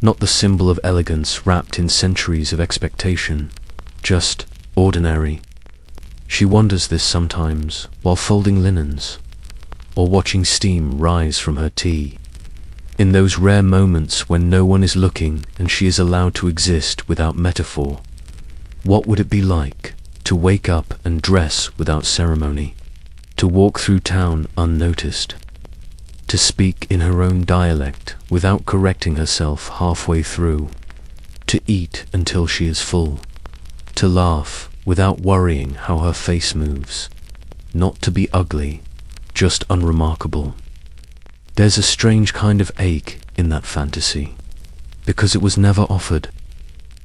not the symbol of elegance wrapped in centuries of expectation, just ordinary. She wonders this sometimes while folding linens, or watching steam rise from her tea. In those rare moments when no one is looking and she is allowed to exist without metaphor, what would it be like to wake up and dress without ceremony, to walk through town unnoticed, to speak in her own dialect without correcting herself halfway through, to eat until she is full, to laugh without worrying how her face moves, not to be ugly, just unremarkable? There's a strange kind of ache in that fantasy, because it was never offered.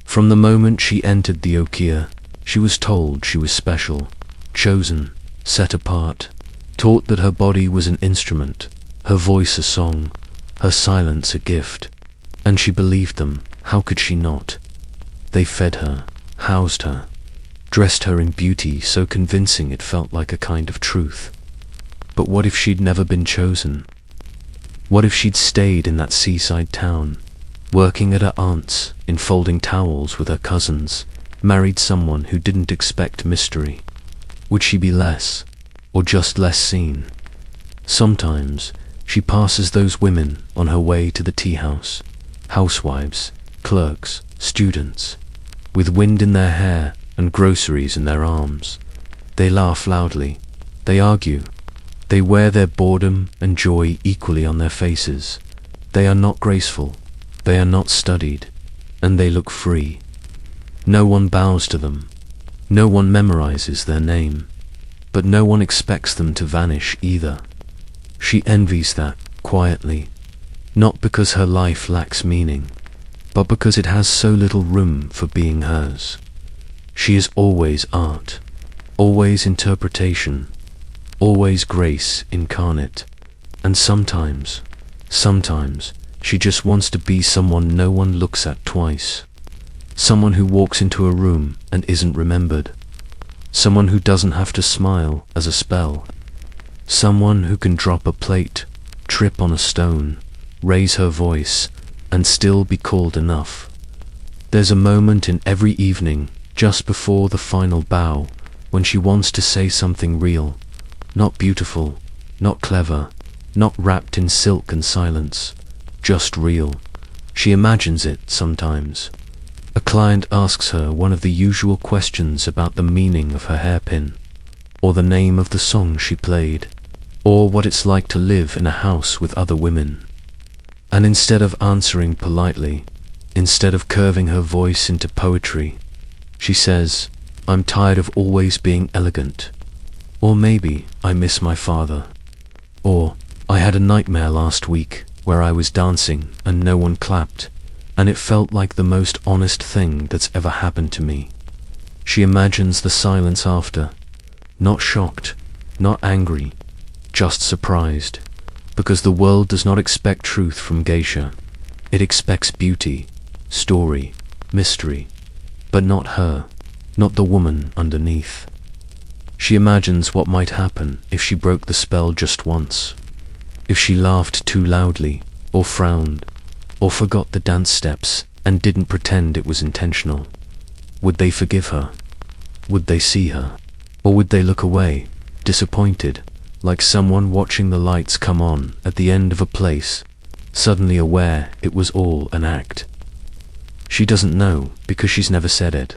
From the moment she entered the Okia, she was told she was special, chosen, set apart, taught that her body was an instrument, her voice a song, her silence a gift, and she believed them. How could she not? They fed her, housed her, dressed her in beauty so convincing it felt like a kind of truth. But what if she'd never been chosen? What if she'd stayed in that seaside town, working at her aunt's, in folding towels with her cousins, married someone who didn't expect mystery? Would she be less, or just less seen? Sometimes she passes those women on her way to the tea house, housewives, clerks, students, with wind in their hair and groceries in their arms. They laugh loudly, they argue, they wear their boredom and joy equally on their faces. They are not graceful, they are not studied, and they look free. No one bows to them, no one memorizes their name, but no one expects them to vanish either. She envies that, quietly, not because her life lacks meaning, but because it has so little room for being hers. She is always art, always interpretation, always grace incarnate, and sometimes, she just wants to be someone no one looks at twice. Someone who walks into a room and isn't remembered. Someone who doesn't have to smile as a spell. Someone who can drop a plate, trip on a stone, raise her voice, and still be called enough. There's a moment in every evening, just before the final bow, when she wants to say something real, not beautiful, not clever, not wrapped in silk and silence, just real. She imagines it sometimes. A client asks her one of the usual questions about the meaning of her hairpin, or the name of the song she played, or what it's like to live in a house with other women. And instead of answering politely, instead of curving her voice into poetry, she says, "I'm tired of always being elegant." Or maybe, "I miss my father." Or, "I had a nightmare last week where I was dancing and no one clapped, and it felt like the most honest thing that's ever happened to me." She imagines the silence after, not shocked, not angry, just surprised, because the world does not expect truth from Geisha. It expects beauty, story, mystery, but not her, not the woman underneath. She imagines what might happen if she broke the spell just once, if she laughed too loudly, or frowned, or forgot the dance steps and didn't pretend it was intentional. Would they forgive her? Would they see her? Or would they look away, disappointed, like someone watching the lights come on at the end of a place, suddenly aware it was all an act? She doesn't know because she's never said it.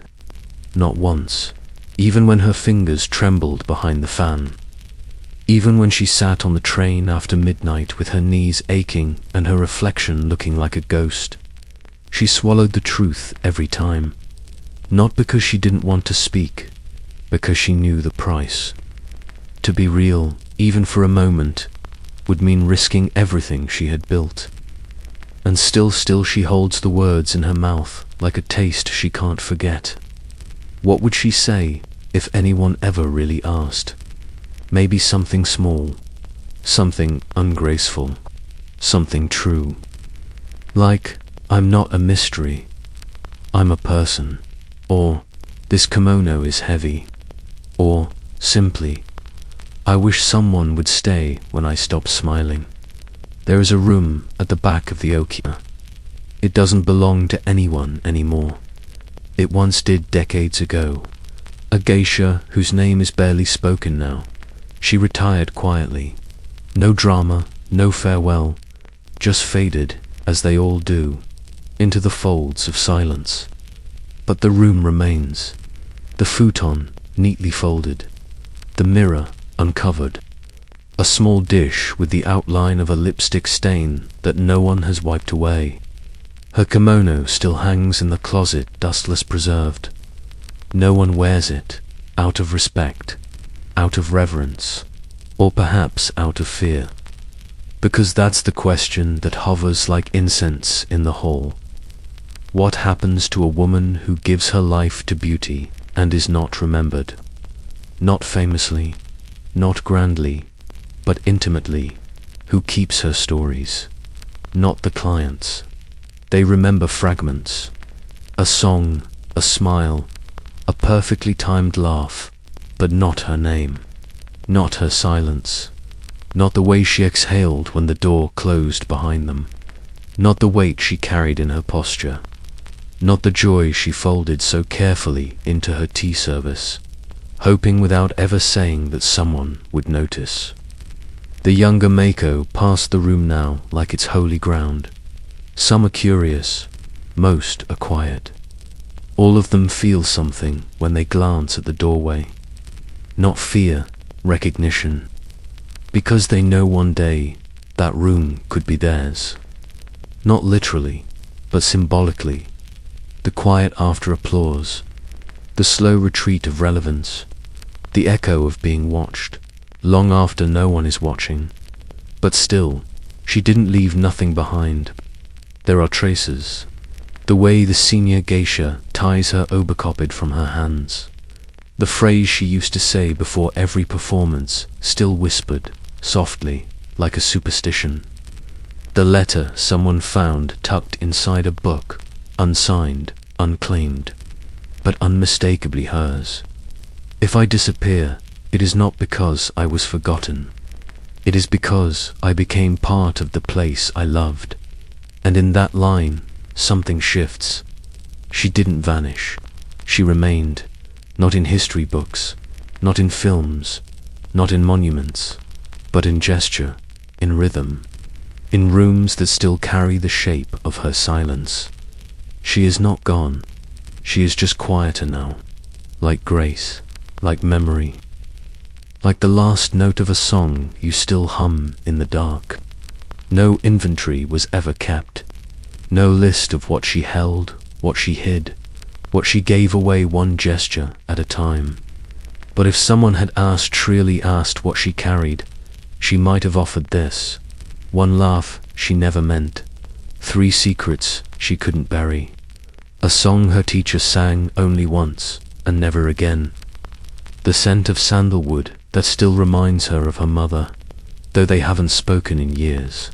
Not once. Even when her fingers trembled behind the fan. Even when she sat on the train after midnight with her knees aching and her reflection looking like a ghost. She swallowed the truth every time. Not because she didn't want to speak, because she knew the price. To be real, even for a moment, would mean risking everything she had built. And still she holds the words in her mouth like a taste she can't forget. What would she say if anyone ever really asked? Maybe something small, something ungraceful, something true. Like, "I'm not a mystery, I'm a person." Or, "This kimono is heavy." Or, simply, "I wish someone would stay when I stop smiling." There is a room at the back of the Okia. It doesn't belong to anyone anymore. It once did decades ago. A geisha whose name is barely spoken now. She retired quietly. No drama, no farewell, just faded, as they all do, into the folds of silence. But the room remains. The futon, neatly folded. The mirror, uncovered. A small dish with the outline of a lipstick stain that no one has wiped away. Her kimono still hangs in the closet, dustless preserved. No one wears it, out of respect, out of reverence, or perhaps out of fear. Because that's the question that hovers like incense in the hall. What happens to a woman who gives her life to beauty and is not remembered? Not famously, not grandly, but intimately, who keeps her stories? Not the clients. They remember fragments. A song, a smile, a perfectly timed laugh, but not her name. Not her silence. Not the way she exhaled when the door closed behind them. Not the weight she carried in her posture. Not the joy she folded so carefully into her tea service, hoping without ever saying that someone would notice. The younger Mako passed the room now like it's holy ground. Some are curious, most are quiet. All of them feel something when they glance at the doorway. Not fear, recognition. Because they know one day that room could be theirs. Not literally, but symbolically. The quiet after applause. The slow retreat of relevance. The echo of being watched, long after no one is watching. But still, she didn't leave nothing behind. There are traces. The way the senior geisha ties her oberkopid from her hands. The phrase she used to say before every performance, still whispered, softly, like a superstition. The letter someone found tucked inside a book, unsigned, unclaimed, but unmistakably hers. If I disappear, it is not because I was forgotten. It is because I became part of the place I loved. And in that line, something shifts. She didn't vanish. She remained, not in history books, not in films, not in monuments, but in gesture, in rhythm, in rooms that still carry the shape of her silence. She is not gone, she is just quieter now, like grace, like memory, like the last note of a song you still hum in the dark. No inventory was ever kept, no list of what she held, what she hid, what she gave away one gesture at a time. But if someone had truly asked what she carried, she might have offered this: one laugh she never meant, 3 secrets she couldn't bury, a song her teacher sang only once and never again, the scent of sandalwood that still reminds her of her mother, though they haven't spoken in years,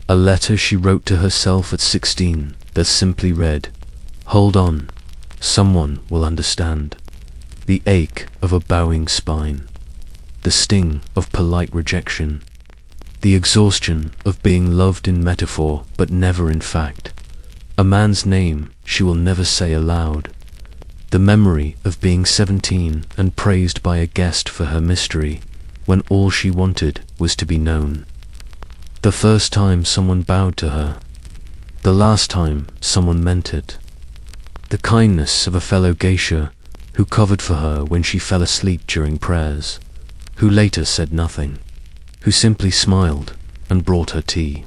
a letter she wrote to herself at 16 that simply read, "Hold on, someone will understand," the ache of a bowing spine, the sting of polite rejection, the exhaustion of being loved in metaphor but never in fact, a man's name she will never say aloud, the memory of being 17 and praised by a guest for her mystery when all she wanted was to be known, the first time someone bowed to her, the last time someone meant it, the kindness of a fellow geisha who covered for her when she fell asleep during prayers, who later said nothing, who simply smiled and brought her tea,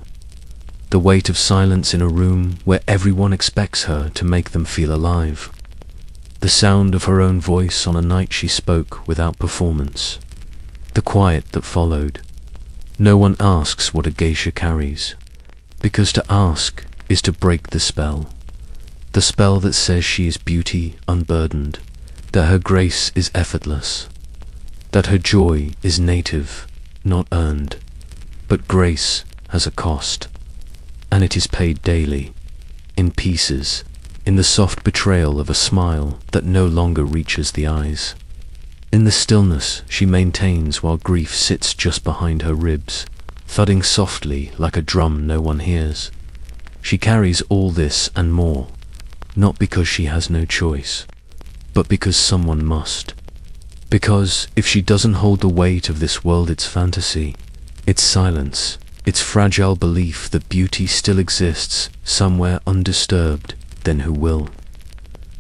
the weight of silence in a room where everyone expects her to make them feel alive, the sound of her own voice on a night she spoke without performance, the quiet that followed. No one asks what a geisha carries, because to ask is to break the spell that says she is beauty unburdened, that her grace is effortless, that her joy is native, not earned. But grace has a cost, and it is paid daily, in pieces, in the soft betrayal of a smile that no longer reaches the eyes, in the stillness she maintains while grief sits just behind her ribs, thudding softly like a drum no one hears. She carries all this and more, not because she has no choice, but because someone must. Because if she doesn't hold the weight of this world, its fantasy, its silence, its fragile belief that beauty still exists somewhere undisturbed, then who will?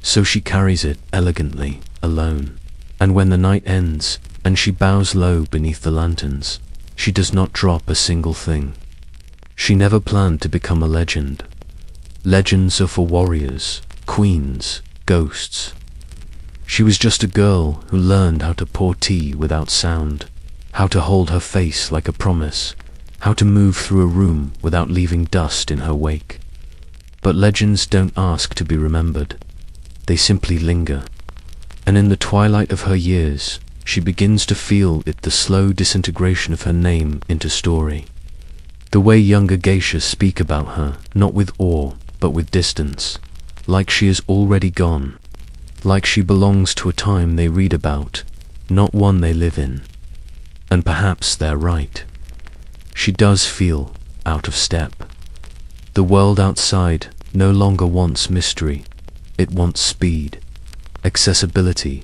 So she carries it elegantly, alone. And when the night ends, and she bows low beneath the lanterns, she does not drop a single thing. She never planned to become a legend. Legends are for warriors, queens, ghosts. She was just a girl who learned how to pour tea without sound, how to hold her face like a promise, how to move through a room without leaving dust in her wake. But legends don't ask to be remembered. They simply linger. And in the twilight of her years, she begins to feel the slow disintegration of her name into story. The way younger geishas speak about her, not with awe, but with distance, like she is already gone, like she belongs to a time they read about, not one they live in. And perhaps they're right. She does feel out of step. The world outside no longer wants mystery, it wants speed, accessibility,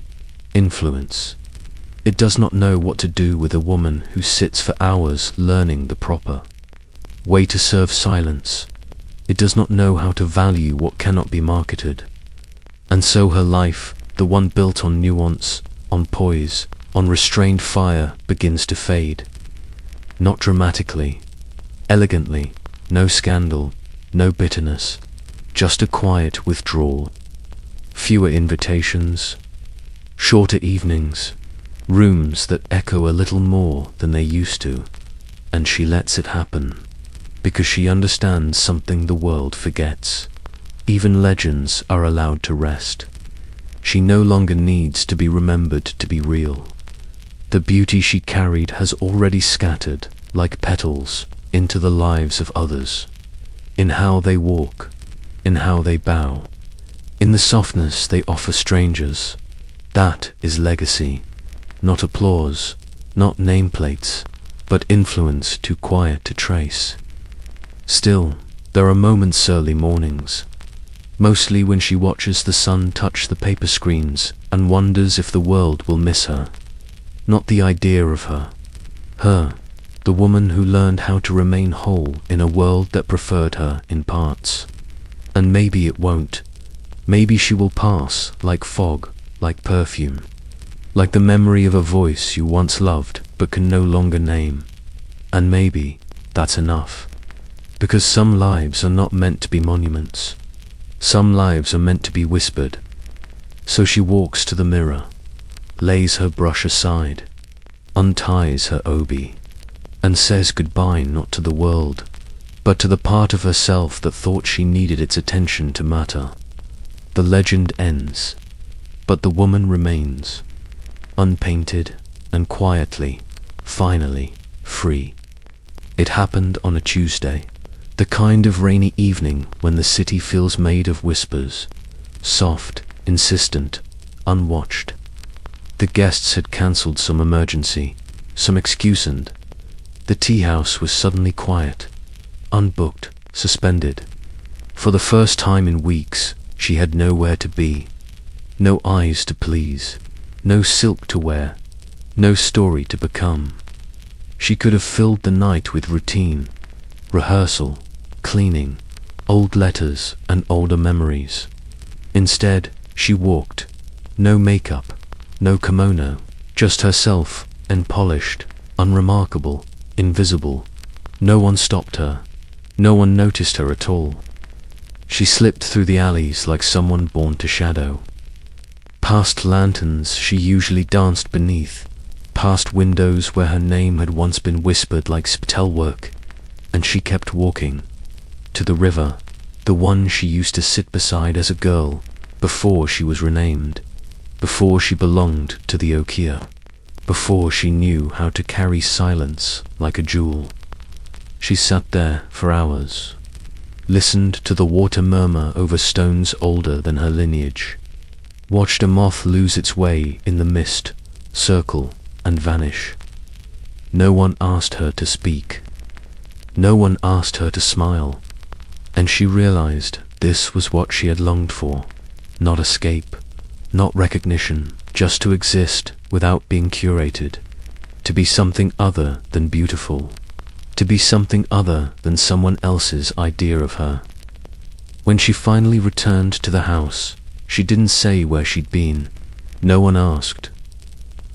influence. It does not know what to do with a woman who sits for hours learning the proper way to serve silence. It does not know how to value what cannot be marketed. And so her life, the one built on nuance, on poise, on restrained fire, begins to fade. Not dramatically, elegantly, no scandal, no bitterness, just a quiet withdrawal. Fewer invitations, shorter evenings, rooms that echo a little more than they used to, and she lets it happen, because she understands something the world forgets. Even legends are allowed to rest. She no longer needs to be remembered to be real. The beauty she carried has already scattered, like petals, into the lives of others, in how they walk, in how they bow, in the softness they offer strangers. That is legacy, not applause, not nameplates, but influence too quiet to trace. Still, there are moments early mornings, mostly when she watches the sun touch the paper screens and wonders if the world will miss her. Not the idea of her, the woman who learned how to remain whole in a world that preferred her in parts. And maybe it won't. Maybe she will pass, like fog, like perfume, like the memory of a voice you once loved but can no longer name. And maybe that's enough. Because some lives are not meant to be monuments. Some lives are meant to be whispered. So she walks to the mirror, lays her brush aside, unties her obi, and says goodbye not to the world, but to the part of herself that thought she needed its attention to matter. The legend ends, but the woman remains, unpainted and quietly, finally, free. It happened on a Tuesday, the kind of rainy evening when the city feels made of whispers, soft, insistent, unwatched. The guests had cancelled some emergency, some excuse, and the tea house was suddenly quiet, unbooked, suspended. For the first time in weeks, she had nowhere to be, no eyes to please, no silk to wear, no story to become. She could have filled the night with routine, rehearsal, cleaning, old letters and older memories. Instead, she walked, no makeup, no kimono, just herself, unpolished, unremarkable, invisible. No one stopped her. No one noticed her at all. She slipped through the alleys like someone born to shadow. Past lanterns she usually danced beneath, past windows where her name had once been whispered like spell work, and she kept walking. To the river, the one she used to sit beside as a girl, before she was renamed, before she belonged to the Okia, before she knew how to carry silence like a jewel. She sat there for hours, listened to the water murmur over stones older than her lineage, watched a moth lose its way in the mist, circle, and vanish. No one asked her to speak. No one asked her to smile. And she realized this was what she had longed for. Not escape, not recognition, just to exist without being curated, to be something other than beautiful, to be something other than someone else's idea of her. When she finally returned to the house, she didn't say where she'd been. No one asked.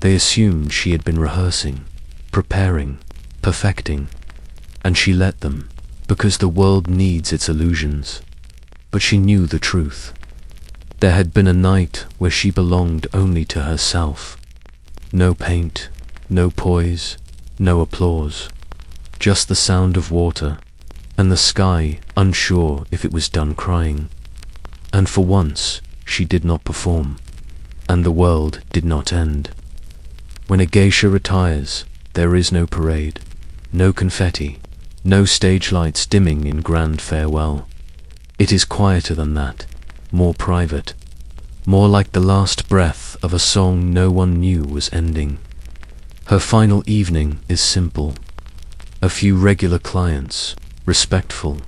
They assumed she had been rehearsing, preparing, perfecting, and she let them, because the world needs its illusions. But she knew the truth. There had been a night where she belonged only to herself. No paint, no poise, no applause. Just the sound of water, and the sky unsure if it was done crying. And for once, she did not perform, and the world did not end. When a geisha retires, there is no parade, no confetti, no stage lights dimming in grand farewell. It is quieter than that, more private, more like the last breath of a song no one knew was ending. Her final evening is simple. A few regular clients, respectful.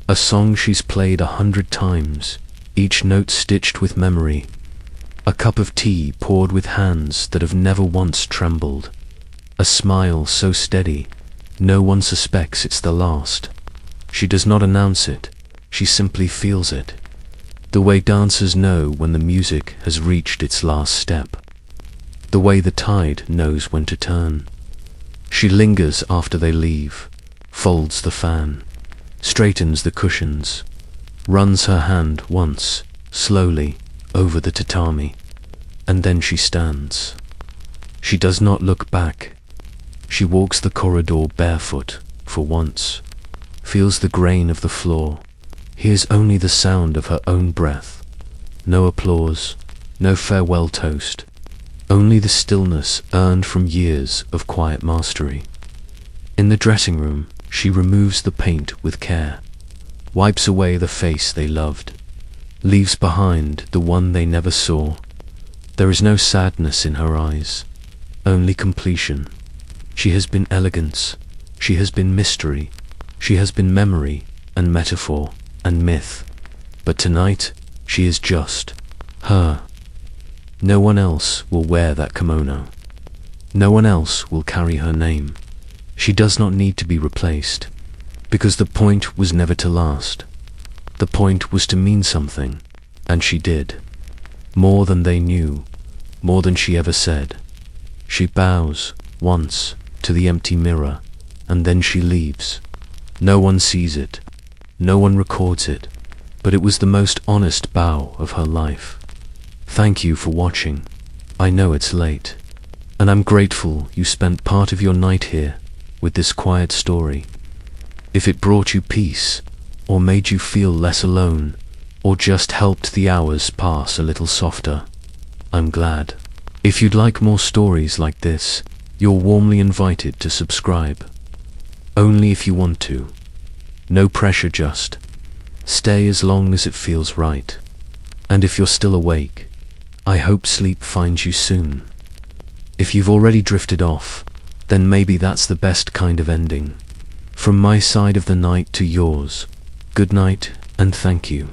A song she's played 100 times, each note stitched with memory. A cup of tea poured with hands that have never once trembled. A smile so steady, no one suspects it's the last. She does not announce it, she simply feels it. The way dancers know when the music has reached its last step. The way the tide knows when to turn. She lingers after they leave, folds the fan, straightens the cushions, runs her hand once, slowly, over the tatami, and then she stands. She does not look back. She walks the corridor barefoot, for once, feels the grain of the floor, hears only the sound of her own breath. No applause, no farewell toast, only the stillness earned from years of quiet mastery. In the dressing room, she removes the paint with care, wipes away the face they loved, leaves behind the one they never saw. There is no sadness in her eyes, only completion. She has been elegance, she has been mystery, she has been memory and metaphor and myth. But tonight, she is just her. No one else will wear that kimono. No one else will carry her name. She does not need to be replaced, because the point was never to last. The point was to mean something, and she did. More than they knew, more than she ever said. She bows, once, to the empty mirror, and then she leaves. No one sees it, no one records it, but it was the most honest bow of her life. Thank you for watching. I know it's late, and I'm grateful you spent part of your night here with this quiet story. If it brought you peace, or made you feel less alone, or just helped the hours pass a little softer, I'm glad. If you'd like more stories like this, you're warmly invited to subscribe. Only if you want to. No pressure, just stay as long as it feels right. And if you're still awake, I hope sleep finds you soon. If you've already drifted off, then maybe that's the best kind of ending. From my side of the night to yours, good night and thank you.